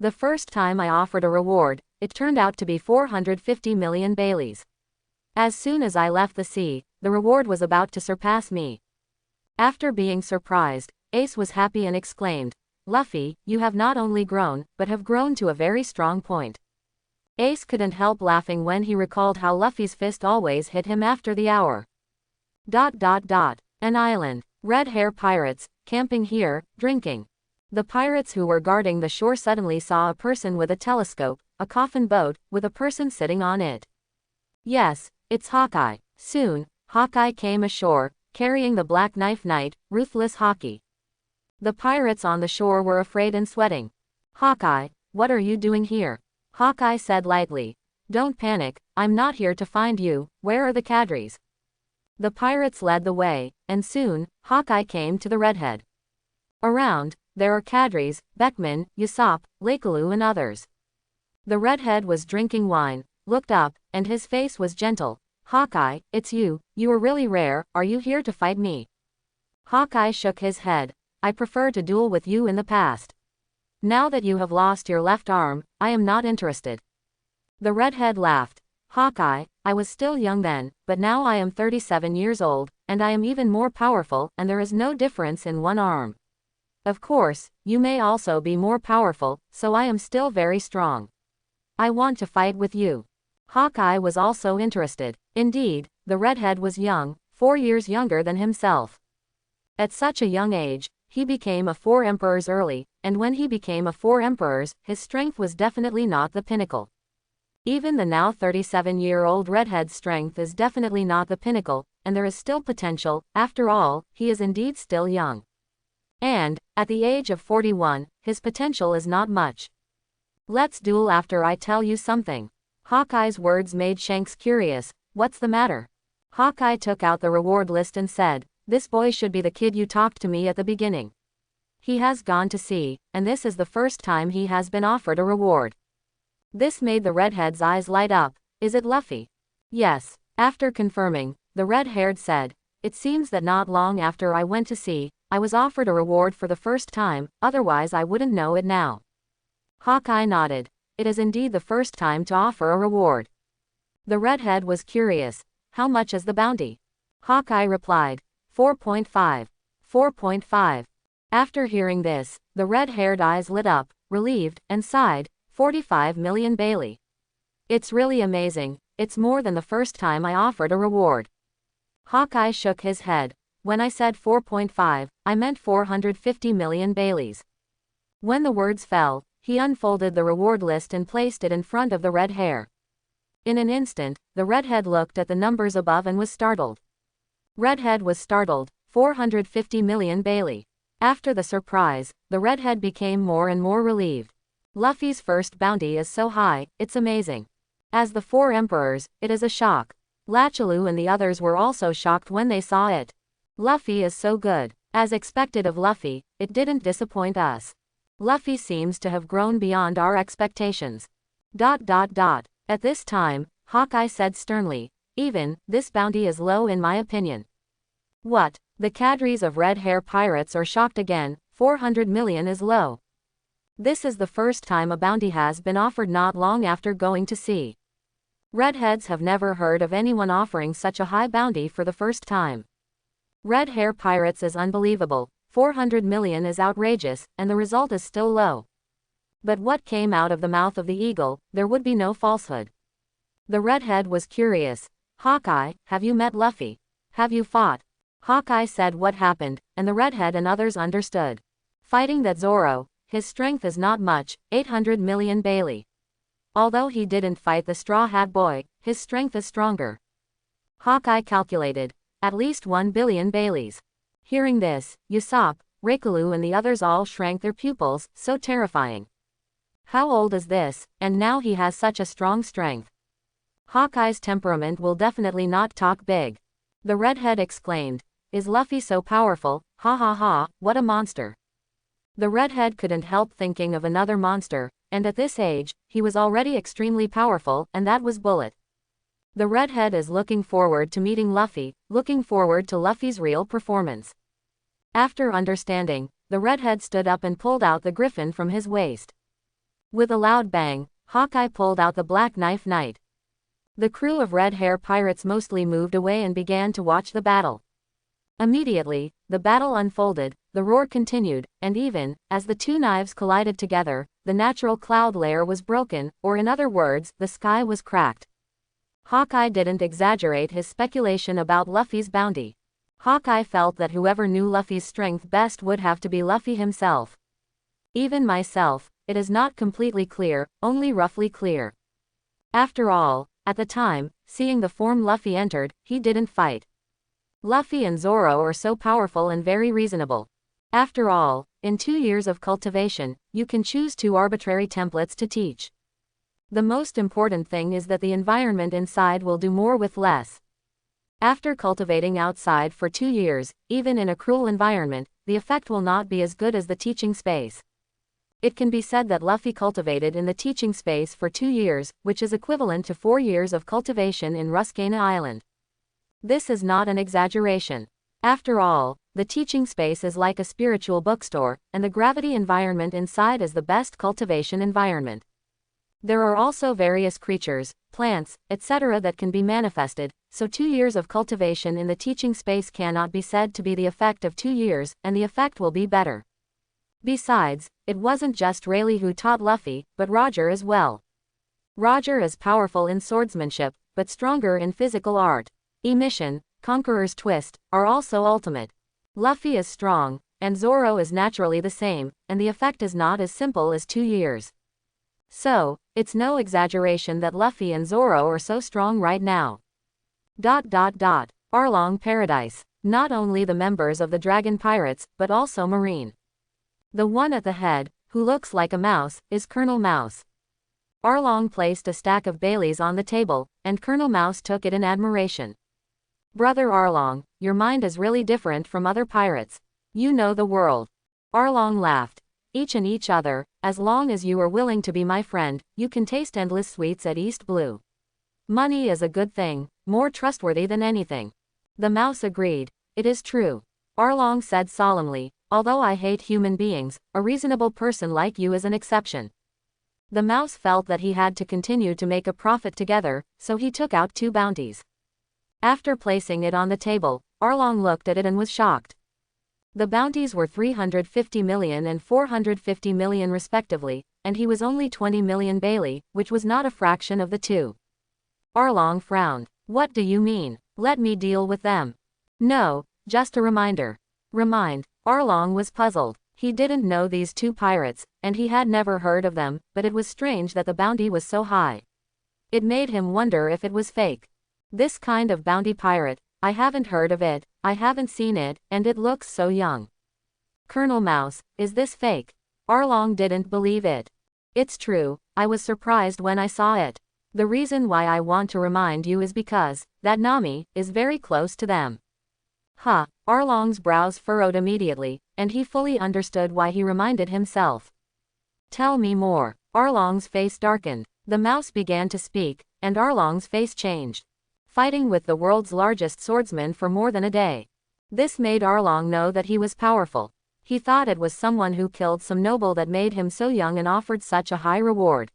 The first time I offered a reward, it turned out to be 450 million Baileys. As soon as I left the sea, the reward was about to surpass me. After being surprised, Ace was happy and exclaimed, Luffy, you have not only grown, but have grown to a very strong point. Ace couldn't help laughing when he recalled how Luffy's fist always hit him after the hour. An island. Red hair pirates, camping here, drinking. The pirates who were guarding the shore suddenly saw a person with a telescope, a coffin boat, with a person sitting on it. Yes, it's Hawkeye. Soon, Hawkeye came ashore, carrying the Black Knife Knight, Ruthless Hawkeye. The pirates on the shore were afraid and sweating. Hawkeye, what are you doing here? Hawkeye said lightly. Don't panic, I'm not here to find you, where are the cadres? The pirates led the way, and soon, Hawkeye came to the redhead. Around, there are cadres, Beckman, Usopp, Lakealoo and others. The redhead was drinking wine, looked up, and his face was gentle. Hawkeye, it's you, you are really rare, are you here to fight me? Hawkeye shook his head. I prefer to duel with you in the past. Now that you have lost your left arm, I am not interested. The redhead laughed. Hawkeye, I was still young then, but now I am 37 years old, and I am even more powerful, and there is no difference in one arm. Of course, you may also be more powerful, so I am still very strong. I want to fight with you. Hawkeye was also interested. Indeed, the redhead was young, 4 years younger than himself. At such a young age, he became a 4 emperors early, and when he became a 4 emperors, his strength was definitely not the pinnacle. Even the now 37-year-old redhead's strength is definitely not the pinnacle, and there is still potential. After all, he is indeed still young. And, at the age of 41, his potential is not much. Let's duel after I tell you something. Hawkeye's words made Shanks curious. What's the matter? Hawkeye took out the reward list and said, this boy should be the kid you talked to me at the beginning. He has gone to sea, and this is the first time he has been offered a reward. This made the redhead's eyes light up. Is it Luffy? Yes. After confirming, the red-haired said, it seems that not long after I went to sea, I was offered a reward for the first time, otherwise I wouldn't know it now. Hawkeye nodded. It is indeed the first time to offer a reward. The redhead was curious. How much is the bounty? Hawkeye replied, 4.5. 4.5. After hearing this, the red-haired eyes lit up, relieved, and sighed, 45 million Bailey. It's really amazing, it's more than the first time I offered a reward. Hawkeye shook his head. When I said 4.5, I meant 450 million Baileys. When the words fell, he unfolded the reward list and placed it in front of the red hair. In an instant, the redhead looked at the numbers above and was startled. Redhead was startled, 450 million Bailey. After the surprise, the redhead became more and more relieved. Luffy's first bounty is so high, it's amazing. As the four emperors, it is a shock. Lachalu and the others were also shocked when they saw it. Luffy is so good. As expected of Luffy, it didn't disappoint us. Luffy seems to have grown beyond our expectations. At this time, Hawkeye said sternly, even, this bounty is low in my opinion. What? The cadres of red hair pirates are shocked again, 400 million is low. This is the first time a bounty has been offered not long after going to sea. Redheads have never heard of anyone offering such a high bounty for the first time. Red hair pirates is unbelievable, 400 million is outrageous, and the result is still low. But what came out of the mouth of the eagle, there would be no falsehood. The redhead was curious. Hawkeye, have you met Luffy? Have you fought? Hawkeye said what happened, and the redhead and others understood. Fighting that Zoro, his strength is not much, 800 million Bailey. Although he didn't fight the Straw Hat Boy, his strength is stronger. Hawkeye calculated, at least 1 billion Baileys. Hearing this, Usopp, Raikulu and the others all shrank their pupils, so terrifying. How old is this, and now he has such a strong strength? Hawkeye's temperament will definitely not talk big. The redhead exclaimed, is Luffy so powerful? Ha ha ha, what a monster. The redhead couldn't help thinking of another monster, and at this age, he was already extremely powerful, and that was Bullet. The redhead is looking forward to meeting Luffy, looking forward to Luffy's real performance. After understanding, the redhead stood up and pulled out the griffin from his waist. With a loud bang, Hawkeye pulled out the black knife knight. The crew of red hair pirates mostly moved away and began to watch the battle. Immediately, the battle unfolded, the roar continued, and even, as the two knives collided together, the natural cloud layer was broken, or in other words, the sky was cracked. Hawkeye didn't exaggerate his speculation about Luffy's bounty. Hawkeye felt that whoever knew Luffy's strength best would have to be Luffy himself. Even myself, it is not completely clear, only roughly clear. After all, at the time, seeing the form Luffy entered, he didn't fight. Luffy and Zoro are so powerful and very reasonable. After all, in 2 years of cultivation, you can choose 2 arbitrary templates to teach. The most important thing is that the environment inside will do more with less. After cultivating outside for 2 years, even in a cruel environment, the effect will not be as good as the teaching space. It can be said that Luffy cultivated in the teaching space for 2 years, which is equivalent to 4 years of cultivation in Ruskana Island. This is not an exaggeration. After all, the teaching space is like a spiritual bookstore, and the gravity environment inside is the best cultivation environment. There are also various creatures, plants, etc. that can be manifested, so 2 years of cultivation in the teaching space cannot be said to be the effect of 2 years, and the effect will be better. Besides, it wasn't just Rayleigh who taught Luffy, but Roger as well. Roger is powerful in swordsmanship, but stronger in physical art. Emission, Conqueror's Twist, are also ultimate. Luffy is strong, and Zoro is naturally the same, and the effect is not as simple as 2 years. So, it's no exaggeration that Luffy and Zoro are so strong right now. Arlong Paradise. Not only the members of the Dragon Pirates, but also Marine. The one at the head, who looks like a mouse, is Colonel Mouse. Arlong placed a stack of Baileys on the table, and Colonel Mouse took it in admiration. Brother Arlong, your mind is really different from other pirates. You know the world. Arlong laughed. Each and each other, as long as you are willing to be my friend, you can taste endless sweets at East Blue. Money is a good thing, more trustworthy than anything. The mouse agreed. It is true. Arlong said solemnly, although I hate human beings, a reasonable person like you is an exception. The mouse felt that he had to continue to make a profit together, so he took out 2 bounties. After placing it on the table, Arlong looked at it and was shocked. The bounties were 350 million and 450 million respectively, and he was only 20 million Bailey, which was not a fraction of the two. Arlong frowned. What do you mean? Let me deal with them. No, just a reminder. Remind. Arlong was puzzled. He didn't know these 2 pirates, and he had never heard of them, but it was strange that the bounty was so high. It made him wonder if it was fake. This kind of bounty pirate, I haven't heard of it, I haven't seen it, and it looks so young. Colonel Mouse, is this fake? Arlong didn't believe it. It's true, I was surprised when I saw it. The reason why I want to remind you is because, that Nami, is very close to them. Huh, Arlong's brows furrowed immediately, and he fully understood why he reminded himself. Tell me more. Arlong's face darkened. The mouse began to speak, and Arlong's face changed. Fighting with the world's largest swordsman for more than a day. This made Arlong know that he was powerful. He thought it was someone who killed some noble that made him so young and offered such a high reward.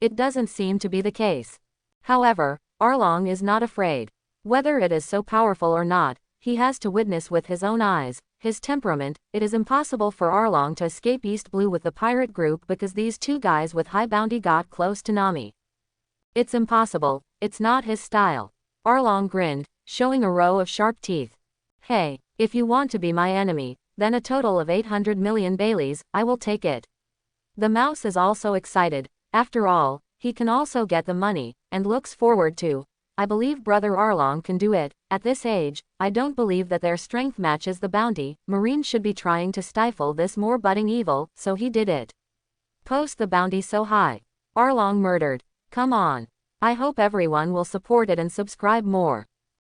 It doesn't seem to be the case. However, Arlong is not afraid. Whether it is so powerful or not, he has to witness with his own eyes. His temperament, it is impossible for Arlong to escape East Blue with the pirate group because these 2 guys with high bounty got close to Nami. It's impossible, it's not his style. Arlong grinned, showing a row of sharp teeth. Hey, if you want to be my enemy, then a total of 800 million Baileys, I will take it. The mouse is also excited. After all, he can also get the money, and looks forward to. I believe Brother Arlong can do it. At this age, I don't believe that their strength matches the bounty. Marine should be trying to stifle this more budding evil, so he did it. Post the bounty so high. Arlong murdered. Come on. I hope everyone will support it and subscribe more.